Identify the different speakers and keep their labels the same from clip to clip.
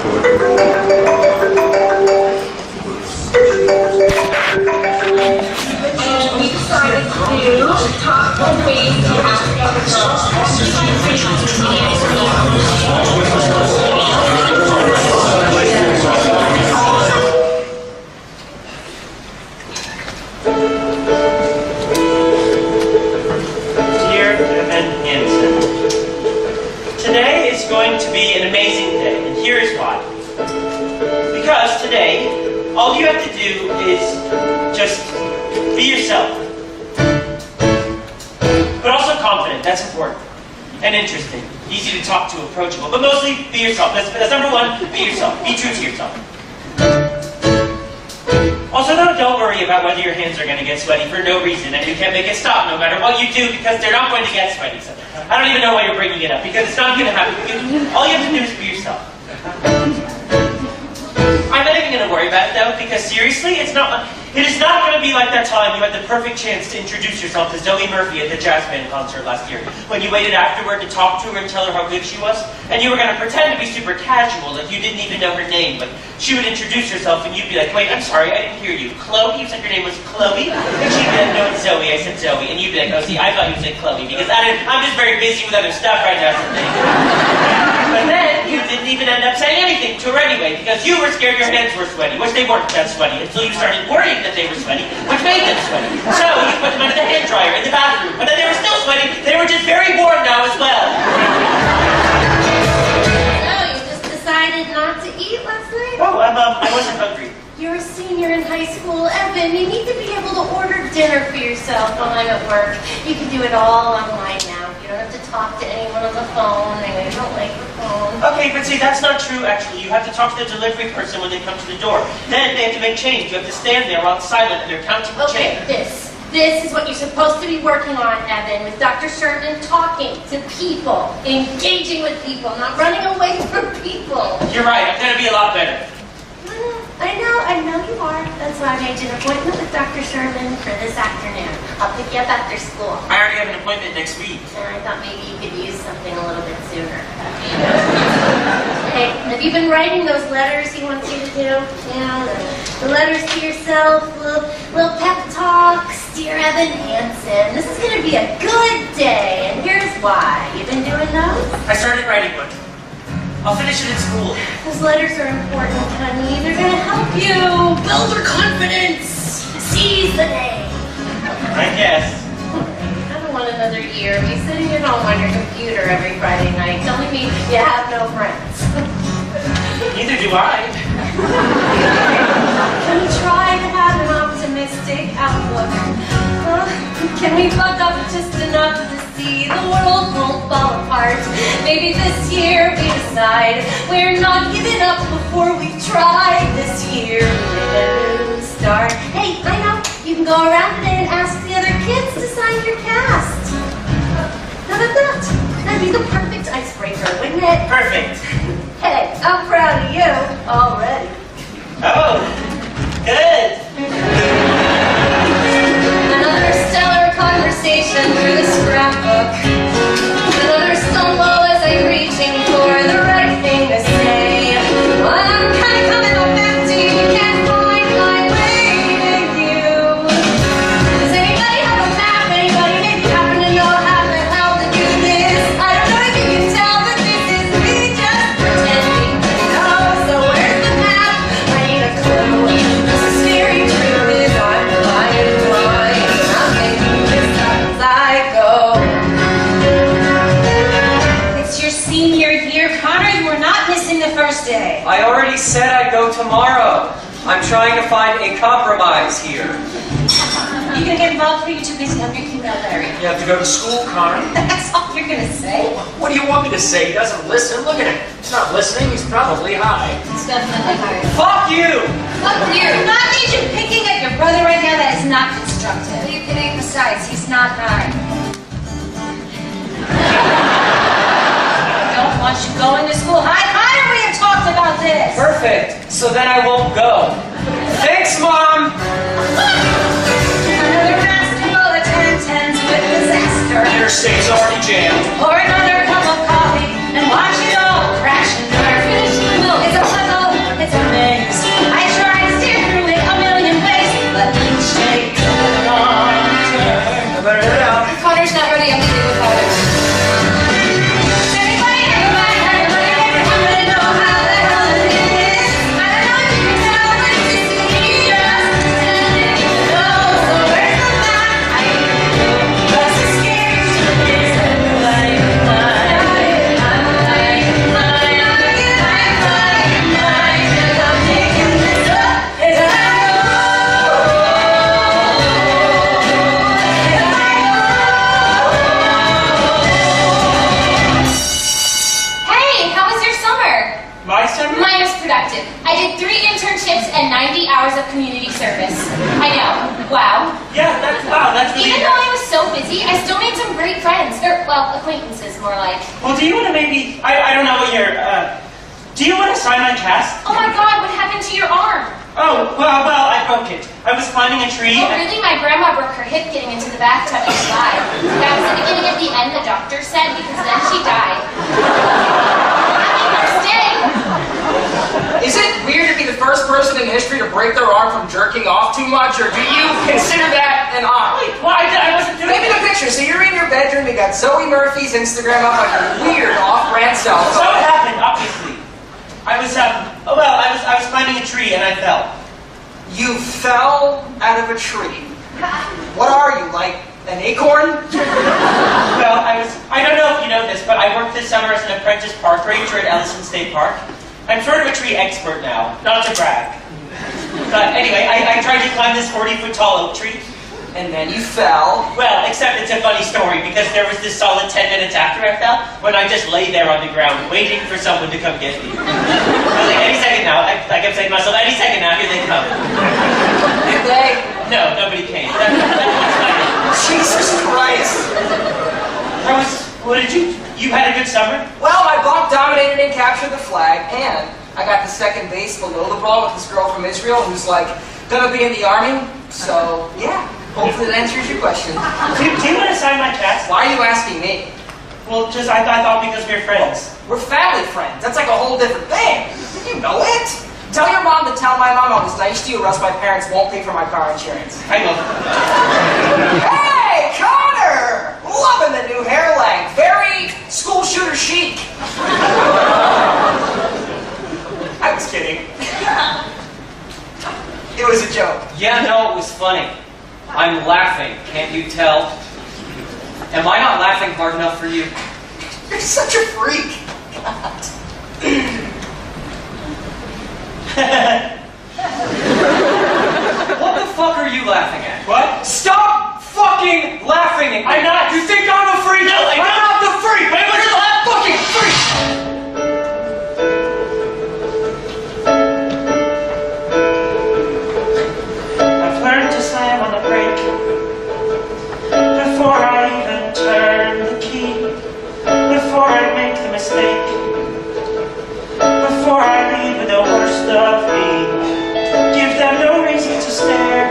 Speaker 1: We decided to do top ways to ask other girls.
Speaker 2: Dear Evan Hansen, today is going to be an amazing day, and here is why. Because today, all you have to do is just be yourself. But also confident, that's important. And interesting, easy to talk to, approachable, but mostly be yourself. That's number one, be yourself. Be true to yourself. Also, don't worry about whether your hands are going to get sweaty for no reason, and you can't make it stop no matter what you do, because they're not going to get sweaty. So I don't even know why you're bringing it up, because it's not going to happen. All you have to do is be yourself. I'm not even going to worry about it, though, because seriously, it is not going to be like that time you had the perfect chance to introduce yourself to Zoe Murphy at the jazz band concert last year, when you waited afterward to talk to her and tell her how good she was, and you were going to pretend to be super casual, like you didn't even know her name, but she would introduce herself, and you'd be like, wait, I'm sorry, I didn't hear you. Chloe? You said your name was Chloe? And she'd be like, no, it's Zoe. I said Zoe. And you'd be like, oh, see, I thought you said Chloe, because I'm just very busy with other stuff right now. But then, you didn't even end up saying anything to her anyway, because you were scared your hands were sweaty, which they weren't that sweaty, until you started worrying that they were sweaty, which made them sweaty. So, you put them under the hand dryer in the bathroom, but then they were still sweaty, they were just very warm now as well.
Speaker 3: So, you just decided not to eat last night?
Speaker 2: Oh, I wasn't hungry.
Speaker 3: You're a senior in high school, Evan. You need to be able to order dinner for yourself while I'm at work. You can do it all online now. You don't have to talk to anyone on the phone. I know you don't like the phone.
Speaker 2: Okay, but see, that's not true, actually. You have to talk to the delivery person when they come to the door. Then they have to make change. You have to stand there while it's silent and they're counting the change.
Speaker 3: Okay, this is what you're supposed to be working on, Evan, with Dr. Sherman, talking to people, engaging with people, not running away from people.
Speaker 2: You're right, I'm going to be a lot better.
Speaker 3: I know you are. That's why I made you an appointment with Dr. Sherman for this afternoon. I'll pick you up after school.
Speaker 2: I already have an appointment next week.
Speaker 3: And I thought maybe you could use something a little bit sooner. Hey, have you been writing those letters he wants you to do? Yeah, the letters to yourself, little pep talks, dear Evan Hansen. This is going to be a good day, and here's why. You've been doing those?
Speaker 2: I started writing one. I'll finish it in school.
Speaker 3: Those letters are important, honey. They're going to help you build your confidence. Seize the day.
Speaker 2: I guess.
Speaker 3: I don't want another year of you sitting at home on your computer every Friday night telling me you have no friends.
Speaker 2: Neither do I.
Speaker 3: Can we try to have an optimistic outlook? Can we buck up just enough to see the world won't fall apart? Maybe this year we decide we're not giving up before we've tried. This year we're a new start. Hey, I know, you can go around today and ask the other kids to sign your cast. How about that? That'd be the perfect icebreaker, wouldn't it?
Speaker 2: Perfect.
Speaker 3: Hey, I'm proud of you already.
Speaker 2: Oh, good.
Speaker 3: Another stellar conversation through the scrapbook. Another stumble as I'm reaching for the right thing to say. Well, I'm kind of coming up empty. You can't find my way to you. Does anybody have a map? Anybody maybe happen to know how the hell to do this? I don't know if you can tell, but this is me just pretending to know. So where's the map? I need a clue. This is very true. Is I'm lying blind. I'm making this up as I go.
Speaker 4: It's your senior year, Connor. You were not missing the first day.
Speaker 5: I already said I'd go tomorrow. I'm trying to find a compromise here.
Speaker 4: You gonna get involved or are you too busy on your email, Larry?
Speaker 5: You have to go to school, Connor.
Speaker 4: That's all you're gonna say?
Speaker 5: What do you want me to say? He doesn't listen. Look at him. He's not listening. He's probably high.
Speaker 4: It's definitely hard.
Speaker 5: Fuck you!
Speaker 4: Fuck you! Not need you picking at your brother right now. That is not constructive. What are you kidding? Besides, he's not high. I don't want you going to school high. Connor, we have talked about this.
Speaker 5: Perfect. So then I won't go. Thanks, Mom!
Speaker 4: Another basketball attempt ends with disaster.
Speaker 5: Interstate's already jammed.
Speaker 4: Pour another cup of coffee and watch it all crash and burn. Finish the milk. It's a
Speaker 2: My summer?
Speaker 4: Mine was productive. I did 3 internships and 90 hours of community service. I know. Wow.
Speaker 2: Yeah, that's really
Speaker 4: Even though I was so busy, I still made some great friends. Or, well, acquaintances, more like.
Speaker 2: Well, do you want to maybe, I don't know what your, do you want to sign my cast?
Speaker 4: Oh my god, what happened to your arm?
Speaker 2: Oh, well, I broke it. I was climbing a tree.
Speaker 4: Oh, really? My grandma broke her hip getting into the bathtub and died. That was the beginning of the end, the doctor said, because then she died. Stay.
Speaker 6: Is it weird to be the first person in history to break their arm from jerking off too much, or do you consider that an odd?
Speaker 2: Well, I wasn't doing
Speaker 6: Maybe the picture. So you're in your bedroom, you got Zoe Murphy's Instagram up like a weird off-brand cell
Speaker 2: So
Speaker 6: phone.
Speaker 2: it happened, obviously. I was climbing a tree and I fell.
Speaker 6: You fell out of a tree. What are you, like an acorn?
Speaker 2: Well, I don't know if you know this, but I worked this summer as an apprentice park ranger at Ellison State Park. I'm sort of a tree expert now, not to brag. But anyway, I tried to climb this 40-foot tall oak tree.
Speaker 6: And then you fell.
Speaker 2: Well, except it's a funny story because there was this solid 10 minutes after I fell when I just lay there on the ground waiting for someone to come get me. I was like, any second now. I kept saying to myself, any second now, here they come.
Speaker 6: Did they?
Speaker 2: No, nobody came. That was funny.
Speaker 6: Jesus Christ.
Speaker 2: What did you had a good summer?
Speaker 6: Well, my bunk dominated and captured the flag, and I got the second base below the ball with this girl from Israel who's like gonna be in the army. So yeah, hopefully that answers your question.
Speaker 2: Do you want to sign my cast?
Speaker 6: Why are you asking me?
Speaker 2: Well, just I thought because we're friends.
Speaker 6: We're family friends. That's like a whole different thing. You know it. Tell your mom to tell my mom I was nice to you, or else my parents won't pay for my car insurance.
Speaker 2: I will.
Speaker 6: Hey, Connor! Loving the new hair length. Very school shooter chic. I was kidding. It was a joke.
Speaker 5: Yeah, no, it was funny. I'm laughing, can't you tell? Am I not laughing hard enough for you?
Speaker 6: You're such a freak.
Speaker 5: What the fuck are you laughing at?
Speaker 2: What?
Speaker 5: Stop fucking laughing at me!
Speaker 2: I'm not.
Speaker 5: You think I'm a freak?
Speaker 2: No, I'm
Speaker 5: not the freak!
Speaker 2: Wait, what's
Speaker 5: You're
Speaker 2: the-
Speaker 5: the fucking freak!
Speaker 2: I've learned to slam on the brake before I even turn the key, before I make the mistake, before I leave with the worst of me. Give them no reason to stare,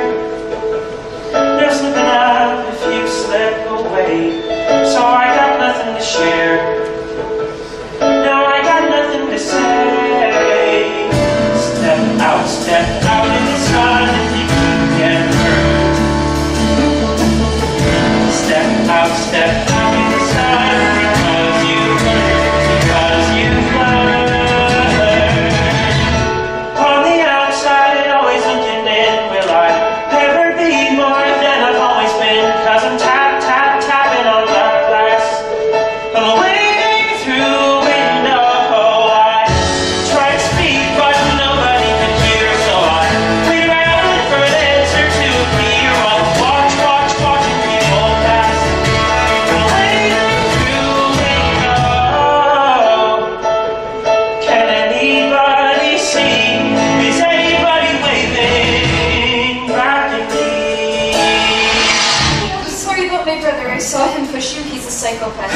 Speaker 2: no slipping up if you slip away. So I got nothing to share, no, I got nothing to say. Step out in the sun if you get hurt. Step out in the sun because you learn. On the outside and always looking in, will I ever be more than I've always been? Cause I'm tapping on the glass. I'm waiting through a window. I try to speak but nobody can hear, so I wait around for an answer to appear. I'll watching people pass. I'm waiting through a window. Can anybody see? Is anybody waving back at me?
Speaker 3: I'm sorry about my brother. I saw him push you. He's a psychopath.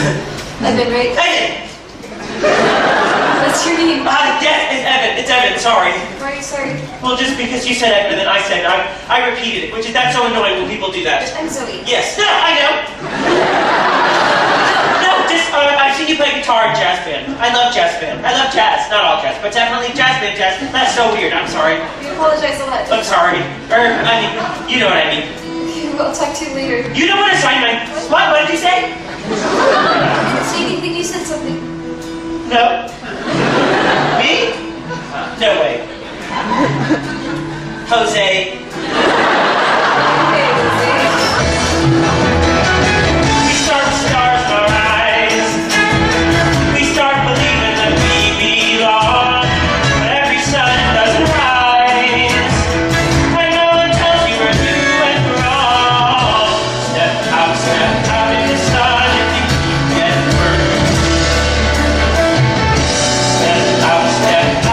Speaker 3: I've been right.
Speaker 2: Hey!
Speaker 3: What's your name?
Speaker 2: Yes, it's Evan, sorry.
Speaker 3: Why are you sorry?
Speaker 2: Well, just because you said Evan and I said I repeated it, which is that's so annoying when people do that.
Speaker 3: I'm Zoe.
Speaker 2: Yes, no, I know. No, just I've seen you play guitar in jazz band. I love jazz band. I love jazz, not all jazz, but definitely jazz band. That's so weird. I'm sorry.
Speaker 3: We apologize a lot.
Speaker 2: I'm sorry. I mean, you know what I mean.
Speaker 3: I'll talk to you later.
Speaker 2: You don't want to sign my what? What did you say?
Speaker 3: I didn't say anything. You said something.
Speaker 2: No. Me? No way. Jose. We start with stars in our eyes. We start believing that we belong. But every sun doesn't rise. And no one tells you where you went wrong. Step out in the sun if you get hurt. Step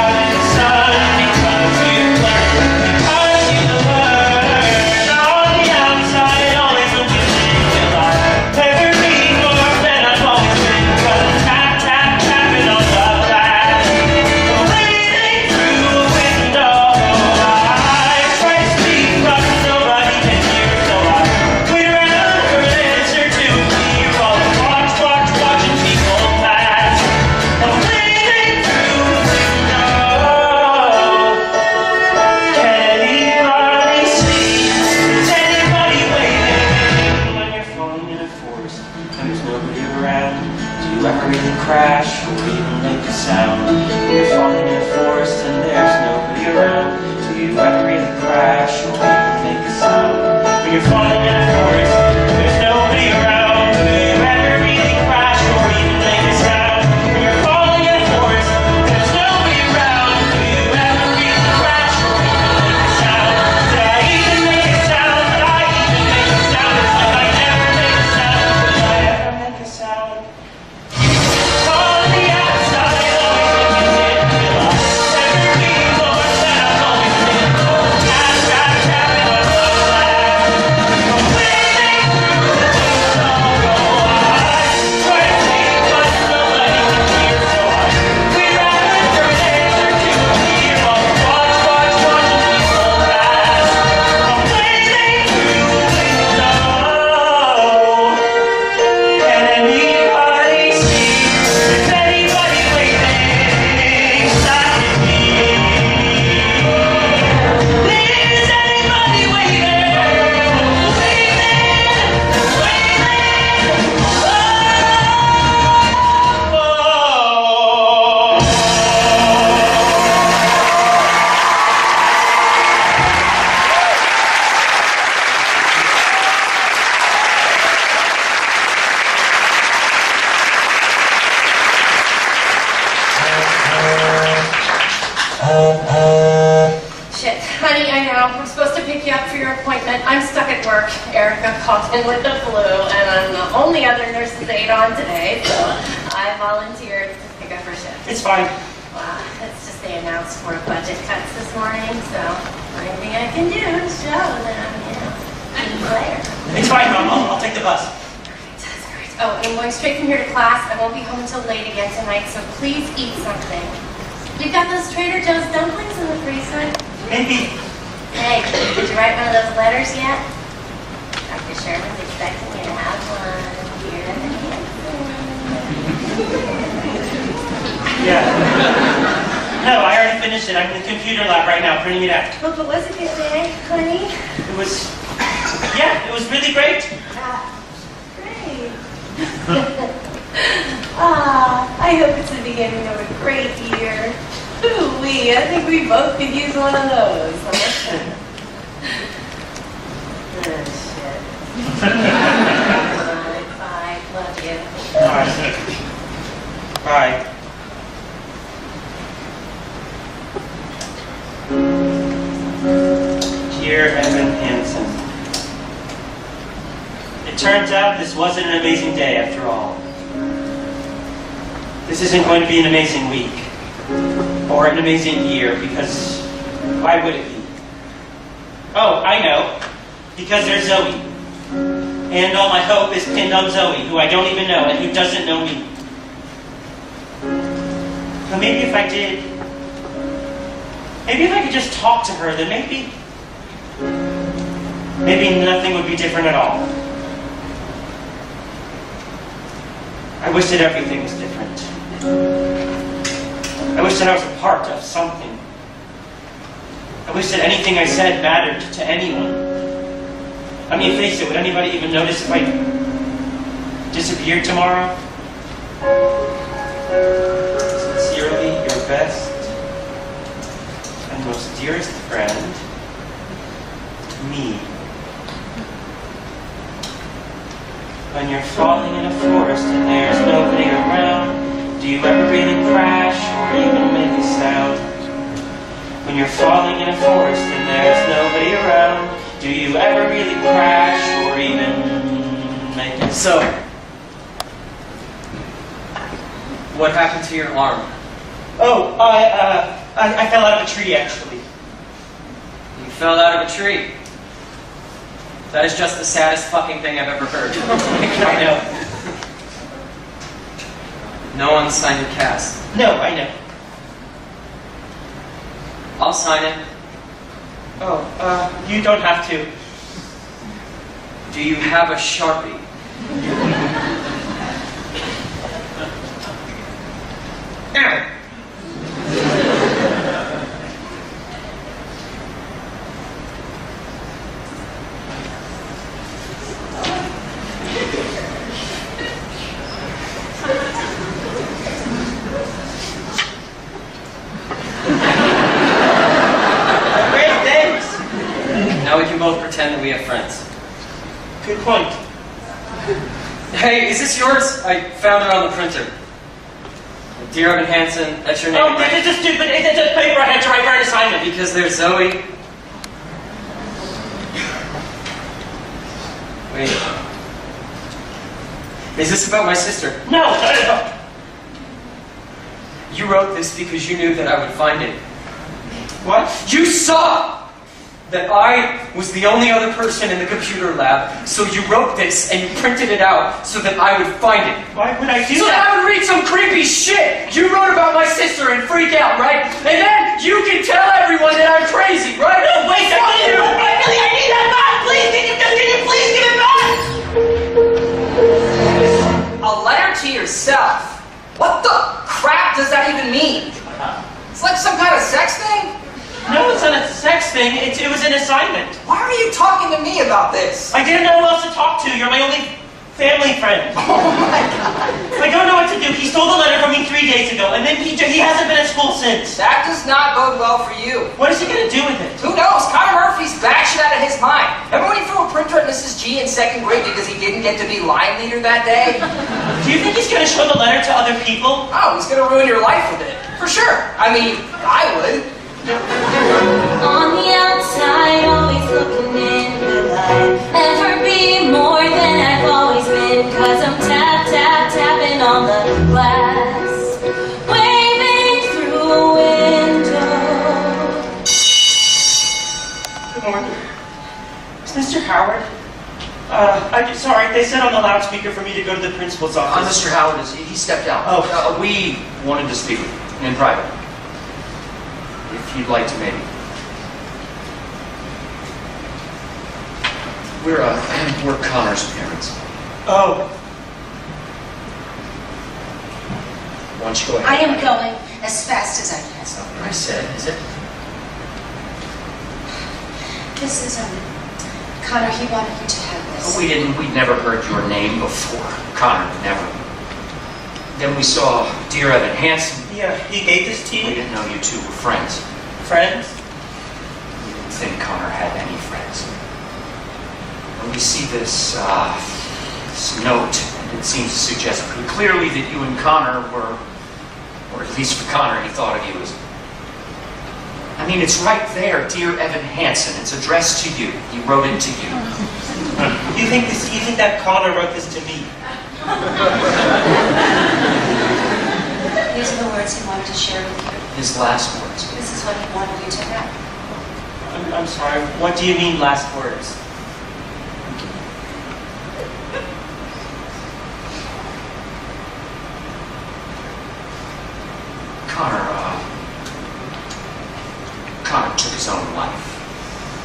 Speaker 3: know, we're supposed to pick you up for your appointment. I'm stuck at work. Erica caught in with the flu, and I'm the only other nurse's aide on today, so I volunteered to pick up her shift.
Speaker 2: It's fine.
Speaker 3: It's just they announced more budget cuts this morning, so anything I can do is show them, I'm Claire.
Speaker 2: It's fine, Mom. I'll take the bus.
Speaker 3: Great. Oh, I'm going straight from here to class. I won't be home until late again tonight, so please eat something. You've got those Trader Joe's dumplings in the freezer?
Speaker 2: Maybe.
Speaker 3: Hey, did you write one of those letters yet? Dr. Sherman's expecting you to have one. Dear
Speaker 2: Yeah. No, I already finished it. I'm in the computer lab right now, printing it out.
Speaker 3: Hope it was a good day, honey.
Speaker 2: It was really great.
Speaker 3: Great. I hope it's the beginning of a great year. Ooh-wee, I think we both could use one of those. Huh? Oh, shit. Bye. Love you.
Speaker 2: Bye. Dear Evan Hansen, it turns out this wasn't an amazing day after all. This isn't going to be an amazing week, or an amazing year, because why would it be? Oh, I know, because there's Zoe. And all my hope is pinned on Zoe, who I don't even know, and who doesn't know me. But maybe if I did, maybe if I could just talk to her, then maybe nothing would be different at all. I wish that everything was different. I wish that I was a part of something. I wish that anything I said mattered to anyone. I mean, face it, would anybody even notice if I disappeared tomorrow? Sincerely, your best and most dearest friend, me. When you're falling in a forest and there's nobody around, do you ever really crash or even make a sound? When you're falling in a forest and there's nobody around, do you ever really crash or even make a sound?
Speaker 5: So, what happened to your arm?
Speaker 2: Oh, I fell out of a tree, actually.
Speaker 5: You fell out of a tree. That is just the saddest fucking thing I've ever heard.
Speaker 2: I know.
Speaker 5: No one signed your cast.
Speaker 2: No, I know.
Speaker 5: I'll sign it.
Speaker 2: Oh, you don't have to.
Speaker 5: Do you have a Sharpie? Now we can both pretend that we have friends.
Speaker 2: Good point.
Speaker 5: Hey, is this yours? I found it on the printer. Dear Evan Hansen, that's your name,
Speaker 2: Oh,
Speaker 5: right?
Speaker 2: it's just stupid. It's just paper I had to write for an assignment.
Speaker 5: Because there's Zoe. Wait. Is this about my sister?
Speaker 2: No.
Speaker 5: You wrote this because you knew that I would find it.
Speaker 2: What?
Speaker 5: You saw that I was the only other person in the computer lab, so you wrote this and you printed it out so that I would find it.
Speaker 2: Why would I do
Speaker 5: So that
Speaker 2: that?
Speaker 5: I would read some creepy shit you wrote about my sister and freak out, right? And then you can tell everyone that I'm crazy, right?
Speaker 2: No, wait,
Speaker 5: Fuck you!
Speaker 2: I need that back! Please, can you please give it back?
Speaker 6: A letter to yourself? What the crap does that even mean? It's like some kind of sex thing?
Speaker 2: No, it's not a sex thing. It was an assignment.
Speaker 6: Why are you talking to me about this?
Speaker 2: I didn't know who else to talk to. You're my only family friend.
Speaker 6: Oh my god.
Speaker 2: I don't know what to do. He stole the letter from me 3 days ago, and then he hasn't been at school since.
Speaker 6: That does not bode well for you.
Speaker 2: What is he going to do with it?
Speaker 6: Who knows? Connor Murphy's batshit out of his mind. Remember when he threw a printer at Mrs. G in second grade because he didn't get to be line leader that day?
Speaker 2: Do you think he's going to show the letter to other people?
Speaker 6: Oh, he's gonna ruin your life with it. For sure. I mean, I would.
Speaker 3: On the outside
Speaker 2: Sorry, they said on the loudspeaker for me to go to the principal's office.
Speaker 5: Mr. Howard, he stepped out.
Speaker 2: Oh.
Speaker 5: We wanted to speak with you in private. If you'd like to, maybe. We're Connor's parents.
Speaker 2: Oh.
Speaker 5: Why don't you go ahead?
Speaker 4: I am going as fast as I can.
Speaker 5: That's not what I said, is it?
Speaker 4: This is, Connor, he wanted you to have this.
Speaker 5: We'd never heard your name before. Connor, never. Then we saw dear Evan Hansen.
Speaker 2: Yeah, he gave this to
Speaker 5: We
Speaker 2: you?
Speaker 5: didn't know you two were friends.
Speaker 2: Friends?
Speaker 5: We didn't think Connor had any friends. And we see this note, and it seems to suggest pretty clearly that you and Connor were, or at least for Connor, he thought of you as... I mean, it's right there, dear Evan Hansen. It's addressed to you. He wrote it to you.
Speaker 2: You think that Connor wrote this to me?
Speaker 4: These are the words he wanted to share with you.
Speaker 5: His last words.
Speaker 4: This is what he wanted you to have.
Speaker 2: I'm sorry, what do you mean last words?
Speaker 5: Connor took his own life.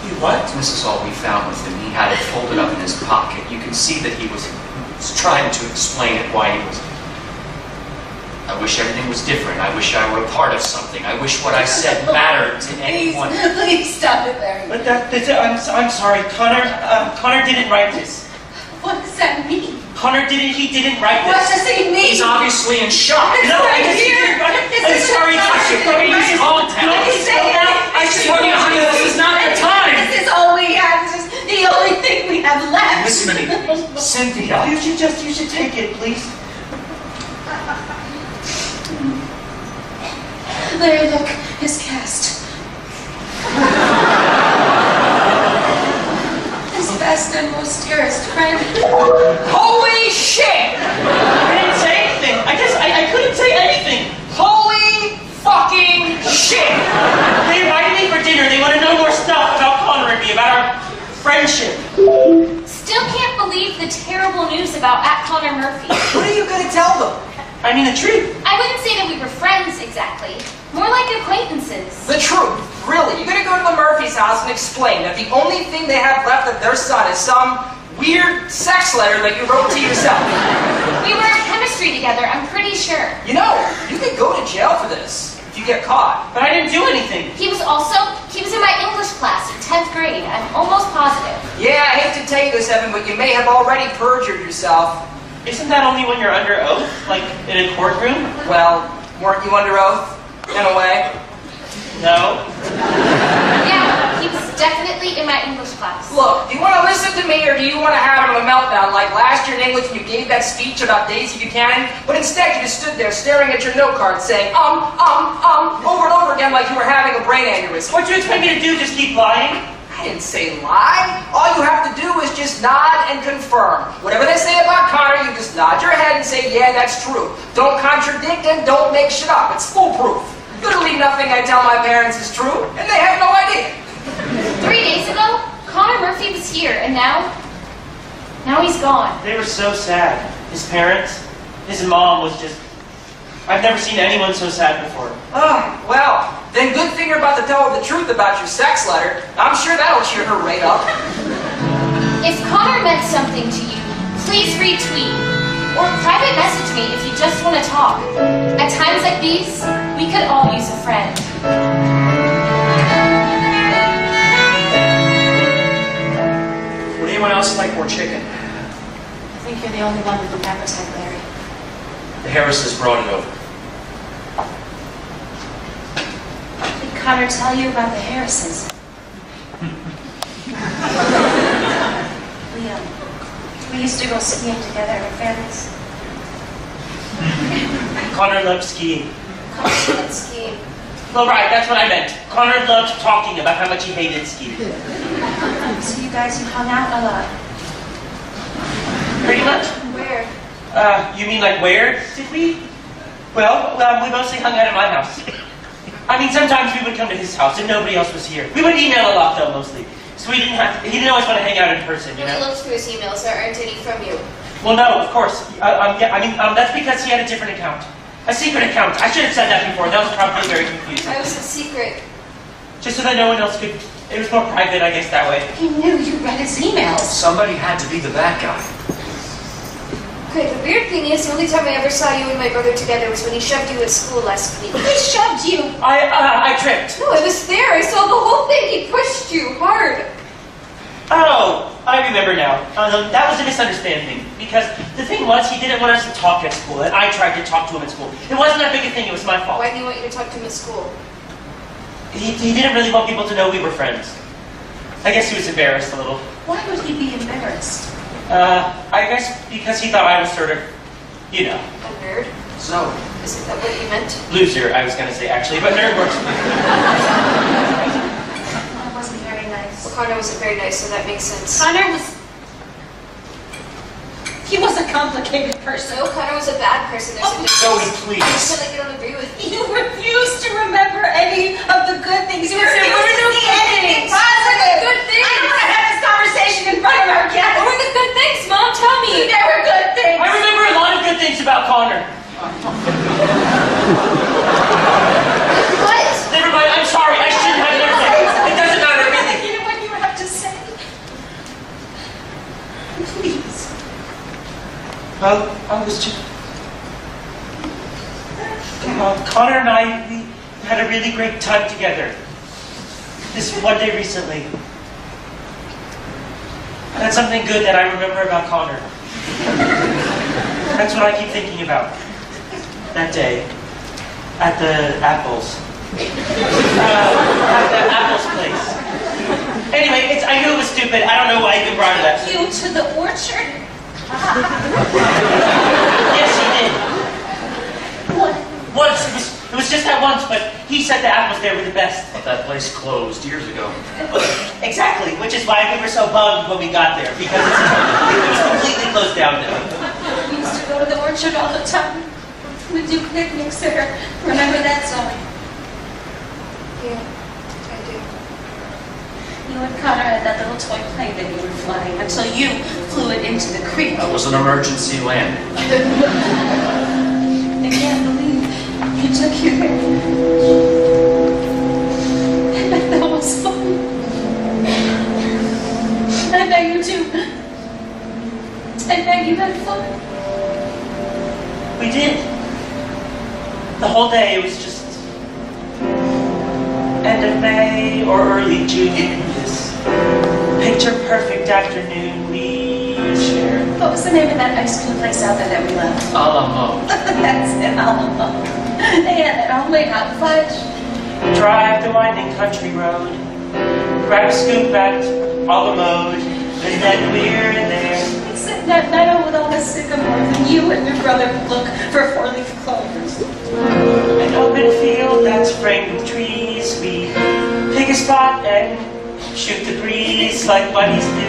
Speaker 2: You what?
Speaker 5: This is all we found with him. He had it folded up in his pocket. You can see that he was trying to explain it, why he was... I wish everything was different. I wish I were a part of something. I wish what I said mattered to anyone.
Speaker 4: Please stop it, Larry.
Speaker 2: But I'm sorry, Connor didn't write this.
Speaker 4: What does that mean?
Speaker 2: He didn't write
Speaker 4: What
Speaker 2: this.
Speaker 4: does he mean?
Speaker 5: He's obviously in shock.
Speaker 2: No, I
Speaker 4: right
Speaker 2: guess he
Speaker 4: here.
Speaker 2: didn't write it.
Speaker 4: This
Speaker 2: I'm
Speaker 4: is
Speaker 2: sorry,
Speaker 4: the
Speaker 2: I should probably use contact.
Speaker 4: Please say it.
Speaker 5: I should tell you, honey, this is not the time.
Speaker 4: This is all we have. This is the only thing we have left.
Speaker 5: Listen to me, Cynthia.
Speaker 2: You should take it, please.
Speaker 4: Larry, look, his cast. His best and most dearest friend.
Speaker 6: Holy shit!
Speaker 2: I didn't say anything. I couldn't say anything.
Speaker 6: Holy fucking shit!
Speaker 2: They invited me for dinner. They want to know more stuff about Connor and me, about our friendship.
Speaker 3: Still can't believe the terrible news about Connor Murphy.
Speaker 6: What are you gonna tell them?
Speaker 2: I mean the truth.
Speaker 3: I wouldn't say that we were friends exactly. More like acquaintances.
Speaker 6: The truth, really. You're gonna go to the Murphy's house and explain that the only thing they have left of their son is some weird sex letter that you wrote to yourself.
Speaker 3: We were in chemistry together, I'm pretty sure.
Speaker 6: You know, you could go to jail for this if you get caught.
Speaker 2: But I didn't do anything.
Speaker 3: He was in my English class in 10th grade. I'm almost positive.
Speaker 6: Yeah, I hate to tell you this, Evan, but you may have already perjured yourself.
Speaker 2: Isn't that only when you're under oath? Like in a courtroom?
Speaker 6: Well, weren't you under oath? In a way.
Speaker 2: No.
Speaker 3: Yeah, he was definitely in my English class.
Speaker 6: Look, do you want to listen to me or do you want to have a meltdown like last year in English when you gave that speech about Daisy Buchanan? But instead you just stood there staring at your note card saying, over and over again like you were having a brain aneurysm.
Speaker 2: What do you expect me to do? Just keep lying?
Speaker 6: I didn't say lie. All you have to do is just nod and confirm. Whatever they say about Connor, you just nod your head and say, yeah, that's true. Don't contradict and don't make shit up. It's foolproof. Literally nothing I tell my parents is true, and they have no idea.
Speaker 3: 3 days ago, Connor Murphy was here, and now he's gone.
Speaker 2: They were so sad. His parents, his mom was just... I've never seen anyone so sad before.
Speaker 6: Well, then good thing you're about to tell her the truth about your sex letter. I'm sure that'll cheer her right up.
Speaker 3: If Connor meant something to you, please retweet. Or private message me if you just want to talk. At times like these, we could all use a friend.
Speaker 5: Would anyone else like more chicken?
Speaker 4: I think you're the only one with an appetite, Larry.
Speaker 5: The Harrises brought it over.
Speaker 4: Did Connor tell you about the Harrises? We used to go skiing together in families.
Speaker 2: Connor loved skiing.
Speaker 4: Connor loved skiing.
Speaker 2: Well, right, that's what I meant. Connor loved talking about how much he hated skiing.
Speaker 4: So you guys, you hung out a lot.
Speaker 2: Pretty much.
Speaker 4: Where?
Speaker 2: You mean like where did we? Well, we mostly hung out at my house. I mean, sometimes we would come to his house and nobody else was here. We would email a lot though, mostly. So he didn't always want to hang out in person, you
Speaker 3: When he
Speaker 2: know?
Speaker 3: looked through his emails, there aren't any from you.
Speaker 2: Well, no, of course. That's because he had a different account. A secret account. I should have said that before. That was probably very confusing.
Speaker 3: Why was it secret?
Speaker 2: Just so that no one else could... It was more private, I guess, that way.
Speaker 4: He knew you read his emails.
Speaker 5: Somebody had to be the bad guy.
Speaker 3: Okay, the weird thing is, the only time I ever saw you and my brother together was when he shoved you at school last week.
Speaker 4: He shoved you.
Speaker 2: I tripped.
Speaker 3: No, I was there. I saw the whole thing. He pushed you hard.
Speaker 2: Oh, I remember now. That was a misunderstanding. Because the thing was, he didn't want us to talk at school, and I tried to talk to him at school. It wasn't that big a thing, it was my fault.
Speaker 3: Why didn't he want you to talk to him at school?
Speaker 2: He didn't really want people to know we were friends. I guess he was embarrassed a little.
Speaker 4: Why would he be embarrassed?
Speaker 2: I guess because he thought I was sort of, you know.
Speaker 3: A nerd?
Speaker 5: So,
Speaker 3: Isn't that what you meant?
Speaker 2: Loser, I was going to say, actually, but nerd works.
Speaker 4: That wasn't very nice.
Speaker 3: Well, Connor wasn't very nice, so that makes sense.
Speaker 4: Connor was... He was a complicated person.
Speaker 3: No, Connor was a bad person. There's a difference.
Speaker 5: Zoe,
Speaker 3: I
Speaker 5: please.
Speaker 3: feel like you don't agree with me.
Speaker 4: You refused to remember any of the good things. You refused
Speaker 3: There were no
Speaker 4: to see anything
Speaker 3: good things.
Speaker 4: positive.
Speaker 3: Good things.
Speaker 4: I don't want to have this conversation in front of our guests.
Speaker 3: What were the good things, Mom? Tell me.
Speaker 4: There were good things.
Speaker 2: I remember a lot of good things about Connor.
Speaker 3: What?
Speaker 2: Never mind, I'm sorry, I shouldn't have never said it. It doesn't matter, really.
Speaker 4: You know what you have to say? Please.
Speaker 2: Well, I was just... Connor and I, we had a really great time together. This one day recently. And that's something good that I remember about Connor. That's what I keep thinking about. That day. At the Apples. At the Apples place. Anyway, I knew it was stupid. I don't know why I even brought it up.
Speaker 4: You to the orchard?
Speaker 2: Yes, he did.
Speaker 4: What?
Speaker 2: Once. It was just that once, but he said the apples there were the best.
Speaker 5: But that place closed years ago.
Speaker 2: Exactly, which is why we were so bummed when we got there, because it was completely closed down now.
Speaker 4: We used to go to the orchard all the time. We'd do picnics there. Remember that, Zoe?
Speaker 3: Yeah, I do.
Speaker 4: You and Connor had that little toy plane that you were flying until you flew it into the creek.
Speaker 5: That was an emergency landing.
Speaker 4: I can't believe you took your there. That was fun. I bet you too. I bet you had fun.
Speaker 2: We did. The whole day, it was just end of May or early June. This picture-perfect afternoon we shared.
Speaker 4: What was the name of that ice cream place out there that we loved?
Speaker 5: Alamo.
Speaker 4: That's it, Alamo. They had that homemade hot fudge.
Speaker 2: Drive the winding country road, grab a scoop at Alamo, and then we're there.
Speaker 4: We sat that meadow with all the sycamores, and you and your brother would look for four-leaf clovers.
Speaker 2: An open field that's framed with trees. We pick a spot and shoot the breeze like buddies do.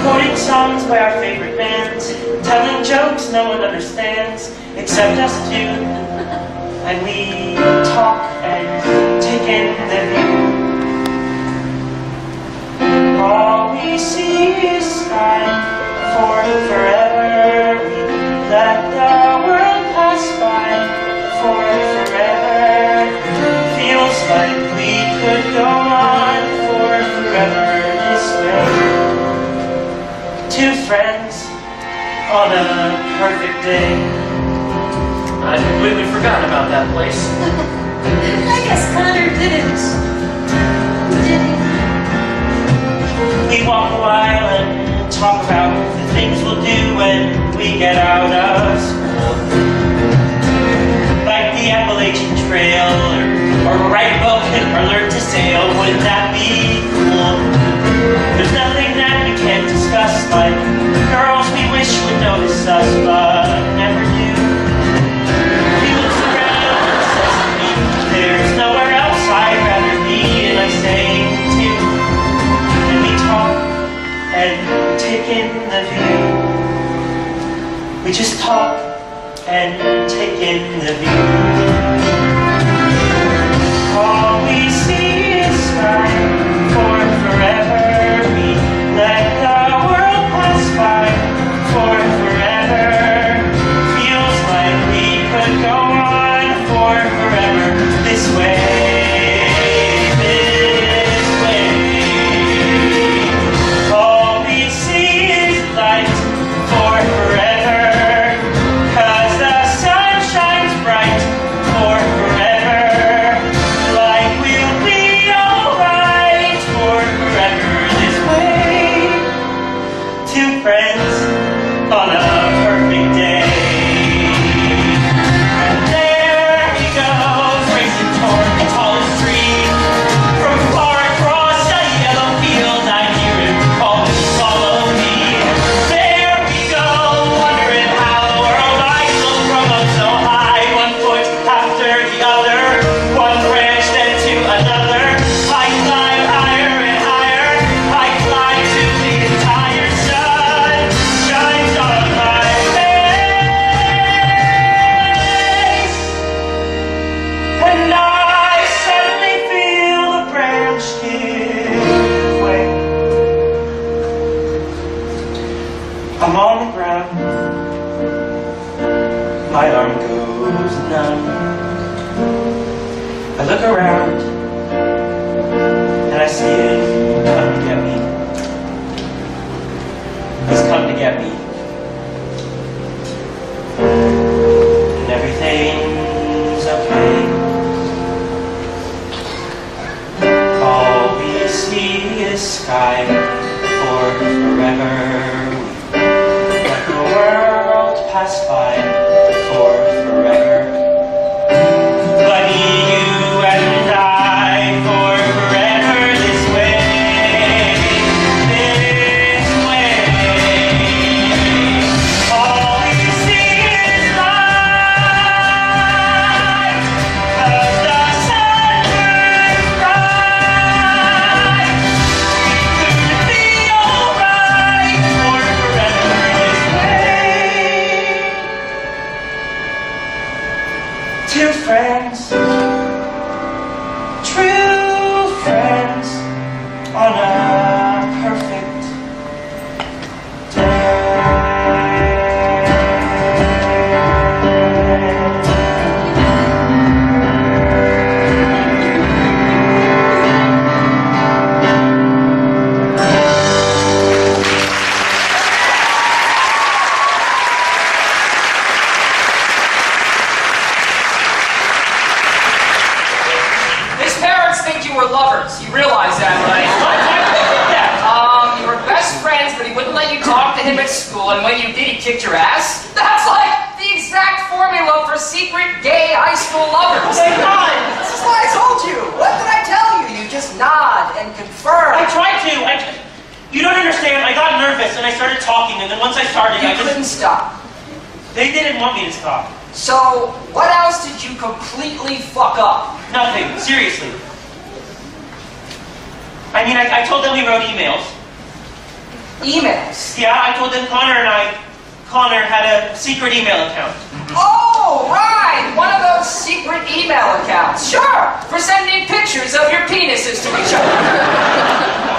Speaker 2: Quoting songs by our favorite bands, telling jokes no one understands except us two. And we talk and take in the view. All we see is sky for forever. We let the world pass by for forever. Feels like we could go on for forever this way. Two friends on a perfect day.
Speaker 5: I completely forgot about that place.
Speaker 4: I guess Connor didn't. Did he?
Speaker 2: We walk a while and talk about the things we'll do when we get out of school. Like the Appalachian Trail, or write a book or learn to sail. Wouldn't that be cool? There's nothing that we can't discuss, like girls we wish would notice us, but never do. He looks around and says to me, there's nowhere else I'd rather be, and I say too. And we talk and take in the view. We just talk and take in the view. All we see is sky for forever. There's none. I look around, and I see it come to get me. He's come to get me. And everything's okay. All we see is sky for forever. Let the world pass by for forever. But you and I for forever this way, this way. All we see is light, 'cause the sun burns bright. We could be alright for forever this way. Two friends, true friends, on a perfect day.
Speaker 6: His parents think you were lovers. You realize that, right? You were best friends, but he wouldn't let you talk to him at school, and when you did, he kicked your ass. That's like the exact formula for secret gay high school lovers.
Speaker 2: Thank God.
Speaker 6: This is why I told you. What did I tell you? You just nod and confirm.
Speaker 2: I tried to. You don't understand. I got nervous and I started talking, and then once I started,
Speaker 6: You couldn't stop.
Speaker 2: They didn't want me to stop.
Speaker 6: So, what else did you completely fuck up?
Speaker 2: Nothing. Seriously. I mean, I told them we wrote emails.
Speaker 6: Emails.
Speaker 2: Yeah, I told them Connor had a secret email account.
Speaker 6: Oh, right! One of those secret email accounts. Sure! For sending pictures of your penises to each other.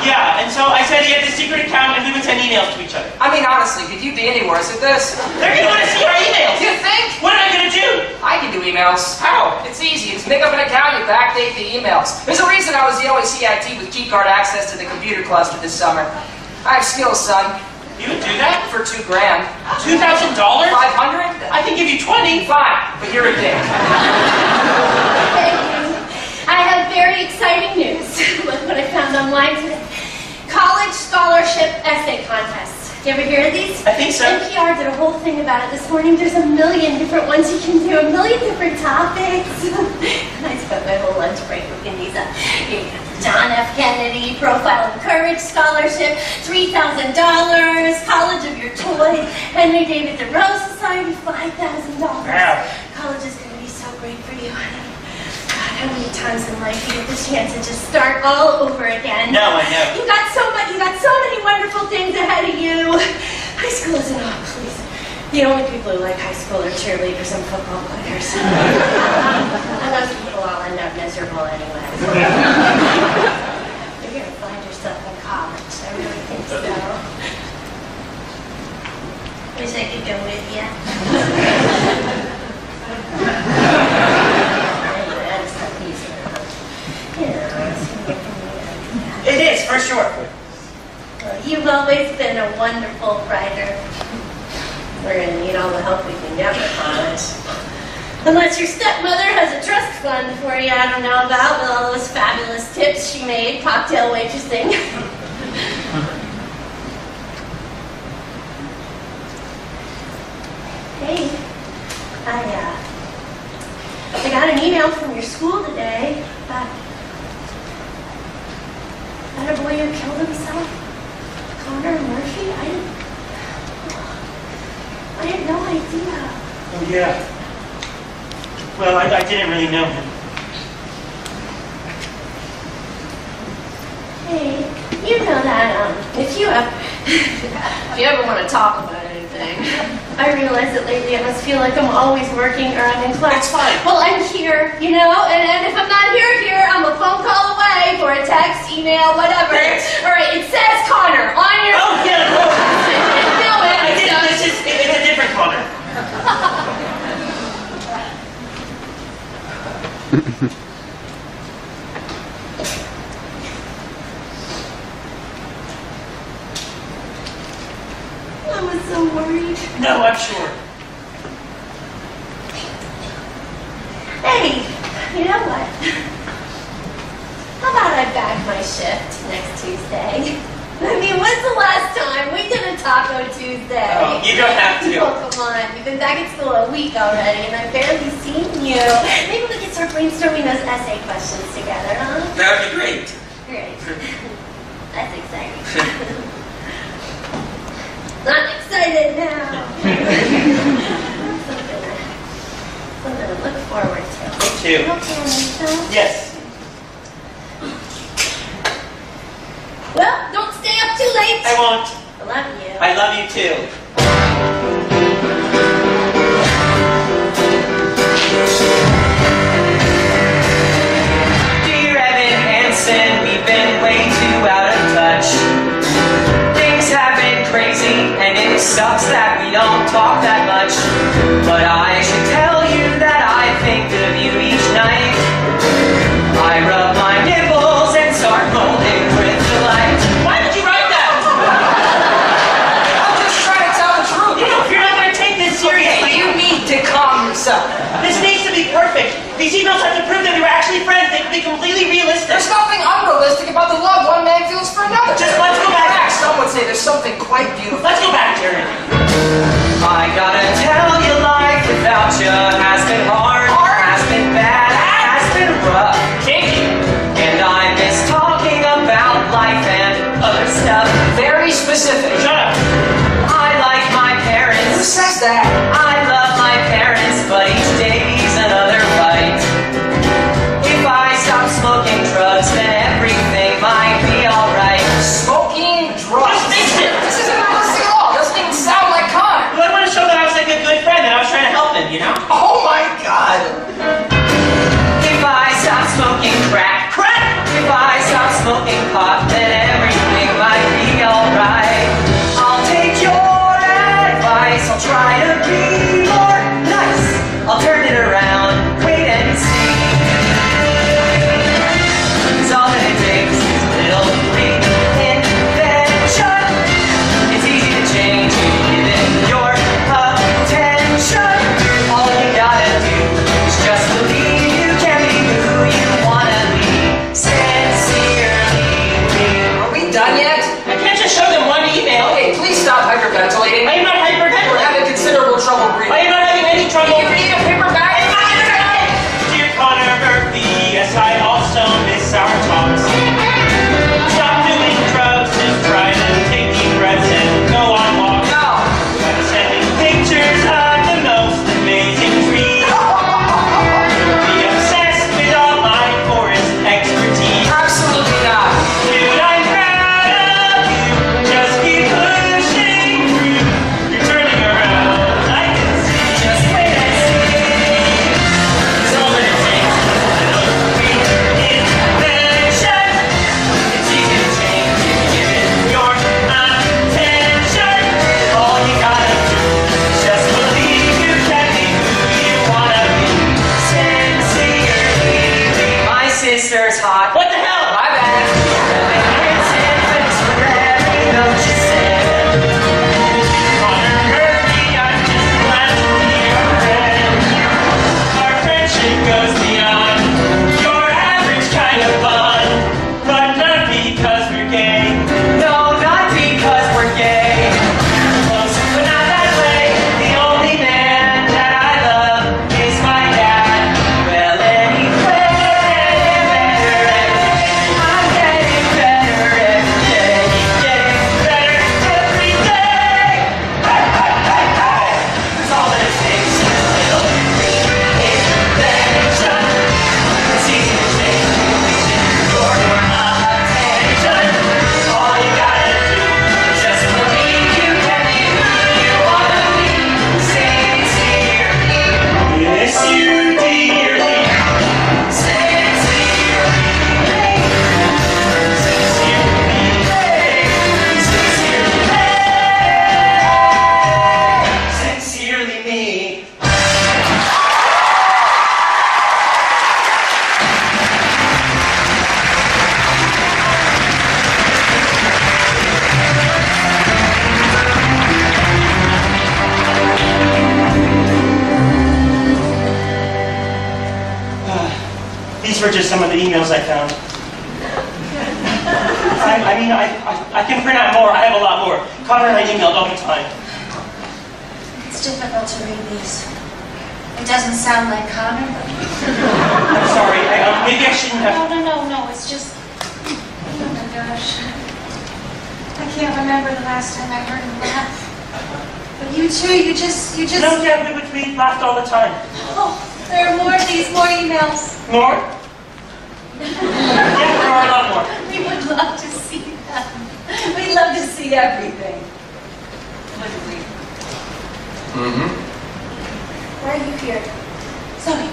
Speaker 2: Yeah, and so I said he had this secret account and we would send emails to each other.
Speaker 6: I mean, honestly, could you be any worse at this?
Speaker 2: They're gonna want to see our emails!
Speaker 6: You think?
Speaker 2: What am I gonna do?
Speaker 6: I can do emails. How? It's easy. It's make up an account, you backdate the emails. There's a reason I was the only CIT with keycard access to the computer cluster this summer. I have skills, son.
Speaker 2: You would do that?
Speaker 6: For $2 grand.
Speaker 2: $2,000?
Speaker 6: 500?
Speaker 2: I can give you 20.
Speaker 6: Fine, but you're a dick.
Speaker 3: I have very exciting news. Look what I found online today. College Scholarship Essay Contest. You ever hear of these?
Speaker 2: I think so.
Speaker 3: NPR did a whole thing about it this morning. There's a million different ones you can do, a million different topics. I spent my whole lunch break looking these up. Here you go. John F. Kennedy Profile and Courage Scholarship, $3,000. College of your choice. Henry David Thoreau Society, $5,000.
Speaker 2: Wow.
Speaker 3: College is going to be so great for you. God, how many times in life you get the chance to just start all over again?
Speaker 2: No, I know.
Speaker 3: You got so many wonderful things ahead of you. High school isn't all, please. The only people who like high school are cheerleaders and football players. And those people all end up miserable anyway. You're gonna find yourself in college. I really think so. Wish I could go with you.
Speaker 2: It is, for sure.
Speaker 3: Well, you've always been a wonderful writer. We're going to need all the help we can get with college. Unless your stepmother has a trust fund for you I don't know about with all those fabulous tips she made cocktail waitressing. Hey, I got an email from your school today about a boy who killed himself, Connor Murphy. I had no idea.
Speaker 2: Oh, yeah. Well, I didn't really know him.
Speaker 3: Hey, you know that, if you ever want to talk about anything, I realize that lately I must feel like I'm always working or I'm in class.
Speaker 2: It's fine.
Speaker 3: Well, I'm here, and if I'm not here, I'm a phone call away for a text, email, whatever.
Speaker 2: Thanks.
Speaker 3: All right, it says Connor on your...
Speaker 2: Oh, yeah, no.
Speaker 3: I know it.
Speaker 2: It's a different Connor.
Speaker 3: so worried.
Speaker 2: No, I'm sure.
Speaker 3: Hey, you know what? How about I bag my shift next Tuesday? I mean, when's the last time we did a Taco Tuesday?
Speaker 2: Oh, you don't have to.
Speaker 3: Oh, come on. You've been back at school a week already, and I've barely seen you. Maybe we can start brainstorming those essay questions together, huh?
Speaker 2: That would be great.
Speaker 3: Great. That's exciting. Not excited now. Something to look forward to.
Speaker 2: Me too.
Speaker 3: Okay, Lisa.
Speaker 2: Yes.
Speaker 3: Well, don't stay up too late.
Speaker 2: I won't.
Speaker 3: I love you.
Speaker 2: I love you too.
Speaker 7: Dear Evan Hansen, we've been way too out of touch. Things have been crazy, and it sucks that we don't talk that much. But I should tell you that I think of you each night. I rub my nipples and start molding with delight.
Speaker 2: Why did you write that?
Speaker 6: I'm just trying to tell the truth.
Speaker 2: You know, if you're not going to take this seriously,
Speaker 6: Okay, you need to calm yourself.
Speaker 2: this needs to be perfect. These emails have to prove that we were actually friends. They can be completely realistic.
Speaker 6: There's nothing unrealistic about the love one man feels for another.
Speaker 2: Just let's go back.
Speaker 6: In fact, some would say there's something quite beautiful.
Speaker 2: Let's go back, Jared.
Speaker 7: I gotta tell you, life without you has been hard, has been bad, has been rough. And I miss talking about life and other stuff.
Speaker 6: Very specific.
Speaker 2: Shut up.
Speaker 7: I like my
Speaker 6: Who
Speaker 7: parents.
Speaker 6: says that?
Speaker 7: I love my parents, but each day's another fight. If I stop smoking drugs, then everything might be alright.
Speaker 6: Smoking drugs.
Speaker 2: Just fix it.
Speaker 6: This isn't realistic at all. It doesn't even sound like Connor.
Speaker 2: Well, I want to show that I was like a good friend, that I was trying to help him, you know?
Speaker 6: Oh my God.
Speaker 7: If I stop smoking crack, if I stop smoking pot, then everything might be alright. I'll take your advice, I'll try to be more nice. I'll turn it around, wait and see. 'Cause all that it takes is a little reinvention. It's easy to change if you give it your attention. All you gotta do is just believe you can be who you wanna be. Sincerely.
Speaker 6: Are we done yet?
Speaker 2: I can't just show them one email.
Speaker 6: Okay, please stop hyperventilating.
Speaker 2: I am not
Speaker 6: We're
Speaker 2: hyperventilating.
Speaker 6: having considerable trouble
Speaker 2: I
Speaker 6: breathing.
Speaker 2: am not having any trouble.
Speaker 6: You need a paper bag?
Speaker 2: Dear Connor Murphy, yes, I also miss our talks. Stop doing drugs, just try to take deep breaths and go on walks.
Speaker 6: No.
Speaker 2: I'm sending pictures of the most amazing trees. Be obsessed with all my forest expertise.
Speaker 6: Absolutely not.
Speaker 2: Dude, I'm proud of you. Just keep pushing through. You're turning around. I can see.
Speaker 7: Just wait and see.
Speaker 2: It's all that it takes. Invention.
Speaker 7: It's easy to change if you give it
Speaker 2: Your attention.
Speaker 7: all you gotta do. Is just believe you can be who you wanna be. Sincerely. My sister's hot.
Speaker 2: What the hell?
Speaker 6: My bad.
Speaker 7: Thanks for every note you send.
Speaker 2: Connor Murphy, I'm just glad to be your friend. Our friendship goes beyond your average kind of fun, but not because we're gay.
Speaker 7: No, not because we're gay.
Speaker 2: Close,
Speaker 7: But not that way. The only man that I love is my dad. Well, anyway, better
Speaker 2: were just some of the emails I found. I can print out more. I have a lot more. Connor and I emailed all the time.
Speaker 4: It's difficult to read these. It doesn't sound like Connor.
Speaker 2: I'm sorry. Maybe I shouldn't have...
Speaker 4: No. It's just... Oh my gosh. I can't remember the last time I heard him laugh. But you too, you just...
Speaker 2: No, yeah, we laughed all the time.
Speaker 4: Oh, there are more of these, more emails.
Speaker 2: More? Yeah, there are a lot more.
Speaker 4: We would love to see them. We'd love to see everything. Wouldn't we?
Speaker 5: Mm-hmm.
Speaker 4: Why are you here? Zoe,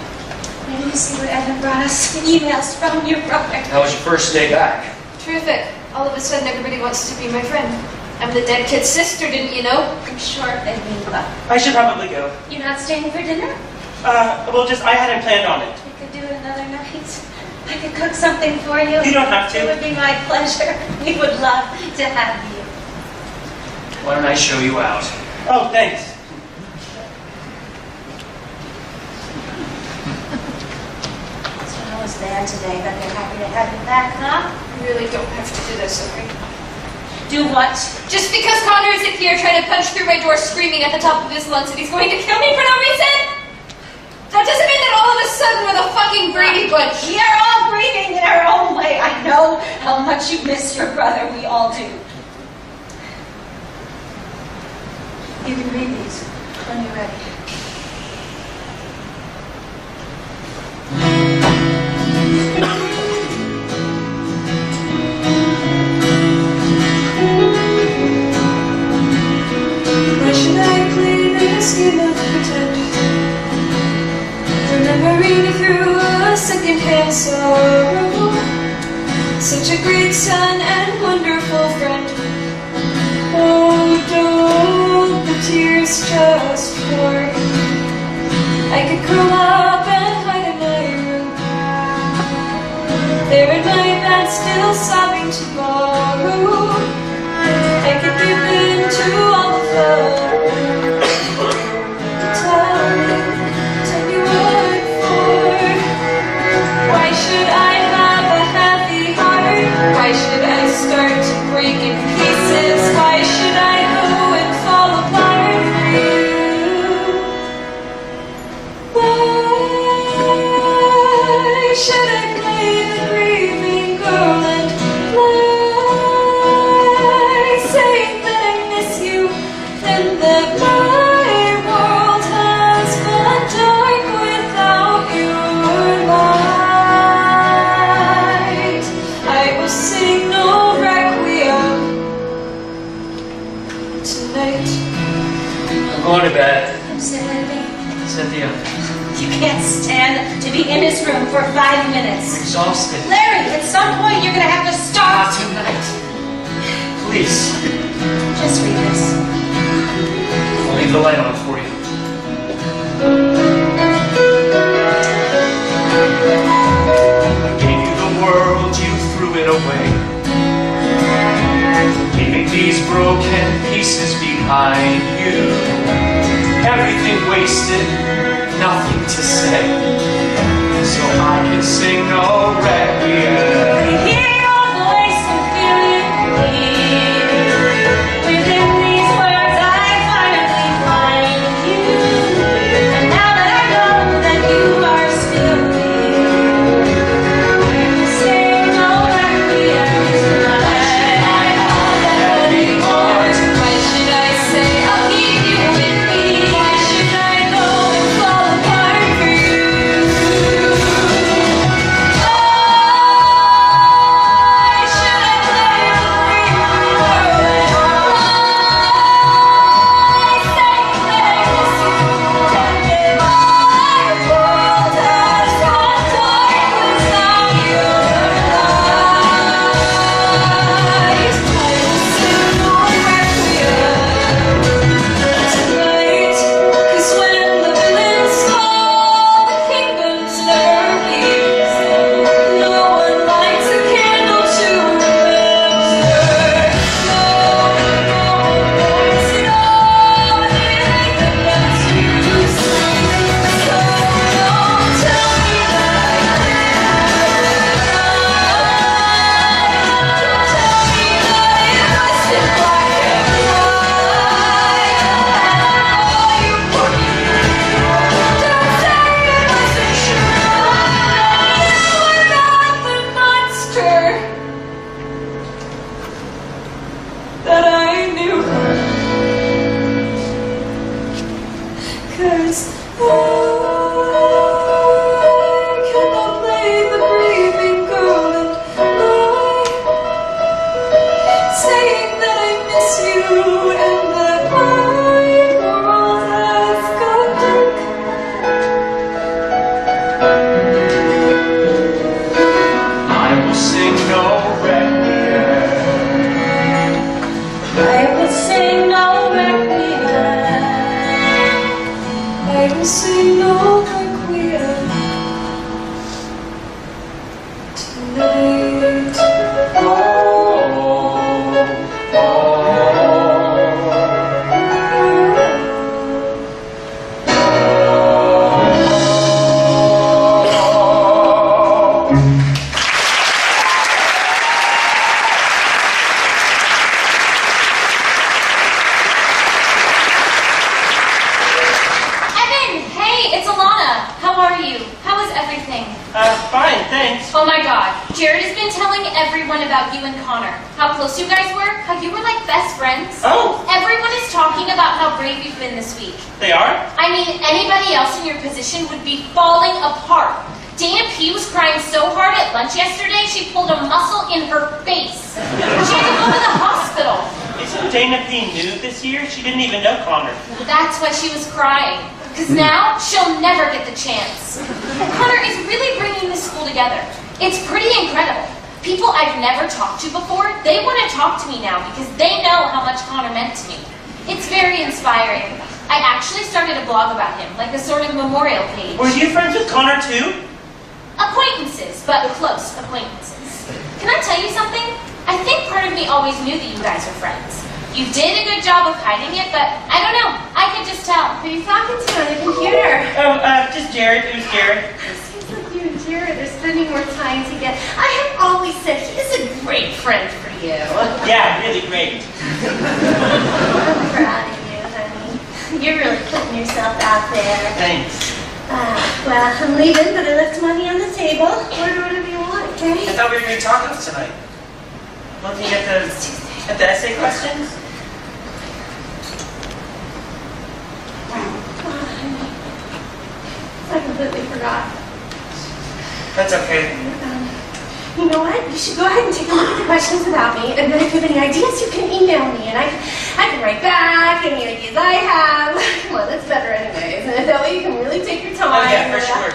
Speaker 4: maybe you see what Evan brought us? Emails from your brother.
Speaker 5: How was your first day back?
Speaker 3: Terrific. All of a sudden, everybody wants to be my friend. I'm the dead kid's sister, didn't you know?
Speaker 4: I'm sure they mean well.
Speaker 2: I should probably go.
Speaker 4: You're not staying for dinner?
Speaker 2: I hadn't planned on it.
Speaker 4: We could do it another night. I could cook something for you.
Speaker 2: You don't have to.
Speaker 4: It would be my pleasure. We would love to have you.
Speaker 5: Why don't I show you out?
Speaker 2: Oh, thanks.
Speaker 4: So I was there today, but they're happy to have you back, huh?
Speaker 3: You really don't have to do this, okay?
Speaker 4: Do what?
Speaker 3: Just because Connor isn't here trying to punch through my door screaming at the top of his lungs that he's going to kill me for no reason? That doesn't mean that all of a sudden we're the fucking Brady Bunch.
Speaker 4: We are all grieving in our own way. I know how much you miss your brother. We all do. You can read these when you're ready.
Speaker 3: Why should I play this game of pretend? Remembering through a second-hand sorrow, such a great son and wonderful friend. Oh, don't the tears just pour? I could curl up and hide in my room, there in my bed, still sobbing tomorrow. I could give in to all the love. Tell me what for? Why should I have a heavy heart? Why should I start to break in pieces? Why should I go and fall apart for you? Why should I play the grieving girl and lie, saying that I miss you and that my world has gone dark without your light? I will sing no requiem tonight.
Speaker 5: I'm going to bed.
Speaker 4: Come sit with me.
Speaker 5: Cynthia,
Speaker 4: You can't stand to be in his room for 5
Speaker 5: I'm
Speaker 4: minutes.
Speaker 5: exhausted.
Speaker 4: Larry, at some point you're going to have to
Speaker 5: Not
Speaker 4: stop.
Speaker 5: tonight. Please.
Speaker 4: Just read this.
Speaker 5: I'll leave the light on for you. I gave you the world, you threw it away, leaving these broken pieces behind you. Everything wasted, nothing to say, so I can sing no requiem.
Speaker 4: Hear your voice and feel it bleed. Within these words I finally find you. And now that I know that you are still here, we will sing no requiem tonight.
Speaker 5: Heavy heart.
Speaker 3: Why should I say I'll keep you with me? Why should I go and fall apart for you? Oh,
Speaker 4: tonight.
Speaker 2: Fine, thanks.
Speaker 3: Oh my god, Jared has been telling everyone about you and Connor. How close you guys were, how you were like best friends.
Speaker 2: Oh.
Speaker 3: Everyone is talking about how brave you've been this week.
Speaker 2: They are?
Speaker 3: I mean, anybody else in your position would be falling apart. Dana P was crying so hard at lunch yesterday, she pulled a muscle in her face. She had to go to the hospital.
Speaker 2: Isn't Dana P new this year? She didn't even know Connor.
Speaker 3: That's why she was crying. Because now, she'll never get the chance. Connor is really bringing this school together. It's pretty incredible. People I've never talked to before, they want to talk to me now because they know how much Connor meant to me. It's very inspiring. I actually started a blog about him, like a sort of memorial page.
Speaker 2: Were you friends with Connor too?
Speaker 3: Acquaintances, but close acquaintances. Can I tell you something? I think part of me always knew that you guys were friends. You did a good job of hiding it, but I don't know. I could just tell.
Speaker 4: Who are you talking to on the computer?
Speaker 2: Oh, just Jared. It was Jared.
Speaker 4: It seems like you and Jared are spending more time together. I have always said he's a great friend for you.
Speaker 2: Yeah, really great.
Speaker 4: I'm proud of you, honey. You're really putting yourself out there.
Speaker 2: Thanks.
Speaker 4: Well, I'm leaving, but I left money on the table. Order whatever you want, okay?
Speaker 2: I thought we were going to talk about tonight. Looking at the essay questions?
Speaker 4: I completely forgot.
Speaker 2: That's okay.
Speaker 4: You know what? You should go ahead and take a look at the questions without me, and then if you have any ideas, you can email me, and I can write back any ideas I have. Well, that's better anyways, and that way you can really take your time.
Speaker 2: Oh, yeah, for sure.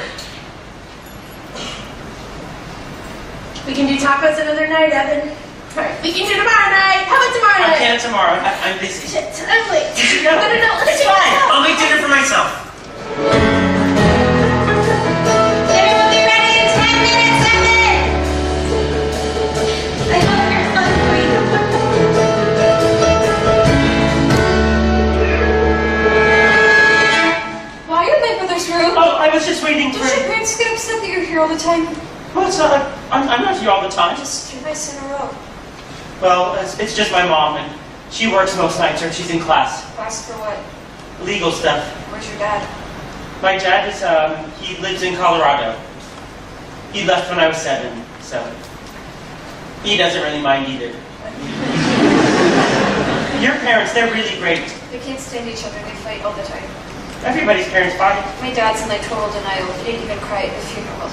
Speaker 4: We can do tacos another night, Evan. All right, we can do tomorrow night. How about tomorrow
Speaker 2: I
Speaker 4: night?
Speaker 2: can't tomorrow. I'm busy.
Speaker 4: Shit, I'm late.
Speaker 2: You should go.
Speaker 4: No, let's
Speaker 2: It's
Speaker 4: do
Speaker 2: fine.
Speaker 4: it.
Speaker 2: I'll make dinner for myself.
Speaker 4: Dinner will be ready in 10 minutes, Evan. I hope you're hungry.
Speaker 3: Why are you in my brother's room?
Speaker 2: Oh, I was just waiting for...
Speaker 3: Does your parents get upset that you're here all the time?
Speaker 2: Well, it's not like... I'm not here all the time.
Speaker 3: Just 2 nights in a row.
Speaker 2: Well, it's just my mom, and she works most nights when she's in class.
Speaker 3: Class for what?
Speaker 2: Legal stuff.
Speaker 3: Where's your dad?
Speaker 2: My dad is, he lives in Colorado. He left when I was 7, so... He doesn't really mind either. Your parents, they're really great.
Speaker 3: They can't stand each other. They fight all the time.
Speaker 2: Everybody's parents fight.
Speaker 3: My dad's in like total denial. He didn't even cry at the funeral.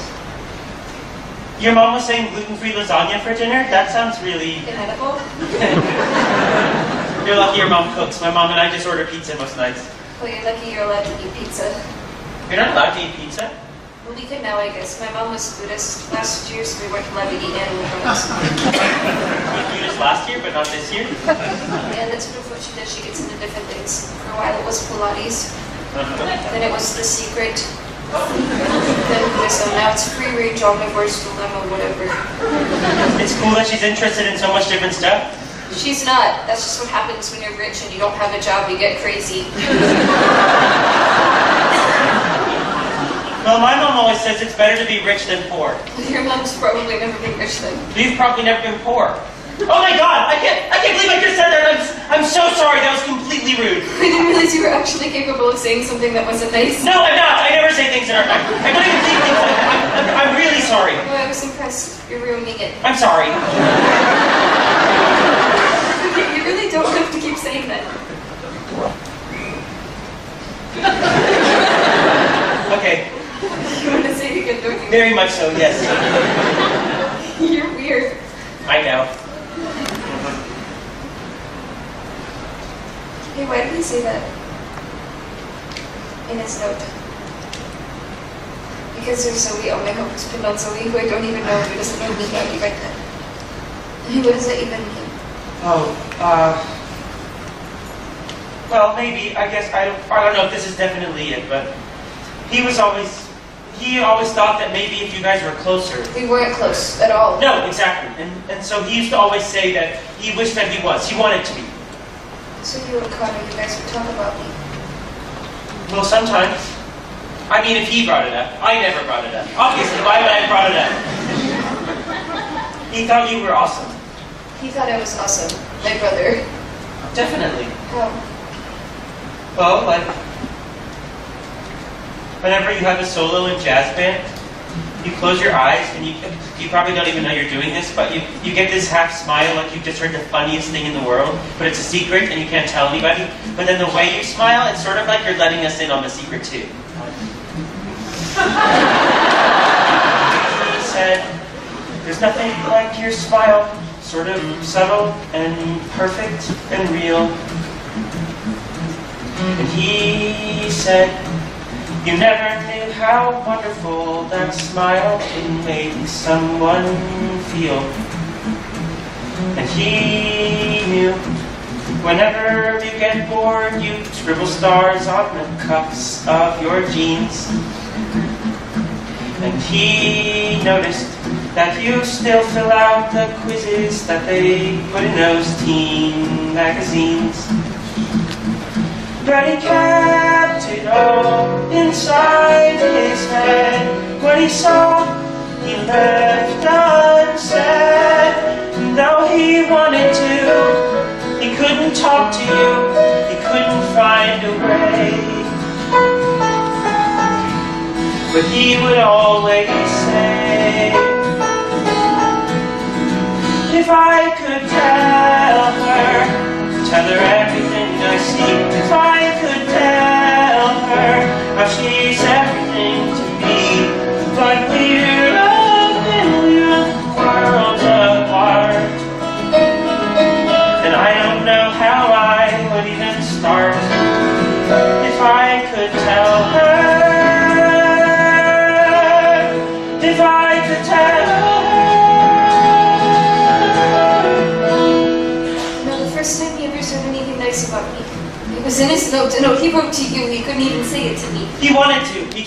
Speaker 2: Your mom was saying gluten-free lasagna for dinner? That sounds really...
Speaker 3: Inedible?
Speaker 2: You're lucky your mom cooks. My mom and I just order pizza most nights.
Speaker 3: Well, you're lucky you're allowed to eat pizza.
Speaker 2: You're not allowed to eat pizza?
Speaker 3: Well, we could now, I guess. My mom was Buddhist last year, so we weren't allowed to eat animal products.
Speaker 2: You do this last year, but not this year?
Speaker 3: Yeah, that's sort of what she does. She gets into different things. For a while it was Pilates. Then it was The Secret. Then Buddhism. Now it's free-range omnivore's dilemma, whatever.
Speaker 2: It's cool that she's interested in so much different stuff.
Speaker 3: She's not. That's just what happens when you're rich and you don't have a job. You get crazy.
Speaker 2: Well, my mom always says it's better to be rich than poor.
Speaker 3: Your mom's probably never been rich then.
Speaker 2: You've probably never been poor. Oh my God! I can't believe I just said that. I'm so sorry. That was completely rude.
Speaker 3: I didn't realize you were actually capable of saying something that wasn't nice.
Speaker 2: No, I'm not. I never say things that are. I don't even think things like that. I'm really sorry.
Speaker 3: Oh, I was impressed. You're ruining it.
Speaker 2: I'm sorry.
Speaker 3: You really don't have to keep saying that.
Speaker 2: Okay.
Speaker 3: You want to say it again, don't you?
Speaker 2: Very much so. Yes.
Speaker 3: You're weird.
Speaker 2: I know.
Speaker 3: Hey, why did he say that? In his note. Because there's Zoe. Oh, I hope it's pinned on Zoe, who I don't even know, who doesn't know me. How do you write that? What does that even mean?
Speaker 2: Oh, well, maybe. I guess I don't know if this is definitely it, but he was always he always thought that maybe if you guys were closer.
Speaker 3: We weren't close at all.
Speaker 2: No, exactly. And so he used to always say that he wished that he was. He wanted to be.
Speaker 3: So you and Connor, you guys would talk about me.
Speaker 2: Well, sometimes. I mean, if he brought it up. I never brought it up. Obviously, why would I have brought it up? He thought you were awesome.
Speaker 3: He thought I was awesome. My brother.
Speaker 2: Definitely.
Speaker 3: How?
Speaker 2: Well, like, whenever you have a solo in jazz band, you close your eyes and you probably don't even know you're doing this, but you get this half smile like you've just heard the funniest thing in the world, but it's a secret and you can't tell anybody. But then the way you smile, it's sort of like you're letting us in on the secret too. He said, there's nothing like your smile, sort of subtle and perfect and real. And he said, you never knew how wonderful that smile can make someone feel. And he knew whenever you get bored, you scribble stars on the cuffs of your jeans. And he noticed that you still fill out the quizzes that they put in those teen magazines. But he kept it all inside his head. What he saw, he left unsaid. Though he wanted to, he couldn't talk to you, he couldn't find a way. But he would always say, if I could tell her everything I see. If I could tell her how she's everything to me. But we're a million worlds apart, and I don't know how I would even start. If I could tell her, if I could tell her.
Speaker 3: First time he ever said anything nice about me. It was in his note, a note he wrote to you. He couldn't even say it to me.
Speaker 2: He wanted to. He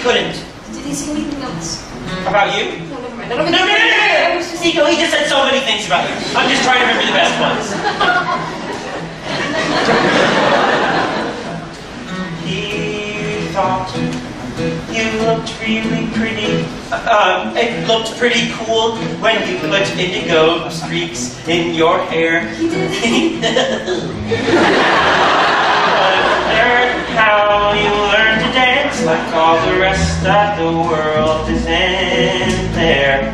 Speaker 2: couldn't.
Speaker 3: Did he say anything else?
Speaker 2: About you?
Speaker 3: No, never mind.
Speaker 2: No.
Speaker 3: I was just...
Speaker 2: Nico, he just said so many things about you. I'm just trying to remember the best ones. He thought you looked really pretty. It looked pretty cool when you put indigo streaks in your hair.
Speaker 3: He did.
Speaker 2: Learn how you learn to dance like all the rest of the world isn't there.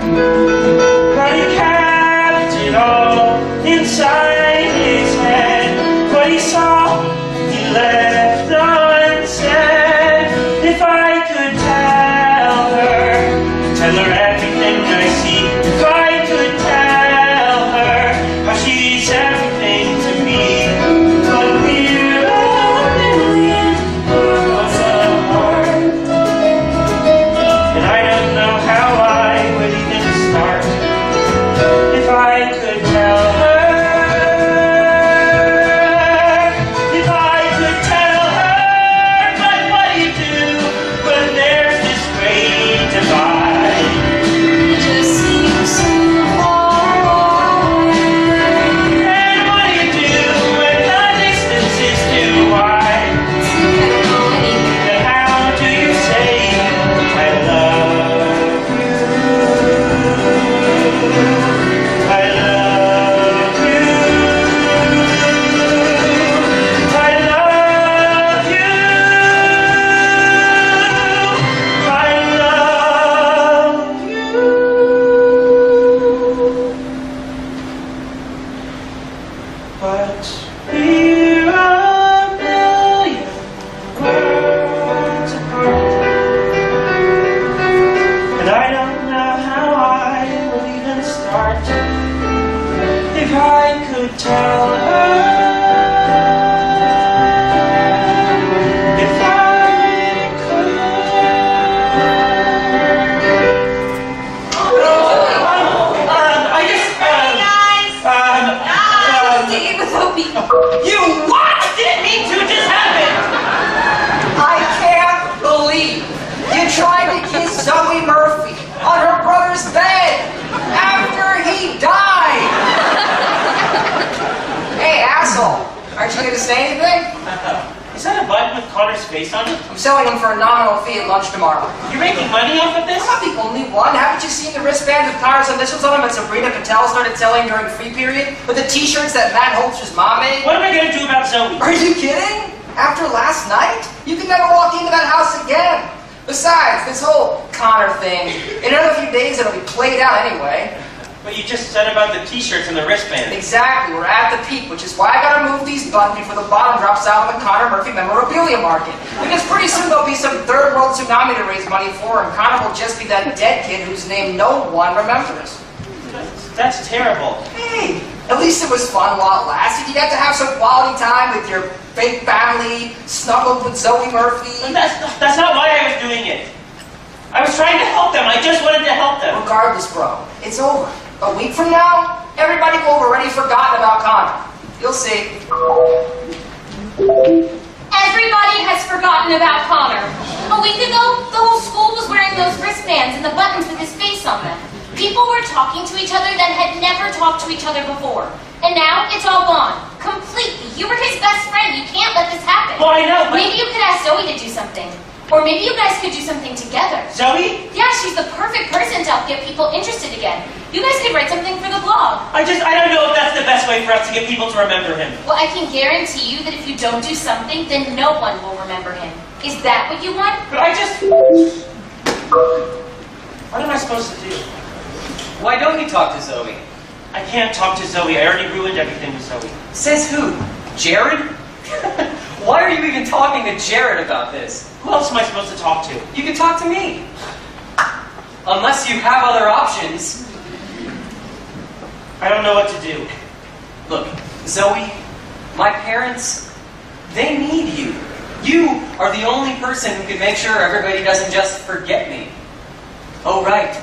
Speaker 2: But he kept it all inside his head. What he saw, he left unsaid. If I could tell her everything I see. If I could tell her how she's everything to me. But we're a million worlds apart, and I don't know how I would even start. If I could tell her, if I could tell her, but what do you do when there's this great divide?
Speaker 3: It just seems so far away.
Speaker 2: And what do you do when the distance is too wide?
Speaker 3: See, I don't know anything.
Speaker 2: Then how do you say I love you? I love you. I love you. I love you. But we're a million worlds apart, and I don't know how I will even start. If I could tell her, if I could. I just,
Speaker 3: Take it without me.
Speaker 2: you what? Didn't mean to, it just happened.
Speaker 6: I can't believe you gonna say anything?
Speaker 2: Is that a button with Connor's face on it?
Speaker 6: I'm selling them for a nominal fee at lunch tomorrow.
Speaker 2: You're making money off of this?
Speaker 6: I'm not the only one. Haven't you seen the wristbands with Connor's initials on them that Sabrina Patel started selling during free period? With the t-shirts that Matt Holtzer's mom made?
Speaker 2: What am I gonna do about Zoe?
Speaker 6: Are you kidding? After last night? You can never walk into that house again. Besides, this whole Connor thing, in another few days it'll be played out anyway.
Speaker 2: But you just said about the t-shirts and the wristbands.
Speaker 6: Exactly, we're at the peak, which is why I gotta move these buttons before the bottom drops out of the Connor Murphy memorabilia market. Because pretty soon there'll be some third world tsunami to raise money for, and Connor will just be that dead kid whose name no one remembers.
Speaker 2: That's terrible.
Speaker 6: Hey, at least it was fun while it lasted. You got to have some quality time with your fake family, snuggled with Zoe Murphy.
Speaker 2: But that's not why I was doing it. I was trying to help them. I just wanted to help them.
Speaker 6: Regardless, bro, it's over. A week from now, everybody will have already forgotten about Connor. You'll see.
Speaker 3: Everybody has forgotten about Connor. A week ago, the whole school was wearing those wristbands and the buttons with his face on them. People were talking to each other that had never talked to each other before. And now it's all gone. Completely. You were his best friend. You can't let this happen.
Speaker 2: Well, I know, but...
Speaker 3: Maybe you could ask Zoe to do something. Or maybe you guys could do something together.
Speaker 2: Zoe?
Speaker 3: Yeah, she's the perfect person to help get people interested again. You guys could write something for the blog.
Speaker 2: I don't know if that's the best way for us to get people to remember him.
Speaker 3: Well, I can guarantee you that if you don't do something, then no one will remember him. Is that what you want?
Speaker 2: But what am I supposed to do?
Speaker 7: Why don't you talk to Zoe?
Speaker 2: I can't talk to Zoe. I already ruined everything with Zoe.
Speaker 7: Says who? Jared? Why are you even talking to Jared about this?
Speaker 2: Who else am I supposed to talk to?
Speaker 7: You can talk to me. Unless you have other options.
Speaker 2: I don't know what to do.
Speaker 7: Look, Zoe, my parents, they need you. You are the only person who can make sure everybody doesn't just forget me. Oh, right.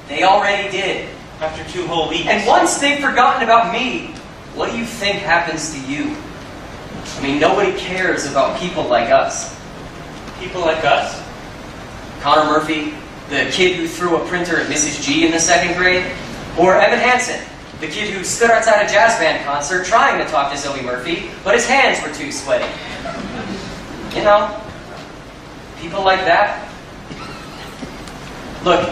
Speaker 7: They already did.
Speaker 2: After 2 whole weeks.
Speaker 7: And once they've forgotten about me, what do you think happens to you? I mean, nobody cares about people like us.
Speaker 2: People like us?
Speaker 7: Connor Murphy, the kid who threw a printer at Mrs. G in the 2nd grade, or Evan Hansen, the kid who stood outside a jazz band concert trying to talk to Zoe Murphy, but his hands were too sweaty. You know, people like that. Look,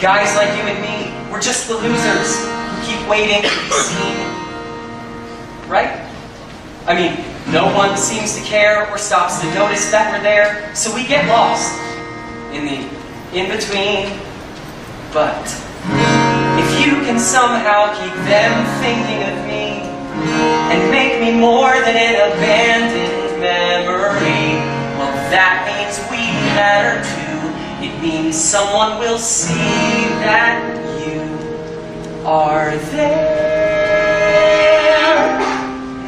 Speaker 7: guys like you and me, we're just the losers who keep waiting to be seen. Right? I mean, no one seems to care or stops to notice that we're there, so we get lost in the in-between. But if you can somehow keep them thinking of me and make me more than an abandoned memory, well, that means we matter too. It means someone will see that you are there.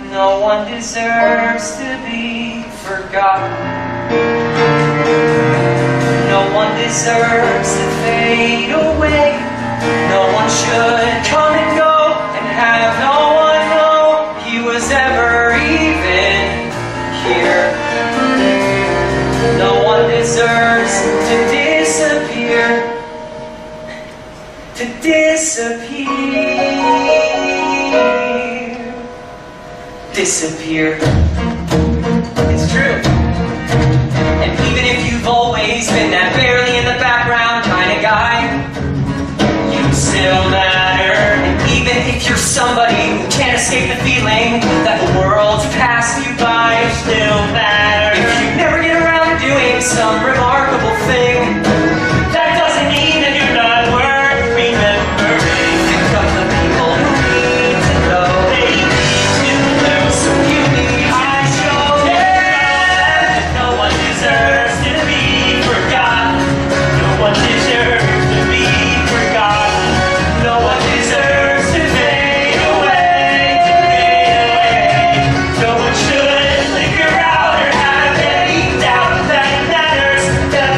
Speaker 7: No one deserves to be forgotten. No one deserves to fade away. No one should come and go and have no one know he was ever even here. No one deserves to disappear. To disappear. It's true. And even if you've always been that barely in the background kind of guy, you still matter. And even if you're somebody who can't escape the feeling that the world's passed you by, you still matter. If you never get around to doing some remarkable thing, that doesn't mean that you're not worth remembering. Think of the people who need to know. They need to know. So you need to show them. No one deserves to be forgotten. No one deserves to be forgotten. No one deserves to fade away. No one should figure out or have any doubt that it matters. That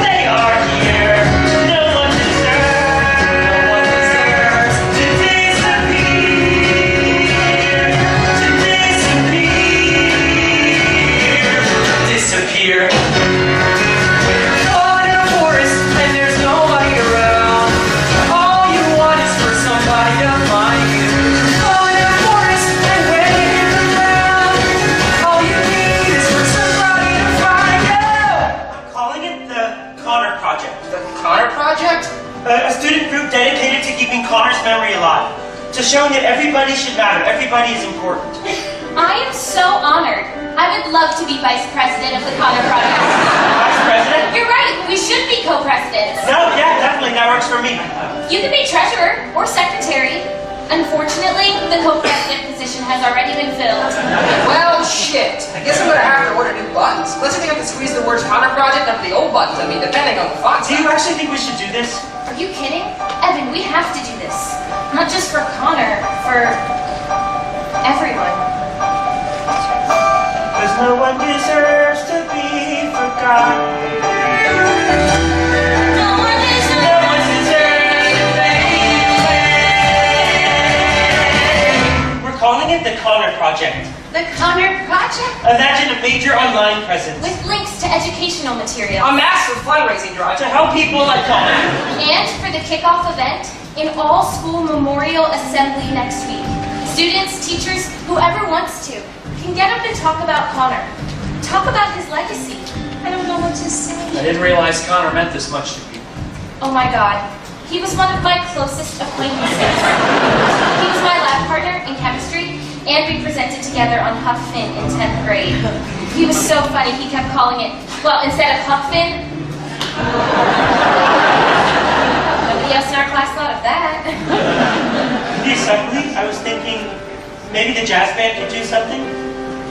Speaker 2: this memory alive, to showing that everybody should matter, everybody is important.
Speaker 3: I am so honored. I would love to be vice president of the Connor Project.
Speaker 2: Vice President?
Speaker 3: You're right, we should be co-presidents.
Speaker 2: No, yeah, definitely, that works for me.
Speaker 3: You can be treasurer or secretary. Unfortunately, the co-president position has already been filled.
Speaker 6: Well, shit. I guess I'm gonna have to order new buttons. Let's see if I can squeeze the words Connor Project into the old buttons. I mean, depending on the fonts.
Speaker 2: Do you actually think we should do this?
Speaker 3: Are you kidding? Evan, we have to do this. Not just for Connor, for everyone.
Speaker 2: Because no one deserves to be forgotten.
Speaker 4: No one deserves
Speaker 2: No one deserves to fade away. We're calling it the Connor Project.
Speaker 3: The Connor Project?
Speaker 2: Imagine a major online presence
Speaker 3: With links to educational material.
Speaker 6: A massive fundraising drive.
Speaker 2: to help people like Connor.
Speaker 3: And for the kickoff event, an all-school memorial assembly next week. Students, teachers, whoever wants to, can get up and talk about Connor. Talk about his legacy.
Speaker 4: I don't know what to say.
Speaker 5: I didn't realize Connor meant this much to people.
Speaker 3: Oh my God, he was one of my closest acquaintances. He was my lab partner in chemistry, and we presented together on Huck Finn in 10th grade. He was so funny, he kept calling it, well, instead of Huck Finn, nobody else in our class thought of that.
Speaker 2: The assembly, I was thinking maybe the jazz band could do something.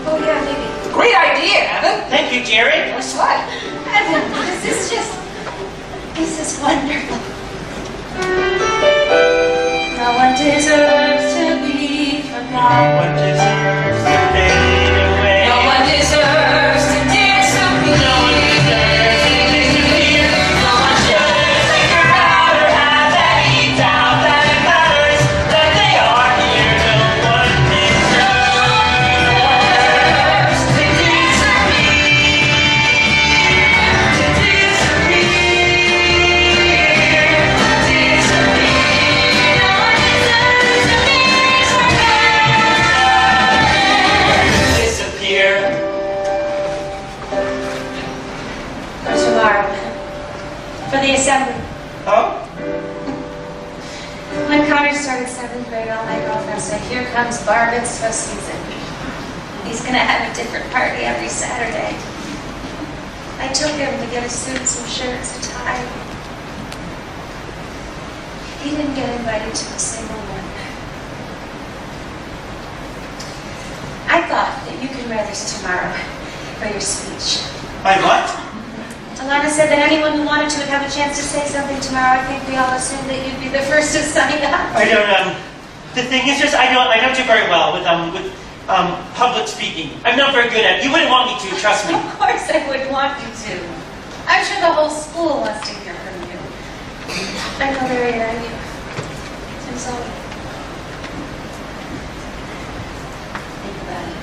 Speaker 3: Oh yeah, maybe.
Speaker 6: Great idea, Evan.
Speaker 2: Thank you, Jerry.
Speaker 6: What's what?
Speaker 3: Evan, this is wonderful.
Speaker 4: No one deserves to be
Speaker 2: No
Speaker 4: forgotten.
Speaker 2: one deserves to fade away.
Speaker 6: No one deserves to disappear.
Speaker 2: No one deserves to disappear.
Speaker 6: No one should
Speaker 2: Figure out or have any doubt that it matters that they are here. No one deserves
Speaker 6: to
Speaker 2: disappear.
Speaker 4: Tomorrow. For the assembly.
Speaker 2: Oh?
Speaker 4: When Connor started 7th grade, all my girlfriends said, here comes bar mitzvah season. He's gonna have a different party every Saturday. I took him to get a suit, some shirts, a tie. He didn't get invited to a single one. I thought that you could wear this tomorrow for your speech.
Speaker 2: My what?
Speaker 4: Alana said that anyone who wanted to would have a chance to say something tomorrow. I think we all assumed that you'd be the first to sign up.
Speaker 2: I don't, the thing is just, I don't do very well with public speaking. I'm not very good at it. You wouldn't want me to, trust me.
Speaker 4: Of course I would want you to. I'm sure the whole school wants to hear from you. I know they're here, and you. I'm sorry. Think about it.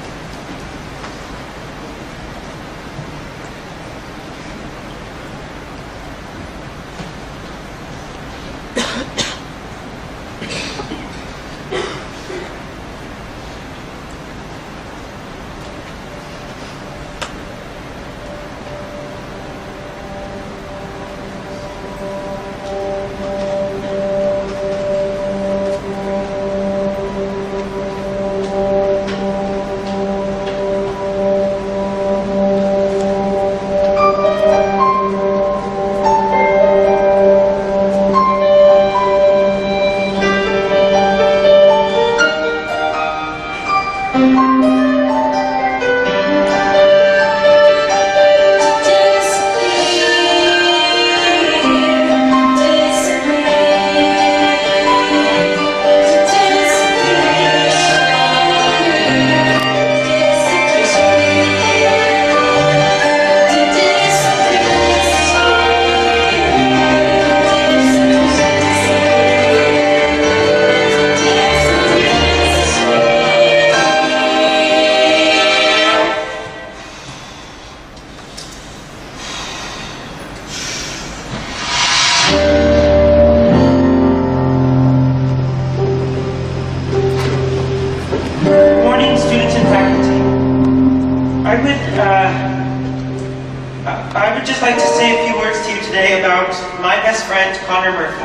Speaker 2: I would just like to say a few words to you today about my best friend, Connor Murphy.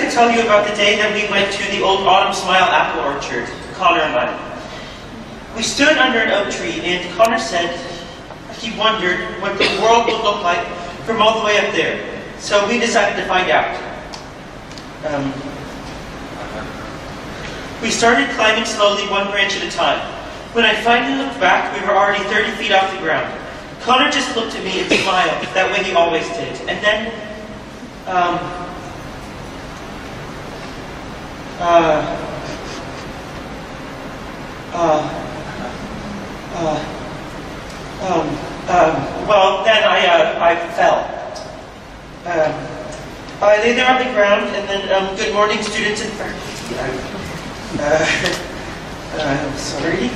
Speaker 2: to tell you about the day that we went to the old Autumn Smile apple orchard, Connor and I. We stood under an oak tree, and Connor said he wondered what the world would look like from all the way up there. So we decided to find out. We started climbing slowly, one branch at a time. When I finally looked back, we were already 30 feet off the ground. Connor just looked at me and smiled, that way he always did. And then, well, then I fell. I lay there on the ground, and then, good morning, students and I'm sorry.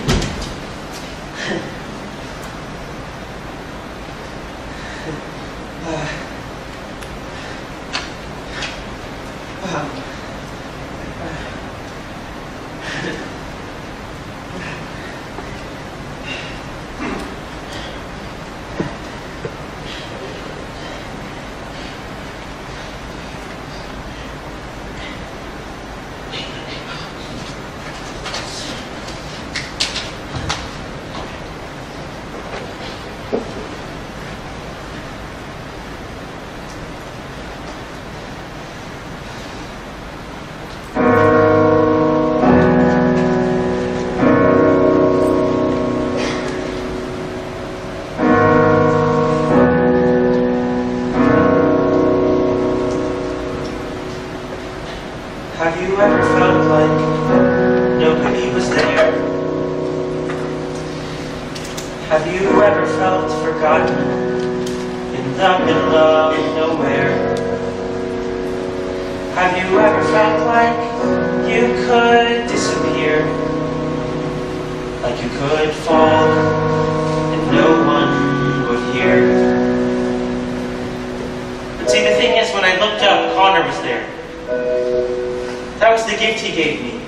Speaker 2: Have you ever felt like nobody was there? Have you ever felt forgotten in the middle of nowhere? Have you ever felt like you could disappear? Like you could fall and no one would hear? But see, the thing is, when I looked up, Connor was there. That was the gift he gave me.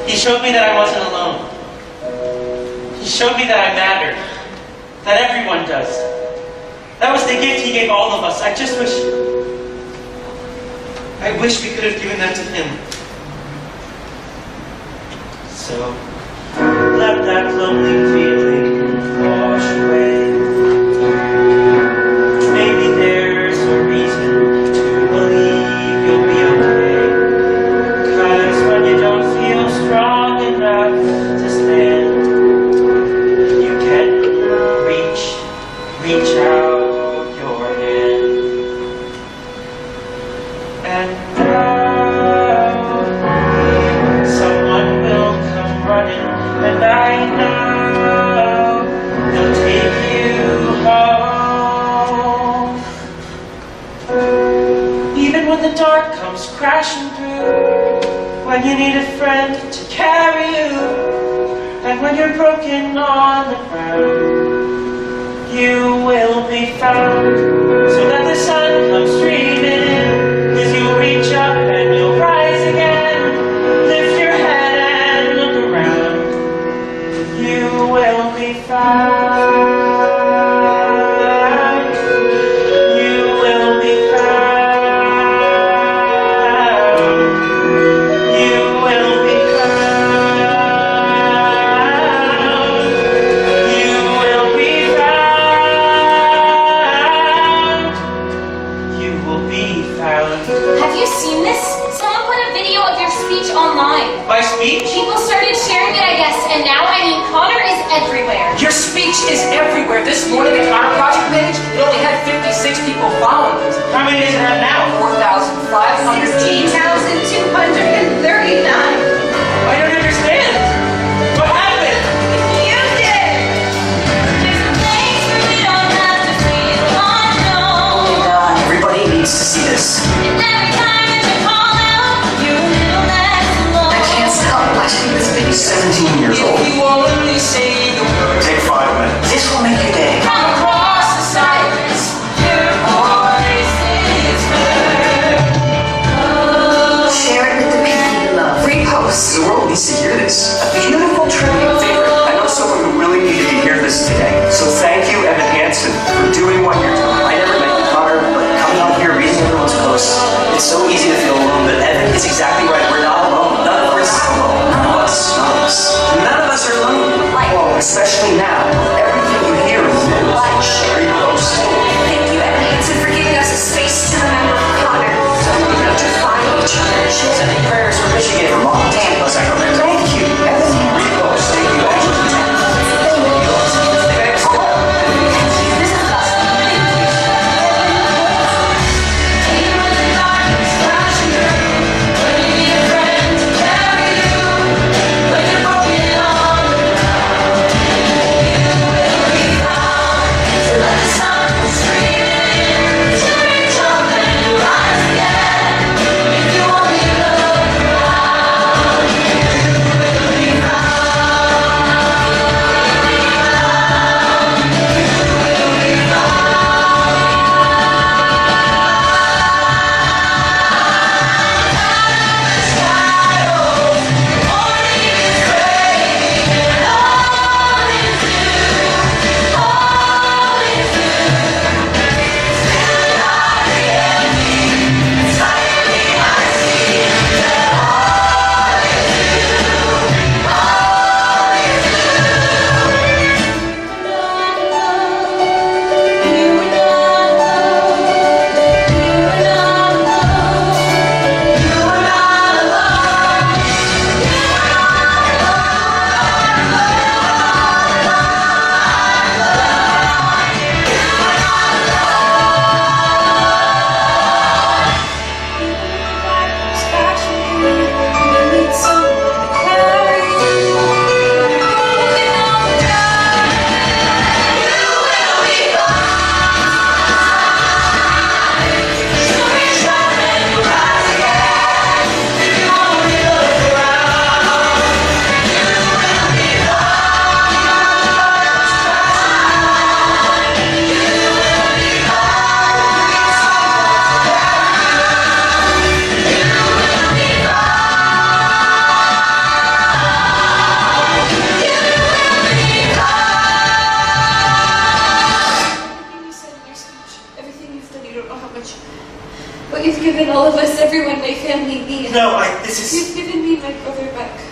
Speaker 2: He showed me that I wasn't alone. He showed me that I mattered. That everyone does. That was the gift he gave all of us. I wish we could have given that to him. So, let that lonely feeling wash away. Maybe there's a reason to believe you'll be okay. 'Cause when you don't feel strong enough to stand, you can reach out your hand. And now someone will come running, and I know they'll take you home. Even when the dark comes crashing through, when you need a friend to carry you, and when you're broken on the ground, you will be found, so that the sun comes streaming in, 'cause you'll reach up and you'll rise again. Lift your head and look around, you will be found. You will be found. You will be found. You will be found. You will be found.
Speaker 3: Have you seen this? Someone put a video of your speech online.
Speaker 2: My speech?
Speaker 3: People started sharing it, I guess, and now, Connor is everywhere.
Speaker 6: Your speech is everywhere. This morning, the Connor Project page, it only had 56 people following it.
Speaker 2: How many does it have now?
Speaker 6: 4,500.
Speaker 3: 16,239.
Speaker 2: I don't understand. What happened?
Speaker 3: You did! There's a place where we don't have to feel unknown.
Speaker 6: Everybody needs to see this.
Speaker 3: And every time that you call out, you're a little less alone.
Speaker 6: I can't stop watching this video. 17 years old.
Speaker 7: If you only say the word,
Speaker 5: Take 5 minutes.
Speaker 6: This will make your day.
Speaker 3: From across the silence, your voice is heard.
Speaker 6: Share it with the people you love.
Speaker 3: What you've given all of us, everyone my family needs.
Speaker 2: No, this is...
Speaker 3: You've given me my brother back.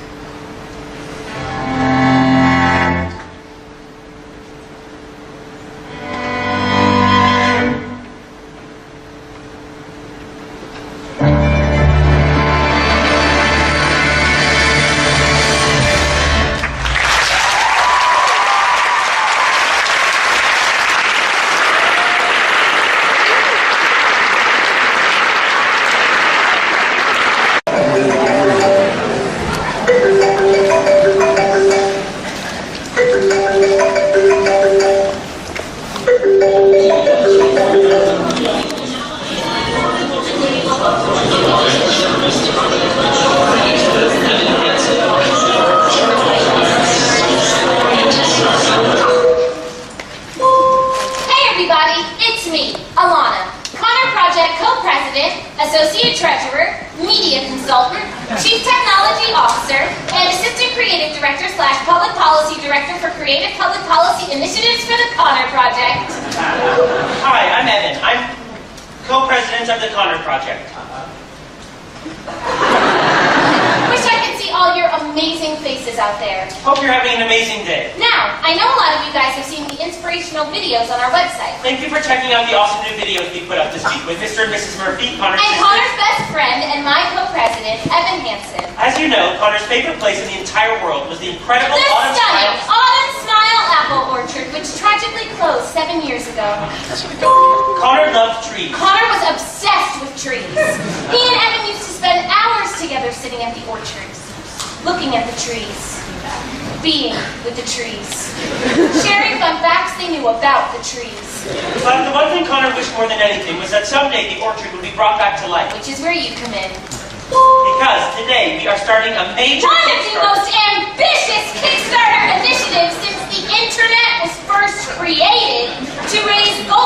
Speaker 8: Associate Treasurer, Media Consultant, Chief Technology Officer, and Assistant Creative Director / Public Policy Director for Creative Public Policy Initiatives for the Connor Project.
Speaker 2: Hi, I'm Evan. I'm co-president of the Connor Project.
Speaker 8: Wish I could see all your amazing faces out there.
Speaker 2: Hope you're having an amazing day.
Speaker 8: Now, I know a lot of you guys have seen the inspirational videos on our website.
Speaker 2: Thank you for checking out the awesome new videos we put up this week with Mr. and Mrs. Murphy, Connor's
Speaker 8: And
Speaker 2: sister.
Speaker 8: Connor's best friend and my co-president, Evan Hansen.
Speaker 2: As you know, Connor's favorite place in the entire world was the incredible
Speaker 8: The
Speaker 2: Autumn
Speaker 8: stunning
Speaker 2: Smiles.
Speaker 8: Autumn Smile Apple Orchard, which tragically closed 7 years ago.
Speaker 2: Connor loved trees.
Speaker 8: Connor was obsessed with trees. He and Evan used to spend hours together sitting at the orchards, looking at the trees, being with the trees, sharing fun facts they knew about the trees.
Speaker 2: But the one thing Connor wished more than anything was that someday the orchard would be brought back to life.
Speaker 8: Which is where you come in.
Speaker 2: Because today we are starting a major
Speaker 8: One of the
Speaker 2: Kickstarter.
Speaker 8: most ambitious Kickstarter initiatives since the internet was first created to raise $50,000.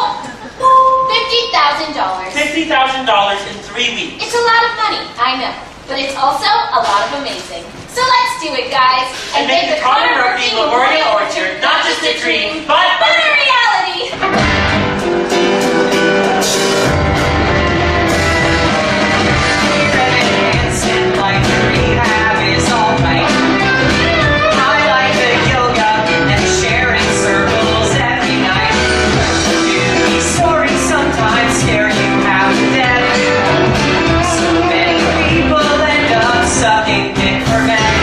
Speaker 2: $50,000 in 3 weeks.
Speaker 8: It's a lot of money, I know, but it's also a lot of amazing. So let's do it, guys,
Speaker 2: And make the Connor Murphy Memorial Orchard not just a dream, but
Speaker 8: a reality!
Speaker 7: Like rehab is all right. I like the yoga and sharing circles every night. Do these stories sometimes scare you half to death? So many people end up sucking dick for men.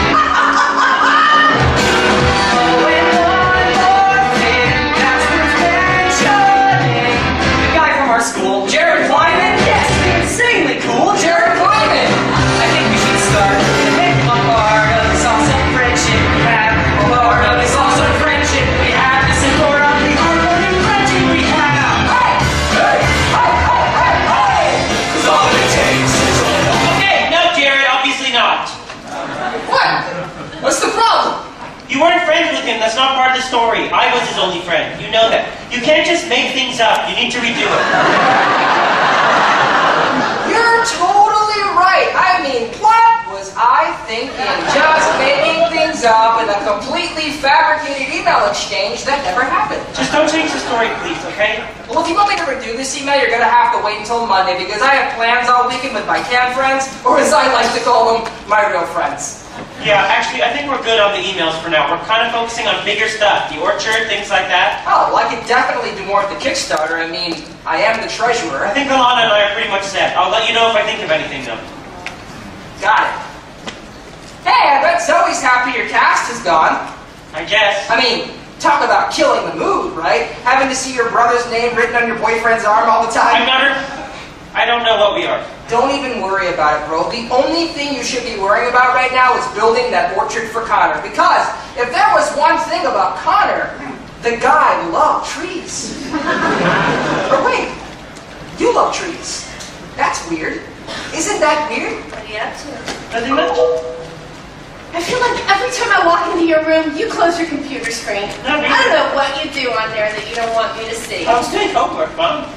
Speaker 7: Oh, and one more thing that's worth mentioning. The guy from our school, Jared Wyman, yes, insanely cool, Jared Wyman. I think we should start to make a part of this awesome friendship we have. A part of this awesome friendship we have. To support on the hard-working friendship we have. Hey! Hey! Hey! Hey! Hey! Hey! 'Cause all it takes is a little.
Speaker 2: Okay, no, Jared, obviously not.
Speaker 6: What? What's the problem?
Speaker 2: You weren't friends with him. That's not part of the story. I was his only friend. You know that. You can't just make things up. You need to redo it.
Speaker 6: You're totally right. I mean, what was I thinking? Just making things up in a completely fabricated email exchange that never happened.
Speaker 2: Just don't change the story, please, okay?
Speaker 6: Well, if you want me to redo this email, you're going to have to wait until Monday because I have plans all weekend with my camp friends, or as I like to call them, my real friends.
Speaker 2: Yeah, actually, I think we're good on the emails for now. We're kind of focusing on bigger stuff. The orchard, things like that.
Speaker 6: Oh, well, I could definitely do more at the Kickstarter. I mean, I am the treasurer.
Speaker 2: I think Alana and I are pretty much set. I'll let you know if I think of anything, though.
Speaker 6: Got it. Hey, I bet Zoe's happy your cast is gone.
Speaker 2: I guess.
Speaker 6: I mean, talk about killing the mood, right? Having to see your brother's name written on your boyfriend's arm all the time.
Speaker 2: I don't know what we are.
Speaker 6: Don't even worry about it, bro. The only thing you should be worrying about right now is building that orchard for Connor. Because if there was one thing about Connor, the guy loved trees. Or wait, you love trees. That's weird. Isn't that weird?
Speaker 3: What are you up to?
Speaker 2: Nothing much?
Speaker 3: I feel like every time I walk into your room, you close your computer screen.
Speaker 2: Not
Speaker 3: I
Speaker 2: really.
Speaker 3: don't know what you do on there that you don't want me to see.
Speaker 2: I was doing homework, Mom.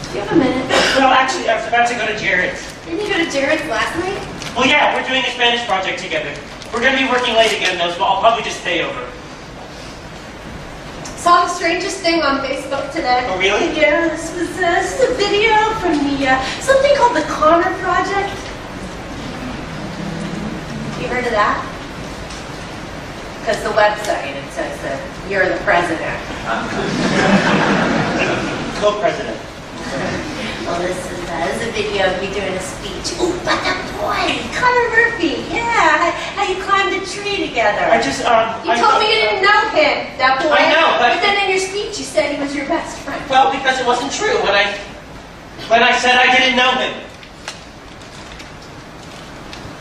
Speaker 3: Do you have a minute?
Speaker 2: Well, actually, I was about to go to Jared's.
Speaker 3: Didn't you go to Jared's last night?
Speaker 2: Well, yeah, we're doing a Spanish project together. We're going to be working late again, though, so I'll probably just stay over.
Speaker 3: Saw the strangest thing on Facebook today.
Speaker 2: Oh, really?
Speaker 3: Yeah, this was a video from the something called the Connor Project. You heard of that? Because the website, it says that you're the president.
Speaker 2: Co-president.
Speaker 3: Well, this is a video of me doing a speech. Ooh, but that boy, Connor Murphy, yeah, how you climbed a tree together.
Speaker 2: I just,
Speaker 3: You told me you didn't know him, that boy.
Speaker 2: I know, but
Speaker 3: then in your speech you said he was your best friend.
Speaker 2: Well, because it wasn't true when I said I didn't know him.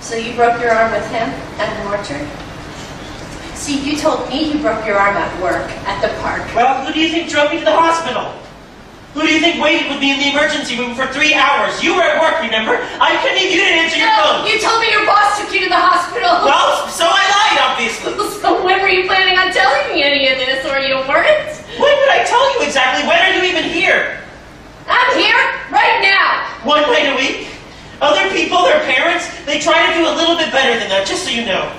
Speaker 3: So you broke your arm with him at an orchard? See, you told me you broke your arm at work, at the park.
Speaker 2: Well, who do you think drove me to the hospital? Who do you think waited with me in the emergency room for 3 hours? You were at work, remember? I couldn't need you to answer your phone.
Speaker 3: You told me your boss took you to the hospital.
Speaker 2: Well, so I lied, obviously.
Speaker 3: So when were you planning on telling me any of this, or you weren't?
Speaker 2: When did I tell you exactly? When are you even here?
Speaker 3: I'm here, right now.
Speaker 2: One night a week? Other people, their parents, they try to do a little bit better than that, just so you know.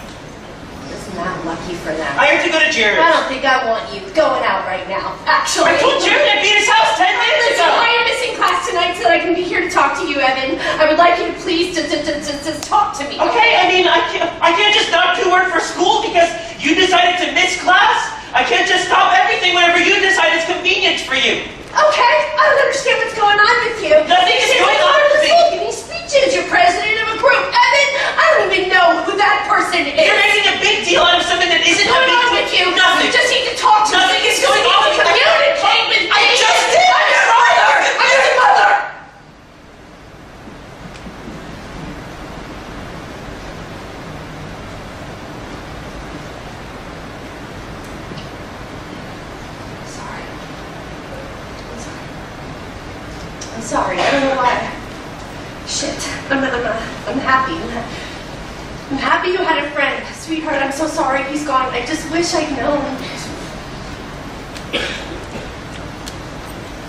Speaker 3: Isn't that lucky for them?
Speaker 2: I have to go to Jared's.
Speaker 3: I don't think I want you going out right now, actually.
Speaker 2: I told Jared I'd be at his house 10 minutes
Speaker 3: Listen,
Speaker 2: ago.
Speaker 3: I am missing class tonight so that I can be here to talk to you, Evan. I would like you to please just talk to me.
Speaker 2: Okay, I mean, I can't just not do work for school because you decided to miss class. I can't just stop everything whenever you decide it's convenient for you.
Speaker 3: Okay, I don't understand what's going on with you.
Speaker 2: Nothing is going on with me.
Speaker 3: You're giving speeches. You're president of a group. Evan, I don't even know who that person is.
Speaker 2: You're making a big deal out of something that isn't
Speaker 3: What's going on
Speaker 2: a big
Speaker 3: with you?
Speaker 2: deal. Nothing.
Speaker 3: You just need to talk to me.
Speaker 2: Nothing is going on with you.
Speaker 3: Communicate with me.
Speaker 2: I just did.
Speaker 3: I'm your mother. I'm your mother. I'm sorry. I don't know why. Shit. I'm happy. I'm happy you had a friend. Sweetheart, I'm so sorry he's gone. I just wish I'd known.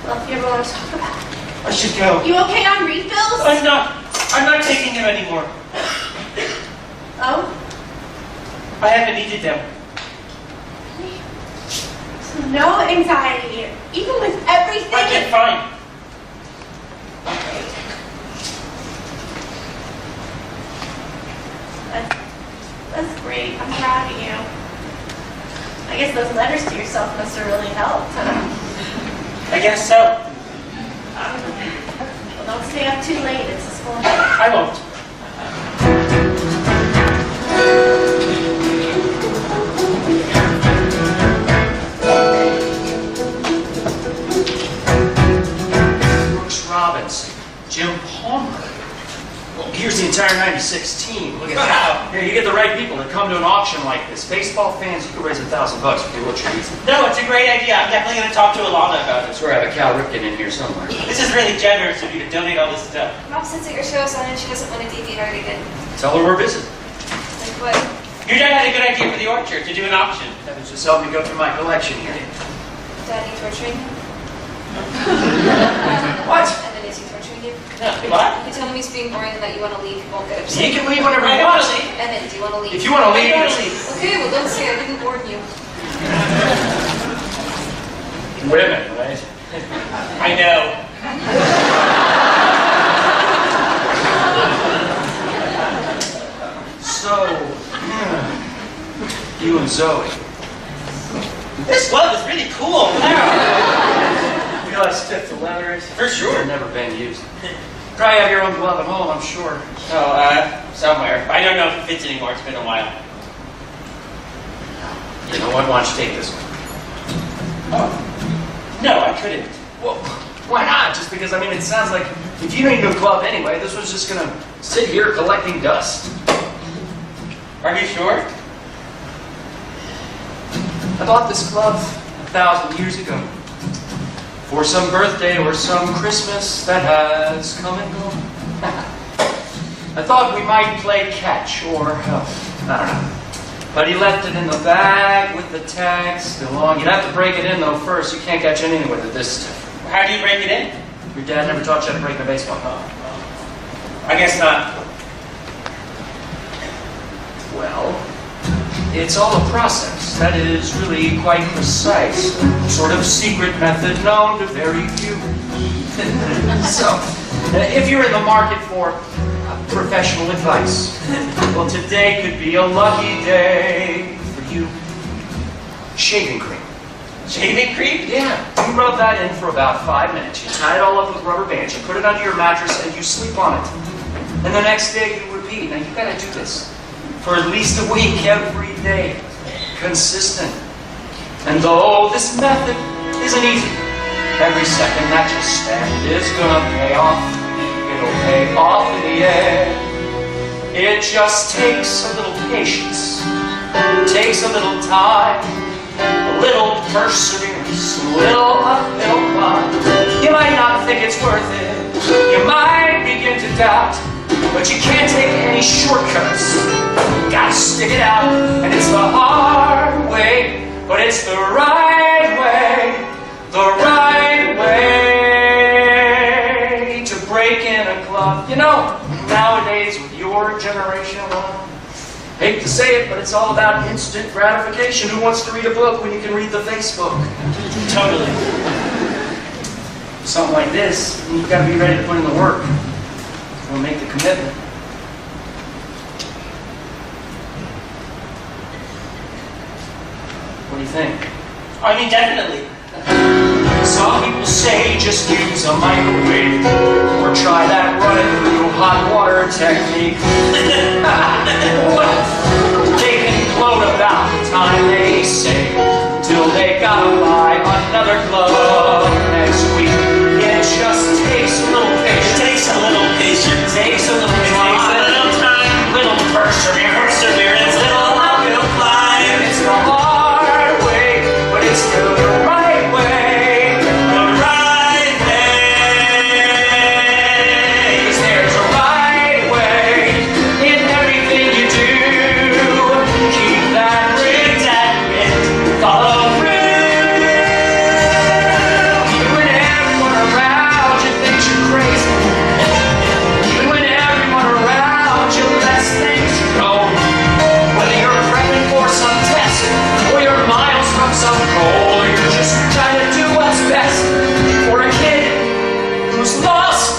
Speaker 3: Well, if you ever want to talk about it.
Speaker 2: I should go.
Speaker 3: You okay on refills?
Speaker 2: I'm not taking them anymore.
Speaker 3: Oh?
Speaker 2: I haven't needed them.
Speaker 3: So no anxiety. Even with everything.
Speaker 2: I did fine.
Speaker 3: That's great. I'm proud of you. I guess those letters to yourself must have really helped, huh?
Speaker 2: I guess so.
Speaker 3: Well, don't stay up too late. It's a school day.
Speaker 2: I won't.
Speaker 5: Brooks Robinson, Jim Palmer. Well, here's the entire 96 team. Look at that. Yeah, you get the right people to come to an auction like this. Baseball fans, you could raise $1,000 for the orchards.
Speaker 2: No, it's a great idea. I'm definitely going to talk to Alana about
Speaker 5: I
Speaker 2: it.
Speaker 5: swear I have a Cal Ripken in here somewhere.
Speaker 2: This is really generous of you to donate all this stuff.
Speaker 9: Mom sits at your show, son, and she doesn't want a DVR again.
Speaker 5: Tell her we're busy.
Speaker 9: Like what?
Speaker 2: Your dad had a good idea for the orchard to do an auction.
Speaker 5: That was just helping me go through my collection here.
Speaker 9: Daddy torturing him?
Speaker 5: What?
Speaker 9: And then is he torturing you?
Speaker 2: No, what?
Speaker 9: You tell him he's being boring and that you want to leave. He won't get upset.
Speaker 5: He can leave whenever he
Speaker 2: I don't
Speaker 5: wants.
Speaker 2: want to leave.
Speaker 9: Evan, do you want to leave?
Speaker 5: If you want to leave,
Speaker 2: I don't
Speaker 5: you
Speaker 2: leave.
Speaker 9: Okay, well, don't say I didn't warn you.
Speaker 5: women, right?
Speaker 2: I know.
Speaker 5: So, you and Zoe.
Speaker 2: This glove is really cool. Wow.
Speaker 5: You know how stiff the leather is?
Speaker 2: For sure.
Speaker 5: They've never been used. Probably have your own glove at home, I'm sure.
Speaker 2: Oh, somewhere. I don't know if it fits anymore. It's been a while.
Speaker 5: You know what? Why don't you take this one?
Speaker 2: No, I couldn't.
Speaker 5: Well, why not? Just because, I mean, it sounds like if you need a glove anyway, this one's just gonna sit here collecting dust.
Speaker 2: Are you sure?
Speaker 5: I bought this glove 1,000 years ago. For some birthday or some Christmas that has come and gone. I thought we might play catch or, I don't know. But he left it in the bag with the tag still on. You'd have to break it in though first. You can't catch anything with it this stiff.
Speaker 2: How do you break it in?
Speaker 5: Your dad never taught you how to break a baseball.
Speaker 2: I guess not.
Speaker 5: Well, It's all a process that is really quite precise. Sort of secret method known to very few. So, if you're in the market for professional advice, well, today could be a lucky day for you. Shaving cream.
Speaker 2: Shaving cream?
Speaker 5: Yeah. You rub that in for about 5 minutes. You tie it all up with rubber bands. You put it under your mattress and you sleep on it. And the next day you repeat. Now you gotta do this for at least a week every day. Consistent. And though this method isn't easy, every second that you spend is gonna pay off. It'll pay off in the end. It just takes a little patience. It takes a little time. A little perseverance, a little uphill climb. You might not think it's worth it. You might begin to doubt. But you can't take any shortcuts. You gotta stick it out. And it's the hard way, but it's the right way. The right way to break in a club. You know, nowadays with your generation, hate to say it, but it's all about instant gratification. Who wants to read a book when you can read the Facebook?
Speaker 2: Totally.
Speaker 5: Something like this, you've got to be ready to put in the work. We'll make the commitment. What do you think?
Speaker 2: I mean, definitely.
Speaker 5: Some people say just use a microwave or try that running through hot water technique. They can gloat about the time they save till they gotta buy another glove next week. It just takes a little patience.
Speaker 2: It takes a little patience.
Speaker 5: Takes a little
Speaker 2: It
Speaker 5: time.
Speaker 2: takes a little time.
Speaker 5: Little perseverance.
Speaker 2: Little uphill climb.
Speaker 5: It's the hard way, but it's the right way.
Speaker 2: The right way.
Speaker 5: 'Cause there's a right way in everything you do. Keep that grit, follow through. Even when everyone around you thinks you're crazy. Even when everyone around you lets things go. Whether you're prepping for some test, or you're miles from some goal, or you're just trying to do what's best for a kid who's lost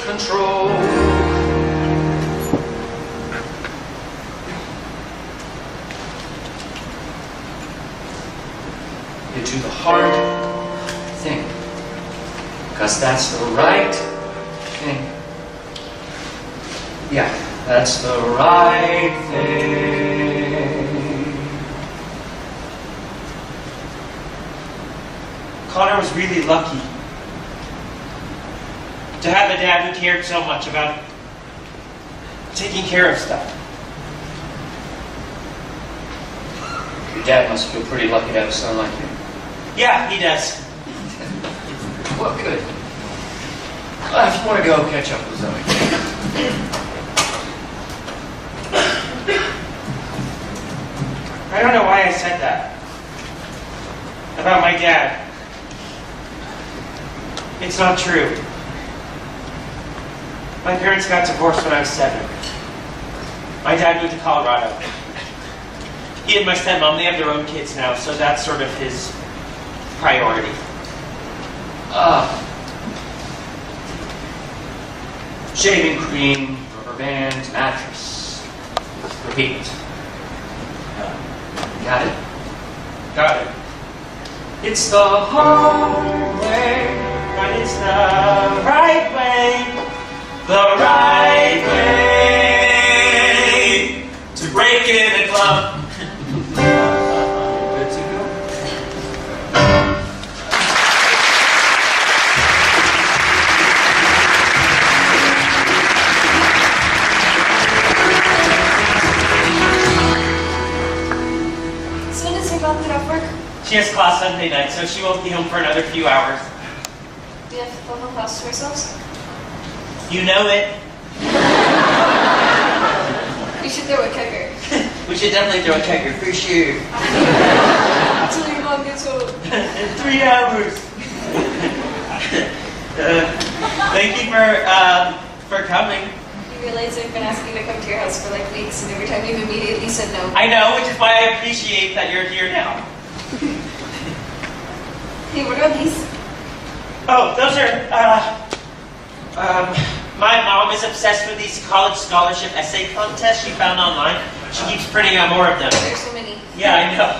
Speaker 5: control. You do the hard thing, because that's the right thing. Yeah, that's the right thing.
Speaker 2: Connor was really lucky to have a dad who cared so much about taking care of stuff.
Speaker 5: Your dad must feel pretty lucky to have a son like you.
Speaker 2: Yeah, he does.
Speaker 5: Well, good. Well, if you want to go catch up with Zoe.
Speaker 2: I don't know why I said that about my dad. It's not true. My parents got divorced when I was 7. My dad moved to Colorado. He and my stepmom, they have their own kids now, so that's sort of his priority.
Speaker 5: Shaving cream, rubber band, mattress. Repeat. Got it?
Speaker 2: Got it.
Speaker 5: It's the hard way,
Speaker 2: But it's the right way, the right way to break in a club.
Speaker 5: good to go.
Speaker 9: So when does your mom get off work?
Speaker 2: She has class Sunday night, so she won't be home for another few hours.
Speaker 9: Do you have the whole house to ourselves?
Speaker 2: You know it.
Speaker 9: We should throw a kicker.
Speaker 2: We should definitely throw a kegger for sure.
Speaker 9: Until your mom gets home.
Speaker 2: In 3 hours. Thank you for coming.
Speaker 9: You're realize I've been asking to come to your house for like weeks, and every time you've immediately said no.
Speaker 2: I know, which is why I appreciate that you're here now.
Speaker 9: Hey, what are these?
Speaker 2: Oh, those are, my mom is obsessed with these college scholarship essay contests she found online. She keeps printing out more of them.
Speaker 9: There's so many.
Speaker 2: Yeah, I know.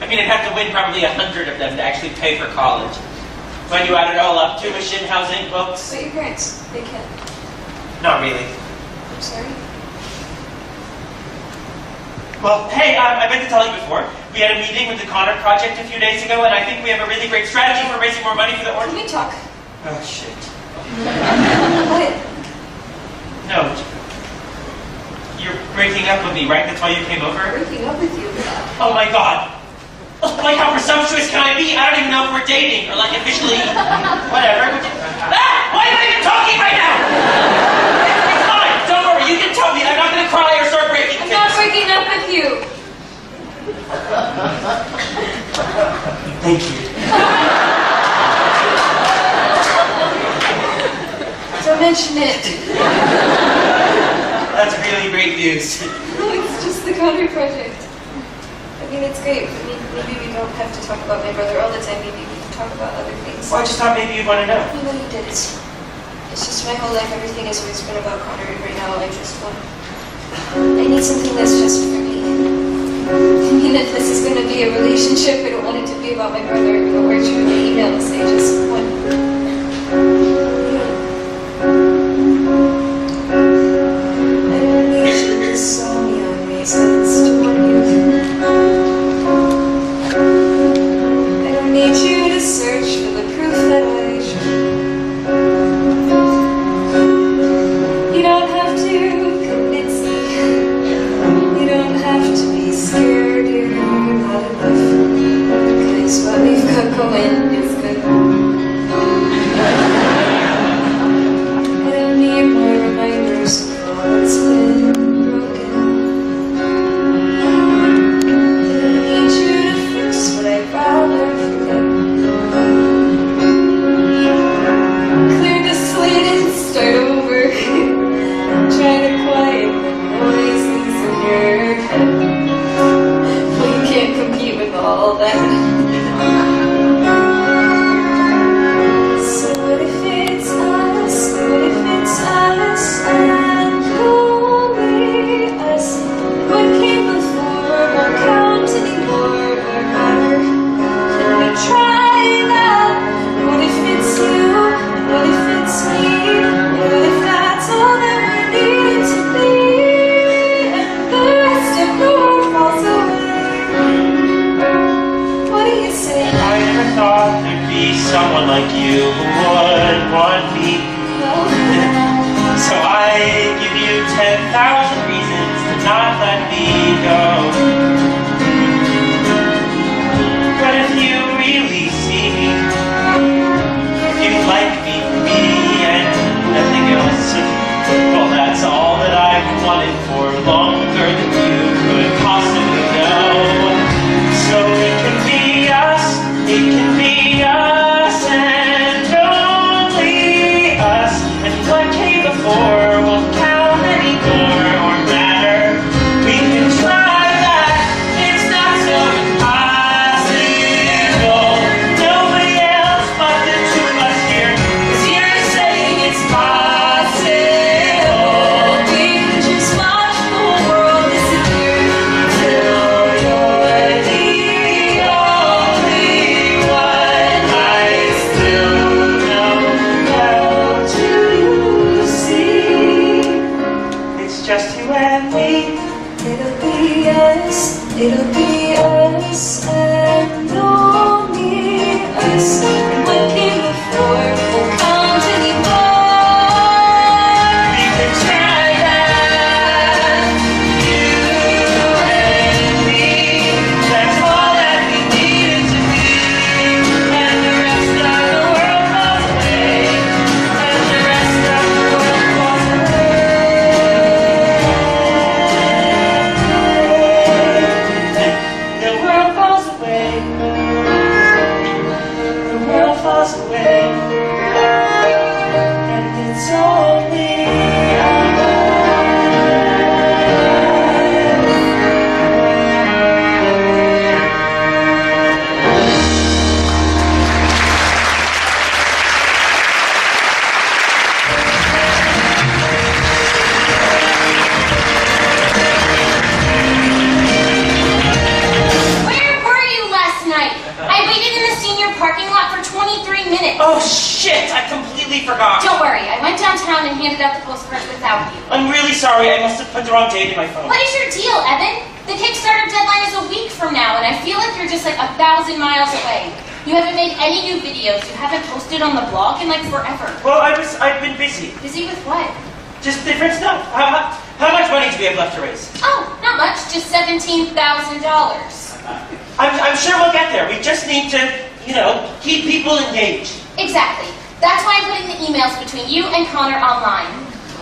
Speaker 2: I mean, I'd have to win probably 100 of them to actually pay for college. When you add it all up, tuition, housing, books.
Speaker 9: But your parents, they can't.
Speaker 2: Not really.
Speaker 9: I'm sorry.
Speaker 2: Well, hey, I meant to tell you before. We had a meeting with the Connor Project a few days ago, and I think we have a really great strategy for raising more money for the
Speaker 9: Can
Speaker 2: orphanage.
Speaker 9: we talk?
Speaker 2: Oh, shit.
Speaker 9: What?
Speaker 2: No. You're breaking up with me, right? That's why you came over?
Speaker 9: Breaking up with you?
Speaker 2: Oh my god. Like, how presumptuous can I be? I don't even know if we're dating, or like officially, whatever. Ah! Why am I even talking right now? It's fine, don't worry, you can tell me. I'm not gonna cry or start breaking
Speaker 9: I'm
Speaker 2: things.
Speaker 9: not breaking up with you.
Speaker 2: Thank you.
Speaker 9: Don't mention it.
Speaker 2: That's really great news.
Speaker 9: No, it's just the Connor Project. I mean, it's great. I mean, maybe we don't have to talk about my brother all the time. Maybe we can talk about other things.
Speaker 2: Well, I just thought maybe you'd want to know.
Speaker 9: You know, you did. It's just my whole life. Everything has always been about Connor, and right now I just want. I need something that's just for me. I mean, if this is going to be a relationship, I don't want it to be about my brother. You know, write you in the emails. I just want. I don't need you to sell me on reasons to want you. I don't need you to search for the proof that I should. You don't have to convince me. You don't have to be scared. You're not enough. Because what we've got going is good. I don't need more reminders of all that's been broken. I don't need you to fix what I'd rather forget. Clear the slate and start over. Try to quiet the noises in your head. Well, you can't compete with all that. So what if it's us? What if it's us and only us? What came before won't count anymore or matter. Can we try that? What if it's you? What if it's me? What if that's all that we need to be? And the rest of the world falls away. What do you say?
Speaker 2: I never thought there'd be someone like you who would want me.
Speaker 9: Well,
Speaker 2: So I give you 10,000 reasons to not let me go. But if you really see me, if you like me for me and nothing else, well, that's all that I've wanted for longer than you could possibly know. So it can be us, and only us. And what came before won't count anymore or matter. We can try that.
Speaker 8: parking lot for 23 minutes.
Speaker 2: Oh shit, I completely forgot.
Speaker 8: Don't worry, I went downtown and handed out the postcards without you.
Speaker 2: I'm really sorry, I must have put the wrong date in my phone.
Speaker 8: What is your deal, Evan? The Kickstarter deadline is a week from now, and I feel like you're just like 1,000 miles away. You haven't made any new videos. You haven't posted on the blog in like forever.
Speaker 2: Well, I've been busy.
Speaker 8: Busy with what?
Speaker 2: Just different stuff. How much money do we have left to raise?
Speaker 8: Oh, not much, just $17,000.
Speaker 2: I'm sure we'll get there. We just need to, keep people engaged.
Speaker 8: Exactly. That's why I'm putting the emails between you and Connor online.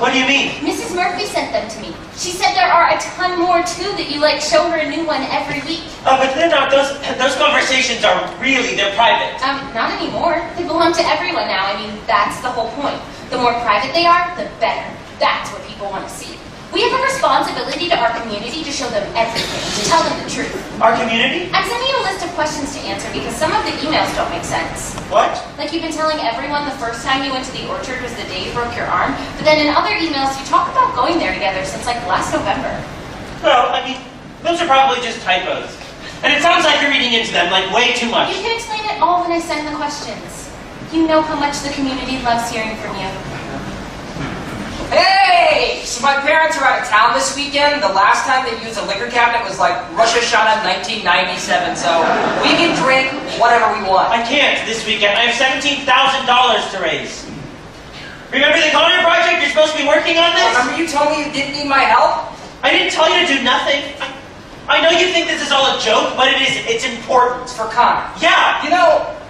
Speaker 2: What do you mean?
Speaker 8: Mrs. Murphy sent them to me. She said there are a ton more too that you show her a new one every week.
Speaker 2: But they're not, those conversations are they're private.
Speaker 8: Not anymore. They belong to everyone now. I mean, that's the whole point. The more private they are, the better. That's what people want to see. We have a responsibility to our community to show them everything, to tell them the truth.
Speaker 2: Our community?
Speaker 8: I'm sending you a list of questions to answer because some of the emails don't make sense.
Speaker 2: What?
Speaker 8: Like you've been telling everyone the first time you went to the orchard was the day you broke your arm, but then in other emails you talk about going there together since last November.
Speaker 2: Well, I mean, those are probably just typos. And it sounds like you're reading into them way too much.
Speaker 8: You can explain it all when I send the questions. You know how much the community loves hearing from you.
Speaker 6: Hey! So my parents are out of town this weekend. The last time they used a liquor cabinet was Rosh Hashanah 1997, so we can drink whatever we want.
Speaker 2: I can't this weekend. I have $17,000 to raise. Remember the Connor project? You're supposed to be working on this?
Speaker 6: Remember you told me you didn't need my help?
Speaker 2: I didn't tell you to do nothing. I know you think this is all a joke, but it isn't. It's important.
Speaker 6: For Connor.
Speaker 2: Yeah!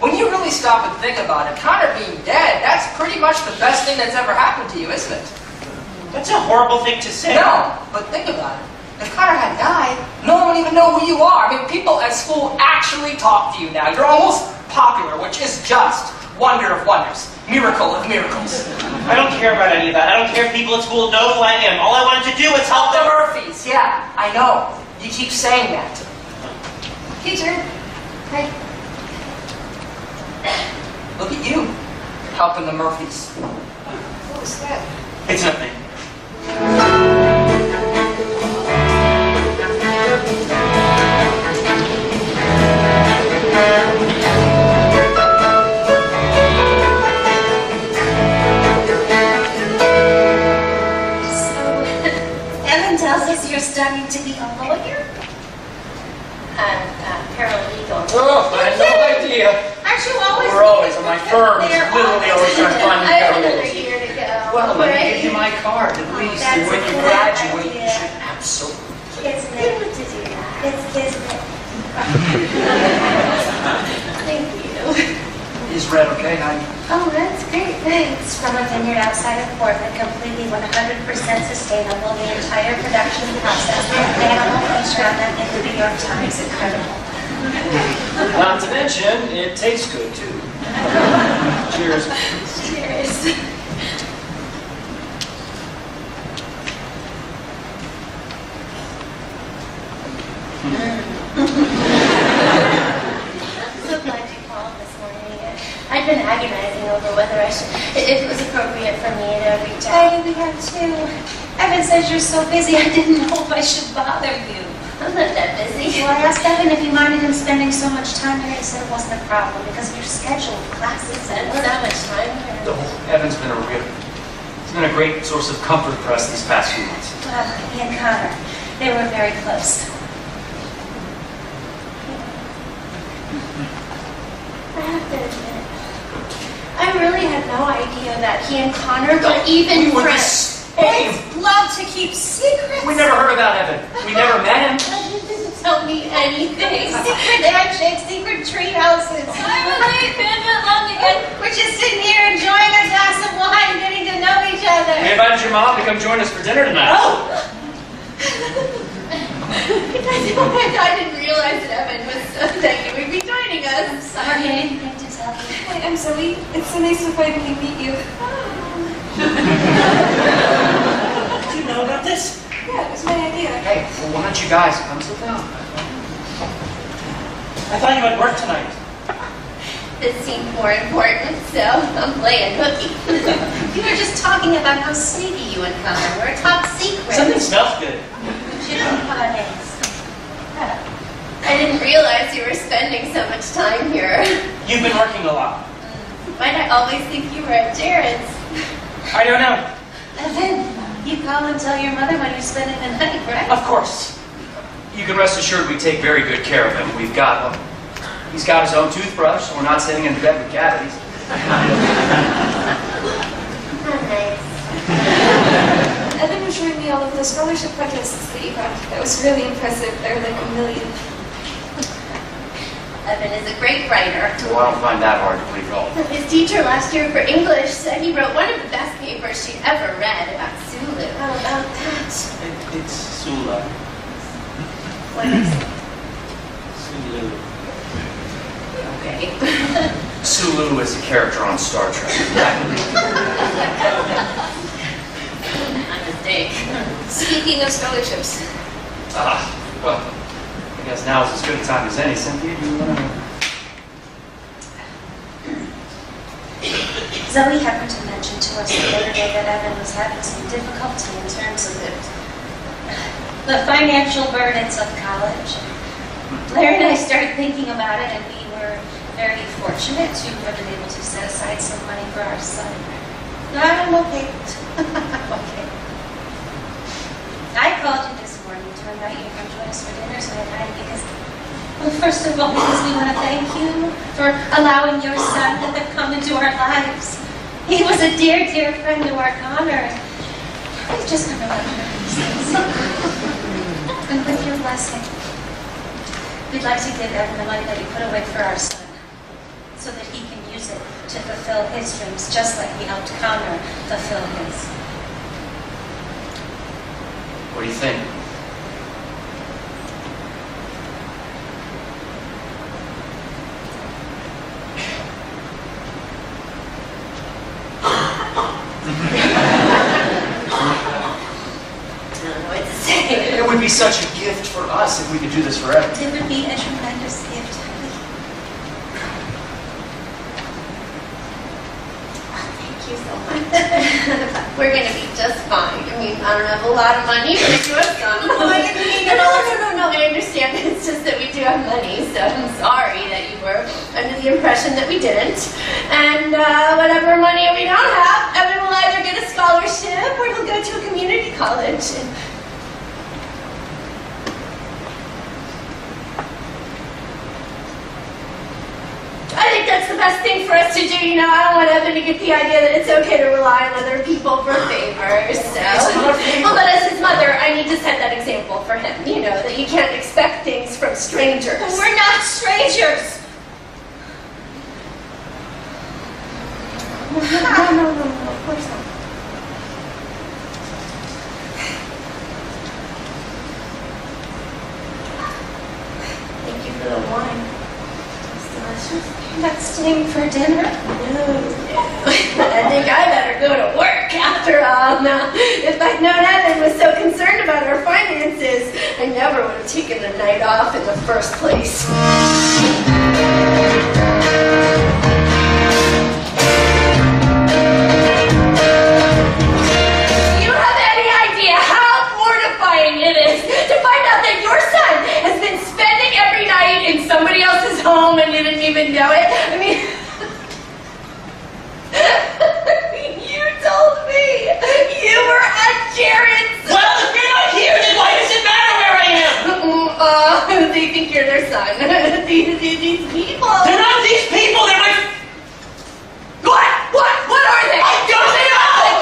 Speaker 6: When you really stop and think about it, Connor being dead, that's pretty much the best thing that's ever happened to you, isn't it?
Speaker 2: That's a horrible thing to say.
Speaker 6: No, but think about it. If Connor had died, no one would even know who you are. I mean, people at school actually talk to you now. You're almost popular, which is just wonder of wonders. Miracle of miracles.
Speaker 2: I don't care about any of that. I don't care if people at school know who I am. All I wanted to do was help
Speaker 6: The
Speaker 2: them.
Speaker 6: Murphys, yeah, I know. You keep saying that.
Speaker 8: Teacher. Hi.
Speaker 6: Look at you, helping the Murphys.
Speaker 8: What was that?
Speaker 2: It's nothing.
Speaker 4: Evan tells us you're studying to be a lawyer?
Speaker 8: Paralegal.
Speaker 5: Oh, I had no idea.
Speaker 4: Aren't you always...
Speaker 5: We're always, and my firm is
Speaker 4: They're
Speaker 5: literally always trying to find me
Speaker 8: I have another
Speaker 5: paralegals.
Speaker 8: year to go.
Speaker 5: Well, let me give you my card, at least.
Speaker 4: That's
Speaker 5: And when
Speaker 4: a
Speaker 5: you
Speaker 4: good
Speaker 5: graduate, you
Speaker 4: idea.
Speaker 5: should absolutely.
Speaker 4: Kismet. It's kismet.
Speaker 8: Thank you.
Speaker 5: Is red okay?
Speaker 4: Oh, that's great. Thanks. From a vineyard outside of Portland, completely 100% sustainable, the entire production process. Animal feature on that in the New York Times. Incredible.
Speaker 5: Not to mention, it tastes good, too. Cheers.
Speaker 4: Cheers.
Speaker 8: So glad you called this morning. I've been agonizing over whether if it was appropriate for me to reach out.
Speaker 4: Hey, we have too. Evan says you're so busy, I didn't know if I should bother you.
Speaker 8: I'm not that busy.
Speaker 4: Well, I asked Evan if he minded him spending so much time here. He said it wasn't a problem because of your schedule, classes, and
Speaker 8: Spend that much time here.
Speaker 5: Evan's been a great source of comfort for us these past few months.
Speaker 4: He and Connor, they were very close.
Speaker 8: I have to admit, I really had no idea that he and Connor were even
Speaker 5: We were
Speaker 8: friends.
Speaker 5: Hey,
Speaker 4: Love to keep secrets.
Speaker 5: we never heard about Evan. We never met him.
Speaker 8: You didn't tell me anything.
Speaker 4: Secret handshakes, secret tree houses.
Speaker 8: I'm Elaine Van again.
Speaker 4: We're just sitting here enjoying a glass of wine, getting to know each other.
Speaker 5: We invited your mom to come join us for dinner tonight.
Speaker 8: Oh! I didn't realize that Evan was that you would be joining us.
Speaker 4: I'm sorry, I didn't think to tell you.
Speaker 9: Hi, I'm Zoe. It's so nice to finally meet you.
Speaker 2: Do you know about this?
Speaker 9: Yeah, it was my idea.
Speaker 5: Hey, well, why don't you guys come sit down?
Speaker 2: I thought you had work tonight.
Speaker 8: This seemed more important, so I'm playing hooky.
Speaker 4: You were just talking about how sneaky you and Connor were. Top secret.
Speaker 2: Something smells good.
Speaker 4: Chicken holidays.
Speaker 8: I didn't realize you were spending so much time here.
Speaker 2: You've been working a lot.
Speaker 8: Why'd I always think you were at Jared's?
Speaker 2: I don't know.
Speaker 8: Evan, you call and tell your mother when you're spending the night, right?
Speaker 2: Of course.
Speaker 5: You can rest assured we take very good care of him. He's got his own toothbrush, so we're not sitting in bed with cavities.
Speaker 8: Nice.
Speaker 9: Evan was showing me all of the scholarship contests that you had. That was really impressive. There were like a million.
Speaker 8: Evan is a great writer.
Speaker 5: Well, I don't find that hard to believe at all.
Speaker 8: His teacher last year for English said he wrote one of the best papers she'd ever read about Sulu.
Speaker 9: How about that?
Speaker 2: It's Sula.
Speaker 8: What is it?
Speaker 2: Sulu.
Speaker 8: Okay.
Speaker 5: Sulu is a character on Star Trek.
Speaker 8: A mistake.
Speaker 9: Speaking of scholarships,
Speaker 5: Well, I guess now is as good a time as any. Cynthia, do you want to...
Speaker 10: Zoe happened to mention to us the other day that Evan was having some difficulty in terms of the financial burdens of college. Larry and I started thinking about it, and we were very fortunate to have been able to set aside some money for our son. I'm okay. Okay. I called you this morning to invite you to come join us for dinner tonight because, well, first of all, because we want to thank you for allowing your son to have come into our lives. He was a dear, dear friend to our Connor. We've just never let him know these things. And with your blessing, we'd like to give Evan the money that we put away for our son so that he can use it to fulfill his dreams, just like we helped Connor fulfill his.
Speaker 5: What do you think? It would be such a gift for us if we could do this forever.
Speaker 10: It would be a tremendous gift.
Speaker 8: Thank you so much. We're going to be just fine. I mean, I don't have a lot of money, but we do have some. No, I understand. It's just that we do have money, so I'm sorry that you were under the impression that we didn't. And whatever money we don't have, Evan will either get a scholarship or he'll go to a community college. I think that's the best thing for us to do. You know, I don't want Evan to get the idea that it's okay to rely on other people for favors. So, well, but as his mother, I need to set that example for him. You know, that you can't expect things from strangers.
Speaker 10: We're not strangers.
Speaker 8: No, of course not. Thank you for the wine. It's delicious.
Speaker 10: You're not staying for dinner?
Speaker 8: I think I better go to work after all. Now, if I'd known Evan was so concerned about our finances, I never would have taken the night off in the first place. You don't have any idea how mortifying it is to find out that your son has been spending every night in somebody else's home and you didn't even know it. I mean, you told me you were at Jared's.
Speaker 2: Well, if you're not here, then why does it matter where I am?
Speaker 8: They think you're their son. These people.
Speaker 2: They're not these people, they're my...
Speaker 8: What are they?
Speaker 2: I don't know!
Speaker 8: Like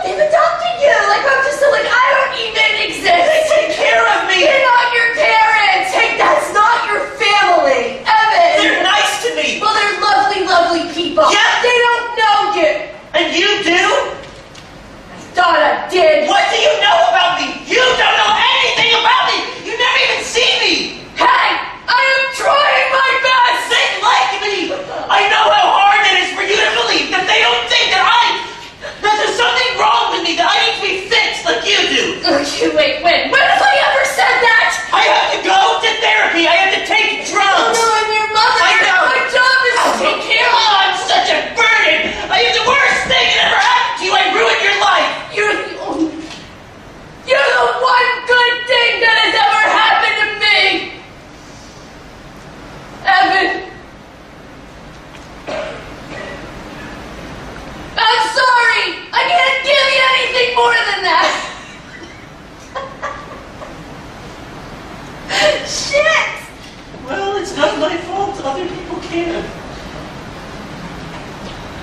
Speaker 8: they've adopted you. Like I'm just like I don't even exist.
Speaker 2: They take care of me!
Speaker 8: They're not your parents. Hey, that's not your family, Evan.
Speaker 2: They're nice to me!
Speaker 8: Well, they're lovely, lovely people.
Speaker 2: Yeah.
Speaker 8: They don't know you.
Speaker 2: And you do?
Speaker 8: I thought I did.
Speaker 2: What do you know about me? You don't know anything about me! You never even see me!
Speaker 8: Hey, I am trying my best.
Speaker 2: They like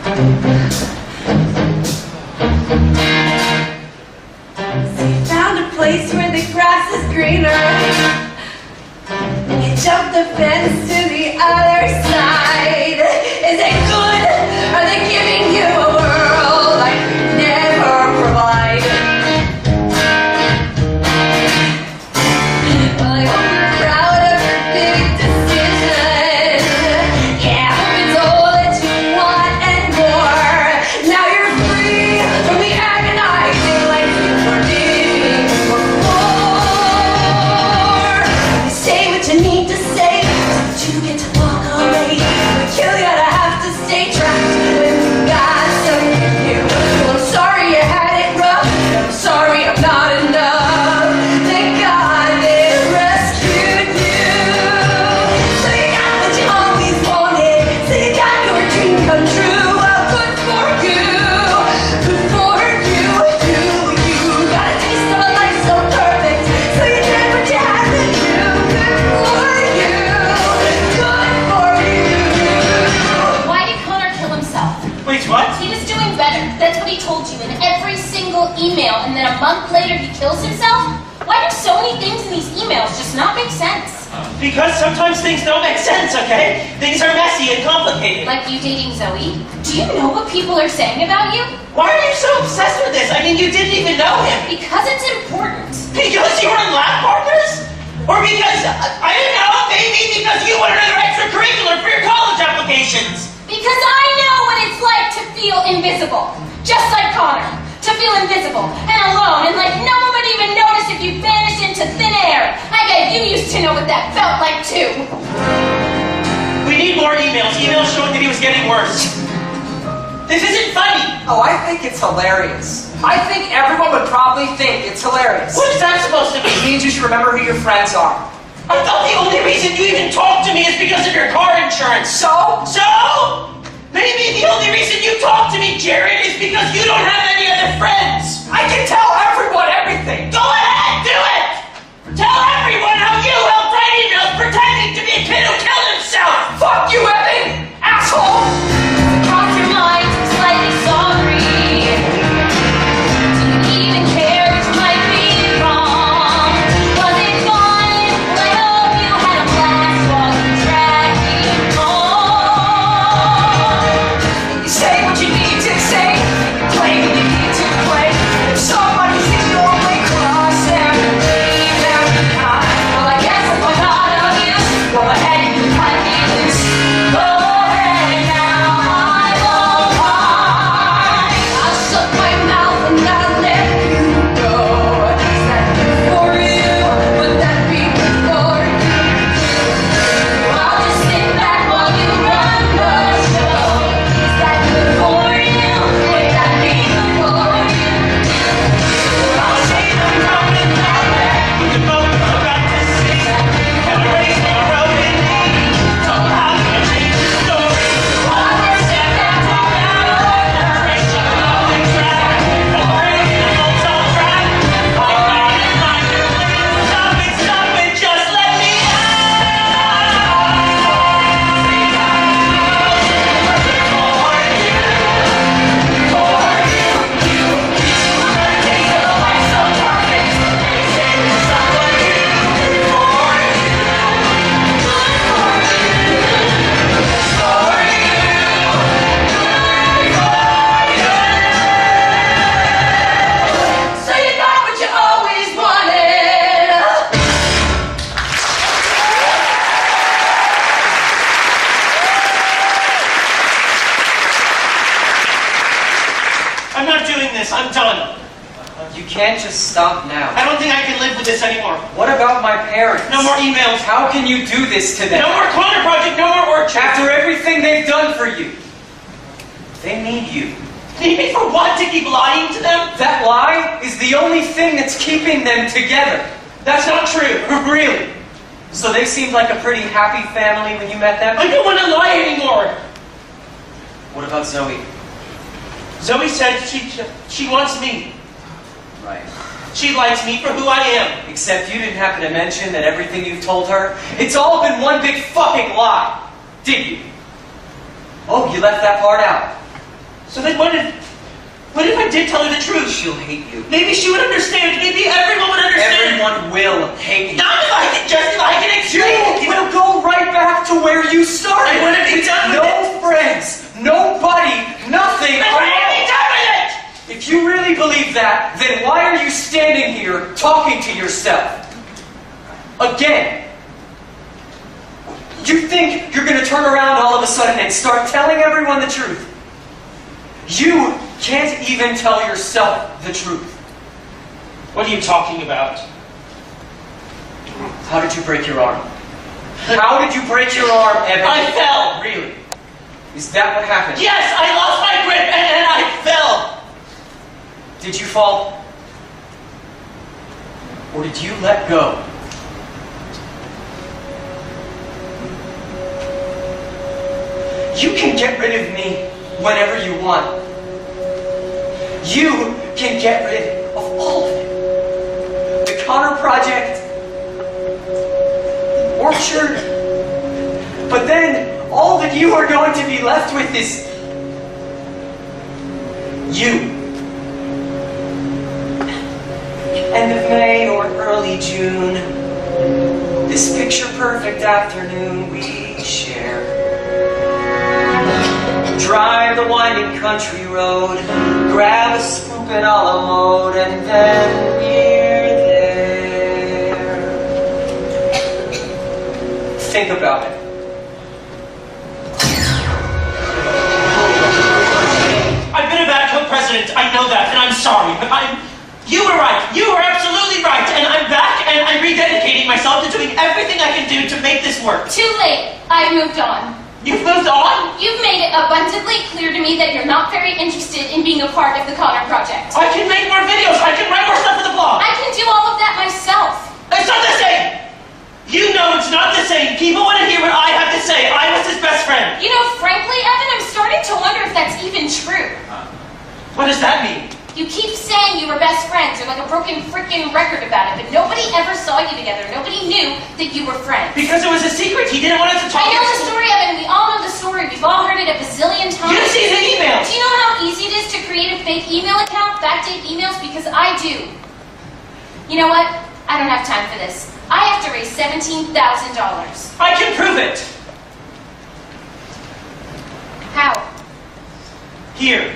Speaker 9: So you found a place where the grass is greener. You jumped the fence to the other side. Is it good? Are they giving you a world I could never provide? Well, I hope you're proud of your big decision. Yeah, I hope it's all that you want and more. Now you're free from the agonizing life you were living before. You say what you need to say, so you get to walk away. But you gotta have to stay trapped with God something new. Well, I'm sorry you had it rough. I'm sorry I'm not enough. Thank God they rescued you. So you got what you always wanted. So you got your dream come true. Well, good for you. Good for you. You got a taste of a life so perfect. So you did what you had to do. Good for you. Good for you.
Speaker 8: Why did Connor kill himself?
Speaker 2: Wait, what?
Speaker 8: He was doing better. That's what he told you in every single email, and then a month later he kills himself? Why do so many things in these emails just not make sense?
Speaker 2: Because sometimes things don't make sense, okay? Things are messy and complicated.
Speaker 8: Like you dating Zoe? Do you know what people are saying about you?
Speaker 2: Why are you so obsessed with this? I mean, you didn't even know him.
Speaker 8: Because it's important.
Speaker 2: Because you were lab partners? Or because, I don't know, maybe because you wanted another extracurricular for your college applications?
Speaker 8: Because I know what it's like to feel invisible. Just like Connor. To feel invisible and alone and like no one would even notice if you vanished into thin air. I bet you used to know what that felt like too.
Speaker 2: We need more emails. Emails showing that he was getting worse. This isn't funny.
Speaker 6: Oh, I think it's hilarious. I think everyone would probably think it's hilarious.
Speaker 2: What is that supposed to
Speaker 6: It
Speaker 2: mean?
Speaker 6: means you should remember who your friends are.
Speaker 2: I thought the only reason you even talked to me is because of your car insurance.
Speaker 6: So?
Speaker 2: So? Maybe the only reason you talk to me, Jared, is because you don't have any other friends.
Speaker 6: I can tell everyone everything.
Speaker 2: Go ahead, do it! Tell everyone how you helped write emails pretending to be a kid who killed himself!
Speaker 6: Fuck you, Evan! Asshole!
Speaker 8: Cross your mind, slightly sorry. Do you even care which might be wrong? Was it fun? Well, I hope you had a blast while you dragged me home.
Speaker 6: You say what you need to say, play what you need to play. If somebody sees your way cross them and leave them behind, well, I guess if I'm not of use, go ahead and cut me loose. Go ahead now, I won't mind.
Speaker 9: I'll shut my mouth and I'll let you go. Is that good for you? Would that be good for you?
Speaker 8: I'll just sit back while you run the show. Is that good for you? Would that be good for you?
Speaker 2: I'll say the road and now we both forgot to see. And erase the road in me. Don't have to change the story. All the steps that fall out of erase the road and track. And break the bolts on track. I'm not in line to please. Stop it, just let me
Speaker 9: So you got what you always wanted.
Speaker 2: I'm not doing this. I'm done.
Speaker 7: You can't just stop now.
Speaker 2: I don't think I can live with this anymore.
Speaker 7: What about my parents?
Speaker 2: No more emails.
Speaker 7: How can you do this to them?
Speaker 2: No more Connor Project. No more work.
Speaker 7: After everything they've done for you. They need you.
Speaker 2: Need me for what? To keep lying to them?
Speaker 7: That lie is the only thing that's keeping them together.
Speaker 2: That's not true.
Speaker 7: Really? So they seemed like a pretty happy family when you met them?
Speaker 2: I don't want to lie anymore.
Speaker 7: What about Zoe?
Speaker 2: Zoe said she wants me.
Speaker 7: Right.
Speaker 2: She likes me for who I am.
Speaker 7: Except you didn't happen to mention that everything you've told her, it's all been one big fucking lie. Did you? Oh, you left that part out.
Speaker 2: So then what if I did tell her the truth?
Speaker 7: She'll hate you.
Speaker 2: Maybe she would understand. Maybe everyone would understand.
Speaker 7: Everyone will hate you.
Speaker 2: Not if I can explain it.
Speaker 7: You will go right back to where you started.
Speaker 2: I wouldn't be done with
Speaker 7: No friends, nobody, nothing.
Speaker 2: I wouldn't be done with it!
Speaker 7: If you really believe that, then why are you standing here talking to yourself? Again. You think you're going to turn around all of a sudden and start telling everyone the truth? You can't even tell yourself the truth.
Speaker 2: What are you talking about?
Speaker 7: How did you break your arm? How did you break your arm, Evan?
Speaker 2: I fell. Really?
Speaker 7: Is that what happened?
Speaker 2: Yes, I lost my grip and I fell.
Speaker 7: Did you fall? Or did you let go? You can get rid of me whenever you want. You can get rid of all of it. The Connor Project, the orchard, but then all that you are going to be left with is you. End of May or early June, this picture-perfect afternoon we share. Drive the winding country road, grab a scoop and a la mode, and then we're there. Think about it.
Speaker 2: I've been a bad co-president, I know that, and I'm sorry, but you were right. You were absolutely right, and I'm back, and I'm rededicating myself to doing everything I can do to make this work.
Speaker 8: Too late. I've moved on.
Speaker 2: You've moved on?
Speaker 8: You've made it abundantly clear to me that you're not very interested in being a part of the Connor Project.
Speaker 2: I can make more videos. I can write more stuff for the blog.
Speaker 8: I can do all of that myself.
Speaker 2: It's not the same. You know it's not the same. People want to hear what I have to say. I was his best friend.
Speaker 8: You know, frankly, Evan, I'm starting to wonder if that's even true.
Speaker 2: What does that mean?
Speaker 8: You keep saying you were best friends. You're like a broken freaking record about it, but nobody ever saw you together. Nobody knew that you were friends.
Speaker 2: Because it was a secret. He didn't want us to talk.
Speaker 8: I know the story, Evan. We all know the story. We've all heard it a bazillion times.
Speaker 2: You see the emails.
Speaker 8: Do you know how easy it is to create a fake email account, backdate emails? Because I do. You know what? I don't have time for this. I have to raise $17,000.
Speaker 2: I can prove it.
Speaker 8: How?
Speaker 2: Here.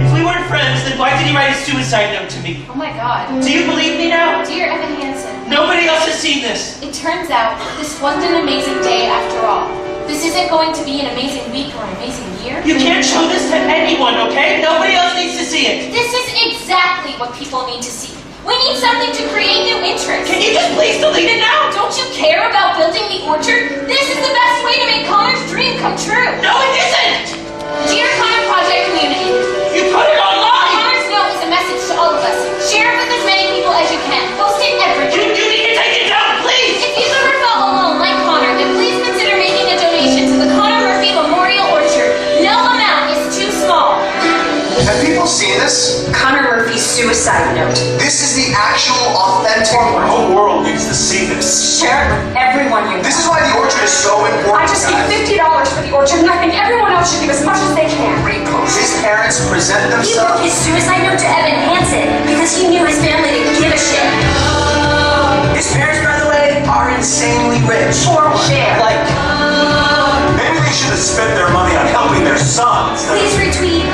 Speaker 2: If we weren't friends, then why did he write a suicide note to me?
Speaker 8: Oh my God.
Speaker 2: Do you believe me now?
Speaker 8: Dear Evan Hansen.
Speaker 2: Nobody else has seen this.
Speaker 8: It turns out this wasn't an amazing day after all. This isn't going to be an amazing week or an amazing year.
Speaker 2: You can't show this to anyone, okay? Nobody else needs to see it.
Speaker 8: This is exactly what people need to see. We need something to create new interest.
Speaker 2: Can you just please delete it now?
Speaker 8: Don't you care about building the orchard? This is the best way to make Connor's dream come true.
Speaker 2: No, it isn't!
Speaker 8: Dear Connor Project community,
Speaker 2: You put it online!
Speaker 8: Connor's note is a message to all of us. Share it with as many people as you can. Post it everywhere.
Speaker 2: You need to take it down, please!
Speaker 8: If you've ever felt alone like Connor, then please consider making a donation to the Connor Murphy Memorial Orchard. No amount is too small.
Speaker 11: Have people seen this?
Speaker 12: Connor Murphy's suicide note.
Speaker 11: This is the actual, authentic.
Speaker 13: The whole world needs to see this.
Speaker 12: Share it with everyone you know.
Speaker 11: This is why the orchard is so important.
Speaker 12: I just give $50 for the orchard, and I think everyone else should give as much as they can.
Speaker 11: Repost. His parents present
Speaker 12: He wrote
Speaker 11: themselves.
Speaker 12: his suicide note to Evan Hansen because he knew his family didn't give a shit.
Speaker 11: His parents, by the way, are insanely rich.
Speaker 12: Or share.
Speaker 11: Like,
Speaker 13: Maybe they should have spent their money on helping their son instead of...
Speaker 12: Please retweet.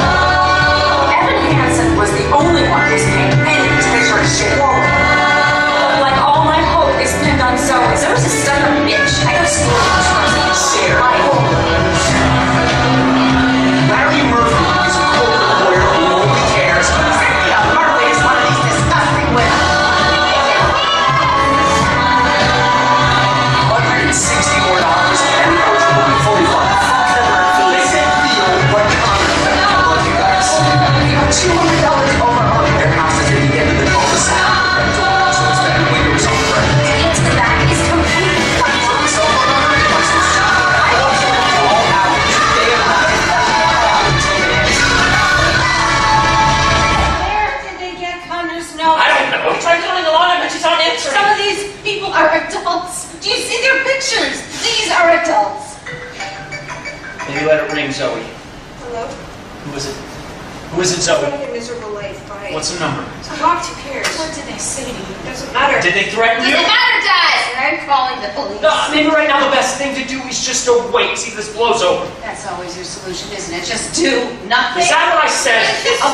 Speaker 12: Evan Hansen was the only one who's paying pennies to pay for his shit. Like all my hope is pinned on Zoe. Zoe's a stubborn bitch. I go to school with her.
Speaker 11: Share.
Speaker 12: Larry
Speaker 11: Murphy is a corporate lawyer who only cares.
Speaker 12: Murphy is one of these disgusting women.
Speaker 11: $160 more, and the orchard will be fully funded. They said feel what Connor said. Look, you guys. $200 over on their houses at the end of the cul-de-sac. So it's better when you're something right.
Speaker 12: To get to the back is completely pointless.
Speaker 11: So far, I don't know all hours, day and night.
Speaker 10: Where did they get Connor's note?
Speaker 2: I don't know. We tried calling a lot, but she's not answering.
Speaker 10: Some of these people are adults. Do you see their pictures? These are adults.
Speaker 7: Maybe let it ring, Zoe.
Speaker 14: Hello?
Speaker 5: Who is it? Who is it, Zoe?
Speaker 14: Running a miserable life. Bye.
Speaker 5: What's the number?
Speaker 14: Talk, who cares?
Speaker 10: What did they say to you?
Speaker 14: Doesn't matter.
Speaker 5: Did they threaten you?
Speaker 3: Doesn't matter, Dad! And I'm calling the police.
Speaker 5: No, maybe right now the best thing to do is just to wait, see if this blows over.
Speaker 10: That's always your solution, isn't it? Just do nothing.
Speaker 5: Is that what I said?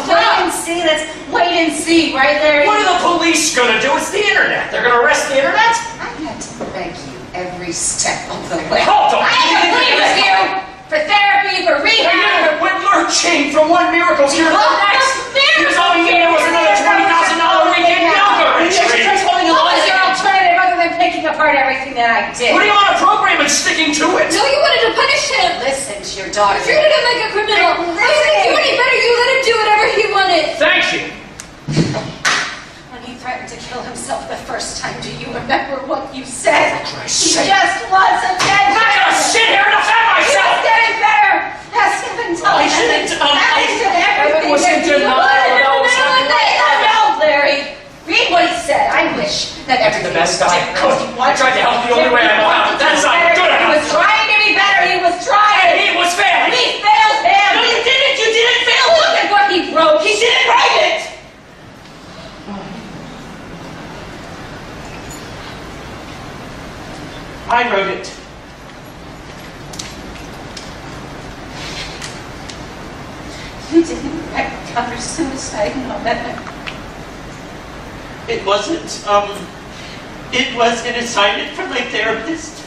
Speaker 10: Wait and see. Let's wait and see, right, Larry?
Speaker 5: What are the police gonna do? It's the internet. They're gonna arrest the internet?
Speaker 10: I had to beg you every step of the way.
Speaker 5: Hold on.
Speaker 3: I agree with you! For therapy, for rehab,
Speaker 5: We're lurching from one miracle here to the next. Here's all you needed was another $20,000 weekend yoga retreat.
Speaker 3: What was your alternative other than picking apart everything that I did?
Speaker 5: What do you want a program and sticking to it?
Speaker 3: No, you wanted to punish him!
Speaker 10: Listen to your daughter.
Speaker 3: You treated him like a criminal! I didn't do any better, you let him do whatever he wanted!
Speaker 5: Thank you.
Speaker 10: When he threatened to kill himself the first time, do you remember what you said?
Speaker 5: For
Speaker 10: He
Speaker 5: Christ's sake.
Speaker 10: just wants attention.
Speaker 5: I'm not gonna sit here and defend myself.
Speaker 10: He's getting better. Ask him and tell
Speaker 2: I
Speaker 10: him.
Speaker 2: shouldn't,
Speaker 10: Everything
Speaker 5: was in
Speaker 10: that you
Speaker 5: denial
Speaker 10: wanted.
Speaker 5: about what's
Speaker 10: No, Larry. Read what he said. I wish that
Speaker 5: I did
Speaker 10: everything
Speaker 5: the best
Speaker 10: was
Speaker 5: I
Speaker 10: different.
Speaker 5: could. I tried to help the only way I know how. That's not good
Speaker 10: He was
Speaker 5: enough.
Speaker 10: trying to be better. He was trying.
Speaker 5: He was failing.
Speaker 10: He failed him.
Speaker 2: No, you didn't! You didn't fail
Speaker 10: Look
Speaker 2: him!
Speaker 10: at what he wrote.
Speaker 2: He didn't write it! I wrote it.
Speaker 10: You didn't write counter suicide note.
Speaker 2: It wasn't, it was an assignment from my therapist.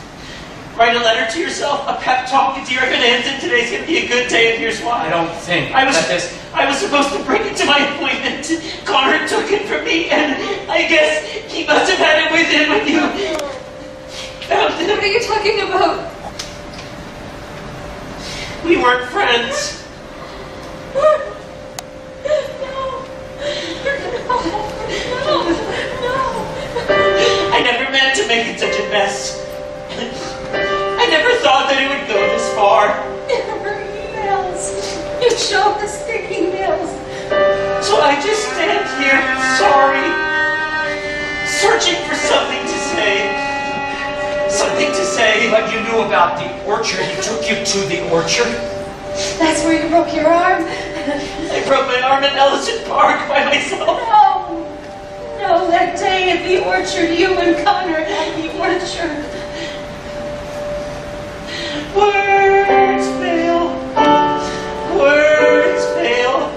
Speaker 2: Write a letter to yourself, a pep talk, a dear Bonanza, today's gonna be a good day, and here's why.
Speaker 5: I don't think
Speaker 2: I was supposed to bring it to my appointment. Connor took it from me, and I guess he must have had it with him when you found him.
Speaker 3: What are you talking about?
Speaker 2: We weren't friends. I never meant to make it such a mess. I never thought that it would go this far.
Speaker 10: There were emails. You showed the sticky emails.
Speaker 2: So I just stand here, sorry, searching for something to say. Something to say.
Speaker 5: But you knew about the orchard. He took you to the orchard.
Speaker 10: That's where you broke your arm.
Speaker 2: I broke my arm in Ellison Park by myself.
Speaker 10: No, that day at the orchard, you and Connor at the orchard.
Speaker 2: Words fail. Words fail.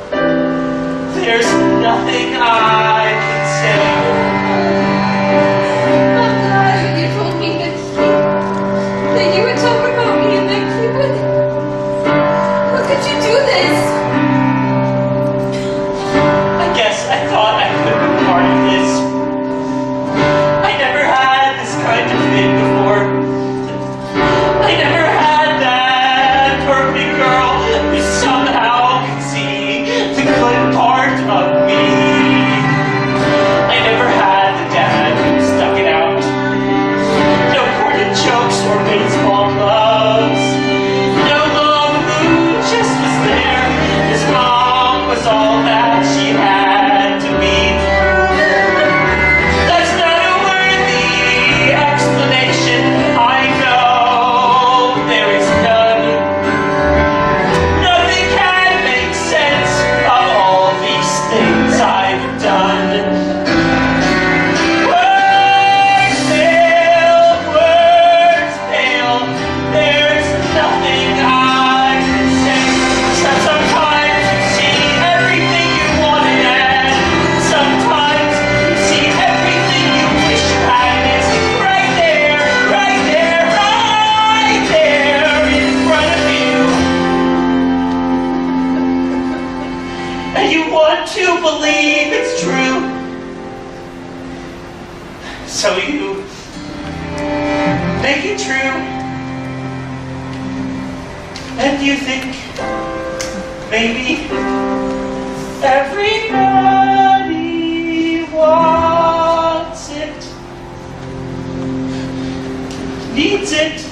Speaker 2: There's nothing I can say.
Speaker 3: I'm glad that you told me that you would talk about me and that you would... How could you do this?
Speaker 2: I guess I thought I could be part of this. I never had this kind of thing before. I never had that perfect girl who somehow could see the good part of me. I never had the dad who stuck it out. No corny jokes or baseball gloves. No mom who just was there. His mom was all that she had to be. That's not a worthy explanation. I know there is none. Nothing can make sense of all these things I've done. Words fail, words fail. There's nothing I can say. Sometimes you see everything you wanted, and sometimes you see everything you wish you had. It's right there, right there, right there in front of you. And you want to believe it's true. So you make it true. And you think maybe everybody wants it, needs it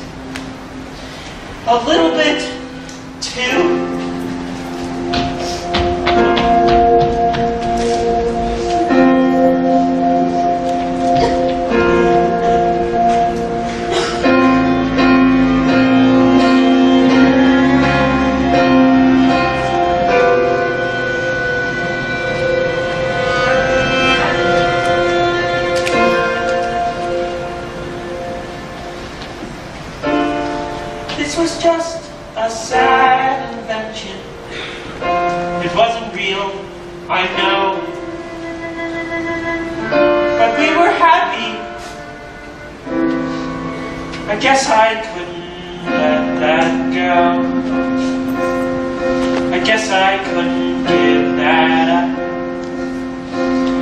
Speaker 2: a little bit too. feel, I know. But we were happy. I guess I couldn't let that go. I guess I couldn't give that up.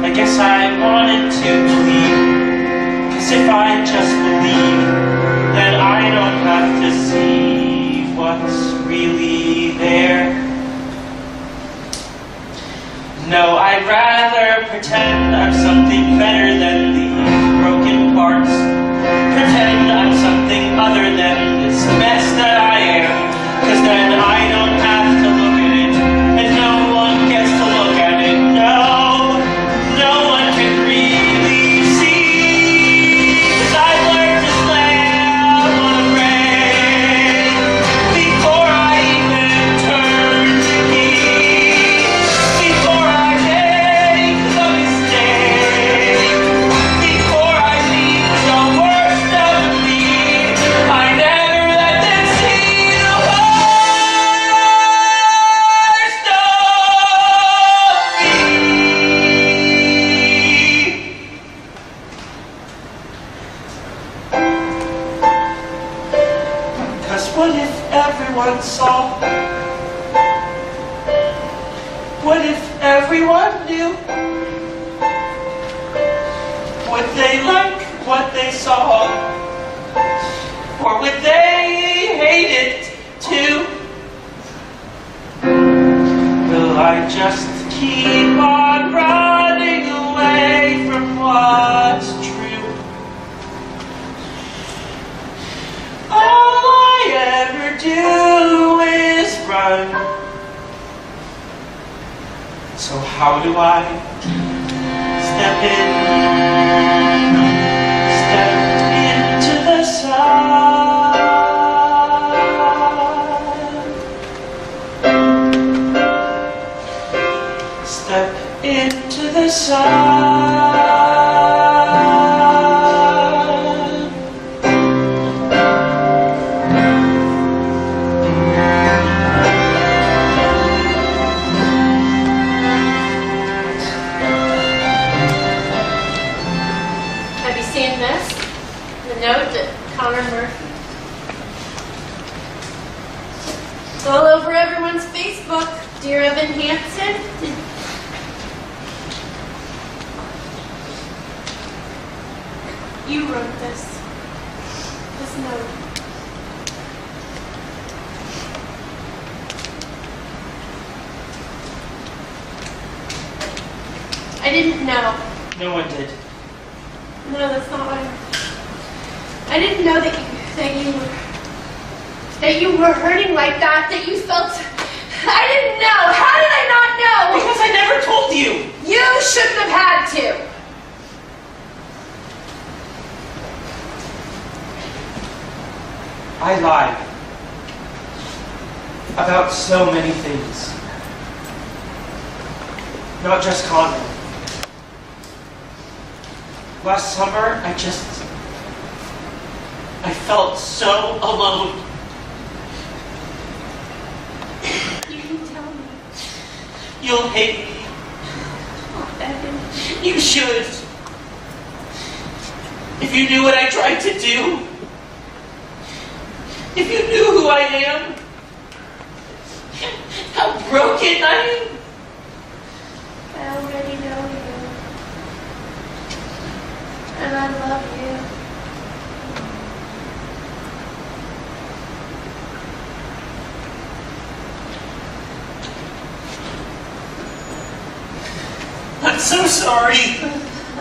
Speaker 2: I guess I wanted to believe, 'cause if I just believe, then I don't have to see what's really there. No, I'd rather pretend I'm something better than these broken parts. Pretend I'm something other than this mess that I am. 'Cause then I don't have to look at it, and no one gets to look at it. No, no one can really see. 'Cause I've learned to slam on a brake before I even turn the key. Before I make the mistake, before I leave the worst of me, I never let them see the worst of me. 'Cause what if everyone saw? What if everyone knew? Would they like what they saw? Or would they hate it too? Will I just keep on running away from what's true? All I ever do is run. So how do I step into the sun? Step into the sun.
Speaker 8: Have you seen this? The note that Connor Murphy. It's all over everyone's Facebook. Dear Evan Hansen. You wrote this note. I didn't know.
Speaker 2: No one did.
Speaker 8: No, that's not what I didn't know that you were hurting like that, that you felt. I didn't know. How did I not know?
Speaker 2: Because I never told you.
Speaker 8: You shouldn't have had to.
Speaker 2: I lied about so many things. Not just Connor. Last summer, I felt so alone.
Speaker 8: You can tell me.
Speaker 2: You'll hate me.
Speaker 8: Oh, Evan.
Speaker 2: You should. If you knew what I tried to do. If you knew who I am. How broken I am.
Speaker 8: I already know you. And I love you.
Speaker 2: I'm so sorry.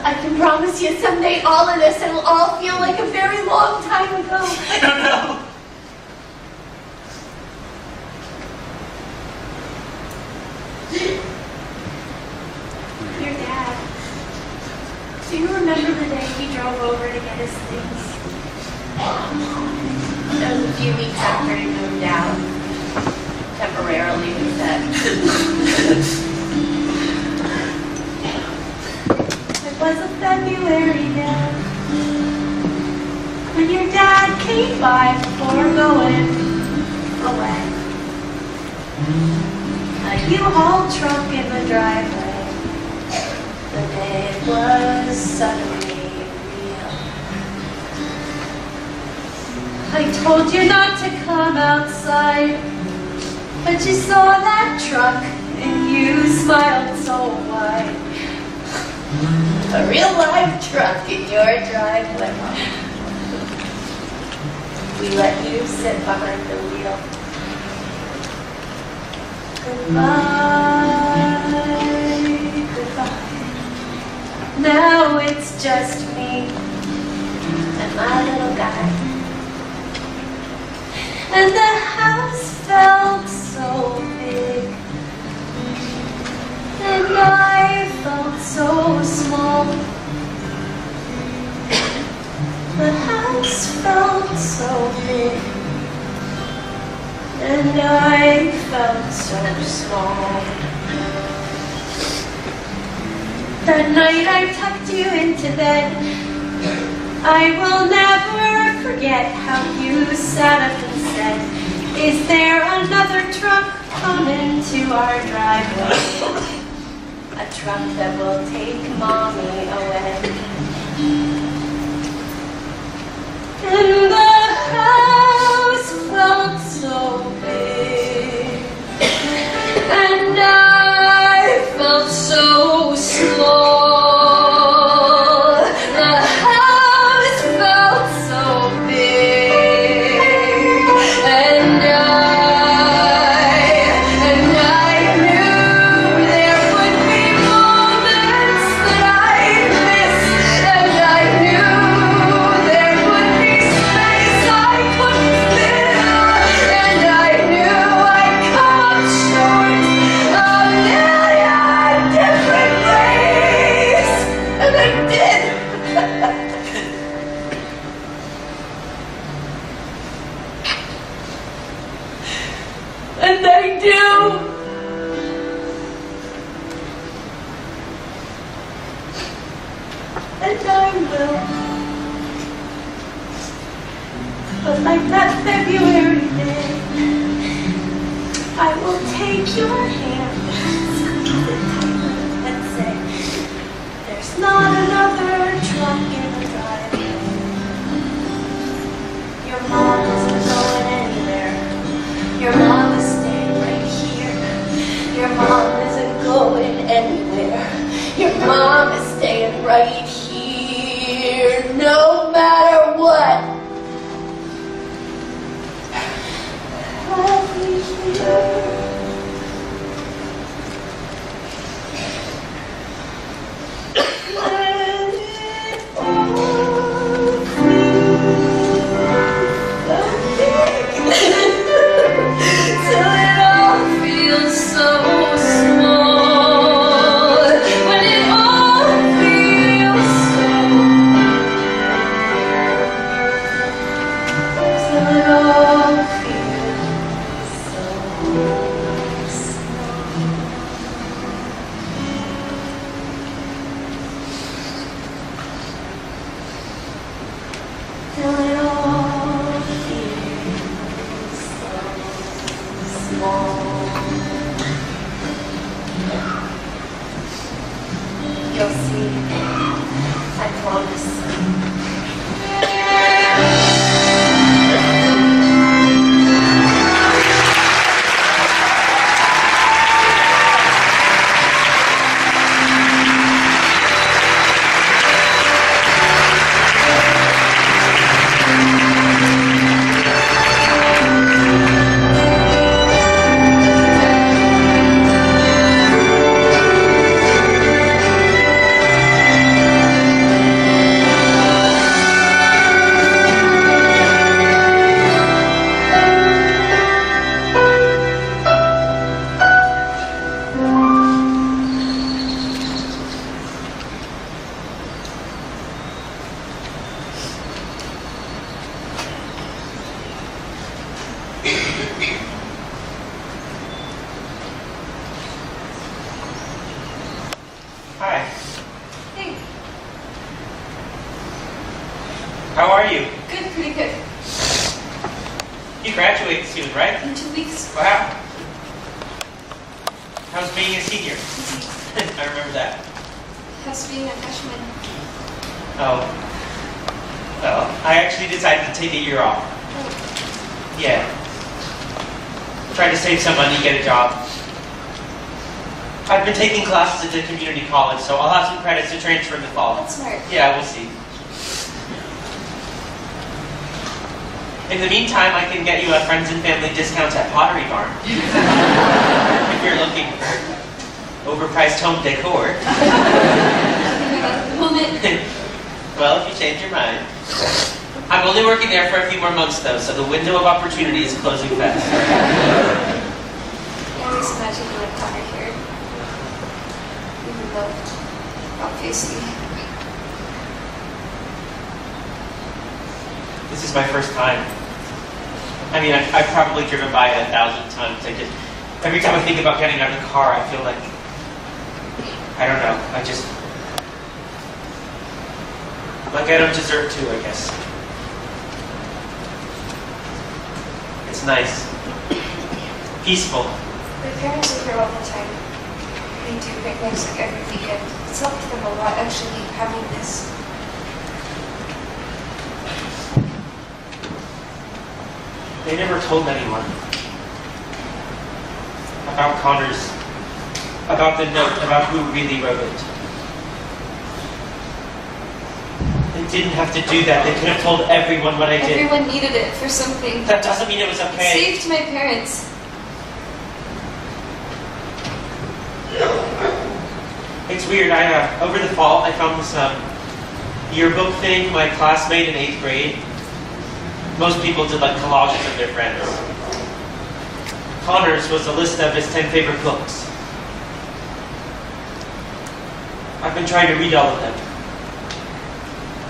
Speaker 8: I can promise you someday all of this, it'll all feel like a very long time ago.
Speaker 2: I don't know.
Speaker 8: Your dad. Do you remember the day he drove over to get his things? That was a few weeks after he moved out. Temporarily, he said. It was a February day when your dad came by before going away. I
Speaker 9: a U-Haul truck in the driveway. The day it was suddenly real. I told you not to come outside, but you saw that truck and you smiled so wide. A real live truck in your driveway. We let you sit behind the wheel. Goodbye, goodbye. Now it's just me and my little guy. And the house felt so big, and I felt so small. The house felt so big, and I felt so small. That night I tucked you into bed. I will never forget how you sat up and said, "Is there another truck coming to our driveway? A truck that will take Mommy away." And the house felt so big, and I felt so small. The house felt so big, and I knew there would be moments that I'd miss, and I knew there would be space I couldn't fill, and I knew I'd come up short a million different ways, and I did. And I do. And I will. But like that February day, I will take your hand, squeeze it tight, and say, "There's not another truck in the driveway. Your mom isn't going anywhere. Your mom is staying right here. Your mom isn't going anywhere. Your mom is staying right here, no matter what." I'll be here. Let it all till it all feels so small. When it all feels so, till it all feels so small. Till it all feels so small. You'll see, I promise.
Speaker 2: Hi.
Speaker 9: Hey,
Speaker 2: How are you?
Speaker 9: good, pretty good.
Speaker 2: You graduate soon, right?
Speaker 9: In 2 weeks.
Speaker 2: Wow. How's being a senior? I remember that.
Speaker 9: How's being a freshman?
Speaker 2: Oh. Well, I actually decided to take a year off. Yeah. Trying to save some money, get a job. I've been taking classes at the community college, so I'll have some credits to transfer in the fall.
Speaker 9: That's smart.
Speaker 2: Yeah, we'll see. In the meantime, I can get you a friends and family discounts at Pottery Barn. If you're looking for overpriced home decor. Well, if you change your mind. I'm only working there for a few more months, though, so the window of opportunity is closing fast.
Speaker 9: I always imagine you and Connor here. Even though, obviously.
Speaker 2: This is my first time. I mean, I've probably driven by it 1,000 times. Every time I think about getting out of the car, I feel like, I don't know, like I don't deserve to, I guess. It's nice. Peaceful.
Speaker 9: My parents are here all the time. They do picnics like every weekend. It's helped them a lot actually having this.
Speaker 2: They never told anyone about Connor's, about the note, about who really wrote it. They didn't have to do that. They could have told everyone what I did.
Speaker 9: Everyone needed it for something.
Speaker 2: That doesn't mean it was
Speaker 9: It
Speaker 2: okay.
Speaker 9: saved my parents.
Speaker 2: It's weird. Over the fall, I found this yearbook thing. My classmate in 8th grade. Most people did like collages of their friends. Connor's was a list of his 10 favorite books. I've been trying to read all of them.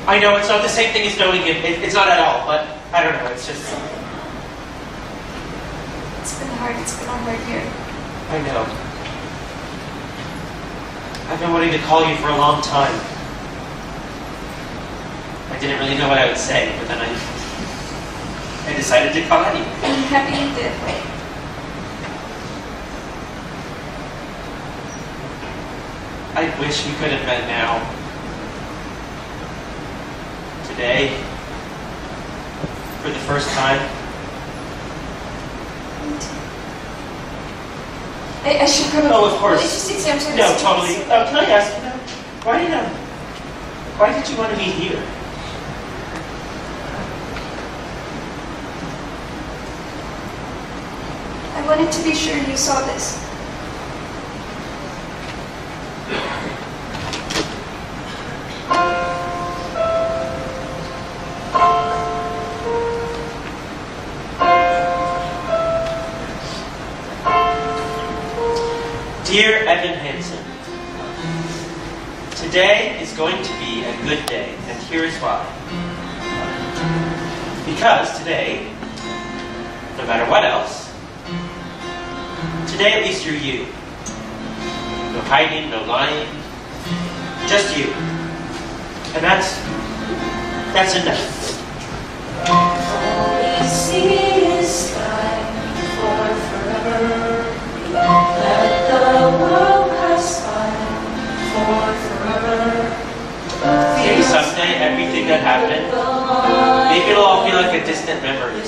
Speaker 2: I know it's not the same thing as knowing him. It's not at all, but I don't know. It's just...
Speaker 9: It's been hard. It's been a hard year.
Speaker 2: I know. I've been wanting to call you for a long time. I didn't really know what I would say, but then I decided to call anyway.
Speaker 9: I'm happy you did.
Speaker 2: I wish we could have met now. Today. For the first time.
Speaker 9: I should probably...
Speaker 2: Oh, of course.
Speaker 9: It's just exams are...
Speaker 2: No, totally. Oh, can I ask you now? Why did you want to meet here?
Speaker 9: I wanted to be sure you saw this.
Speaker 2: Dear Evan Hansen, today is going to be a good day, and here is why. Because today, no matter what else, today at least you're you. No hiding, no lying, just you. And that's enough.
Speaker 4: All we see is sky for forever. Let the world pass by for forever.
Speaker 2: Maybe someday everything that happened, maybe it'll all be like a distant memory.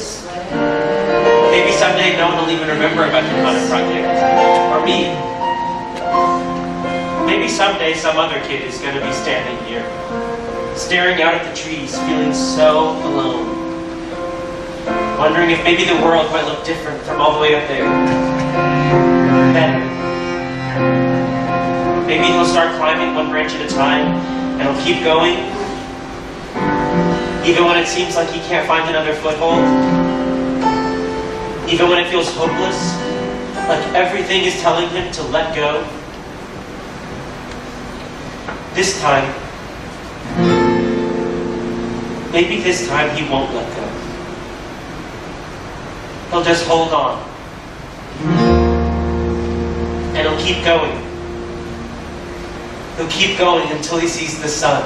Speaker 2: Maybe someday no one will even remember about the Connor Project. Or me. Maybe someday some other kid is going to be standing here, staring out at the trees, feeling so alone. Wondering if maybe the world might look different from all the way up there. Better. Maybe he'll start climbing one branch at a time, and he'll keep going, even when it seems like he can't find another foothold, even when it feels hopeless, like everything is telling him to let go. This time, maybe this time he won't let go. He'll just hold on. And he'll keep going. He'll keep going until he sees the sun.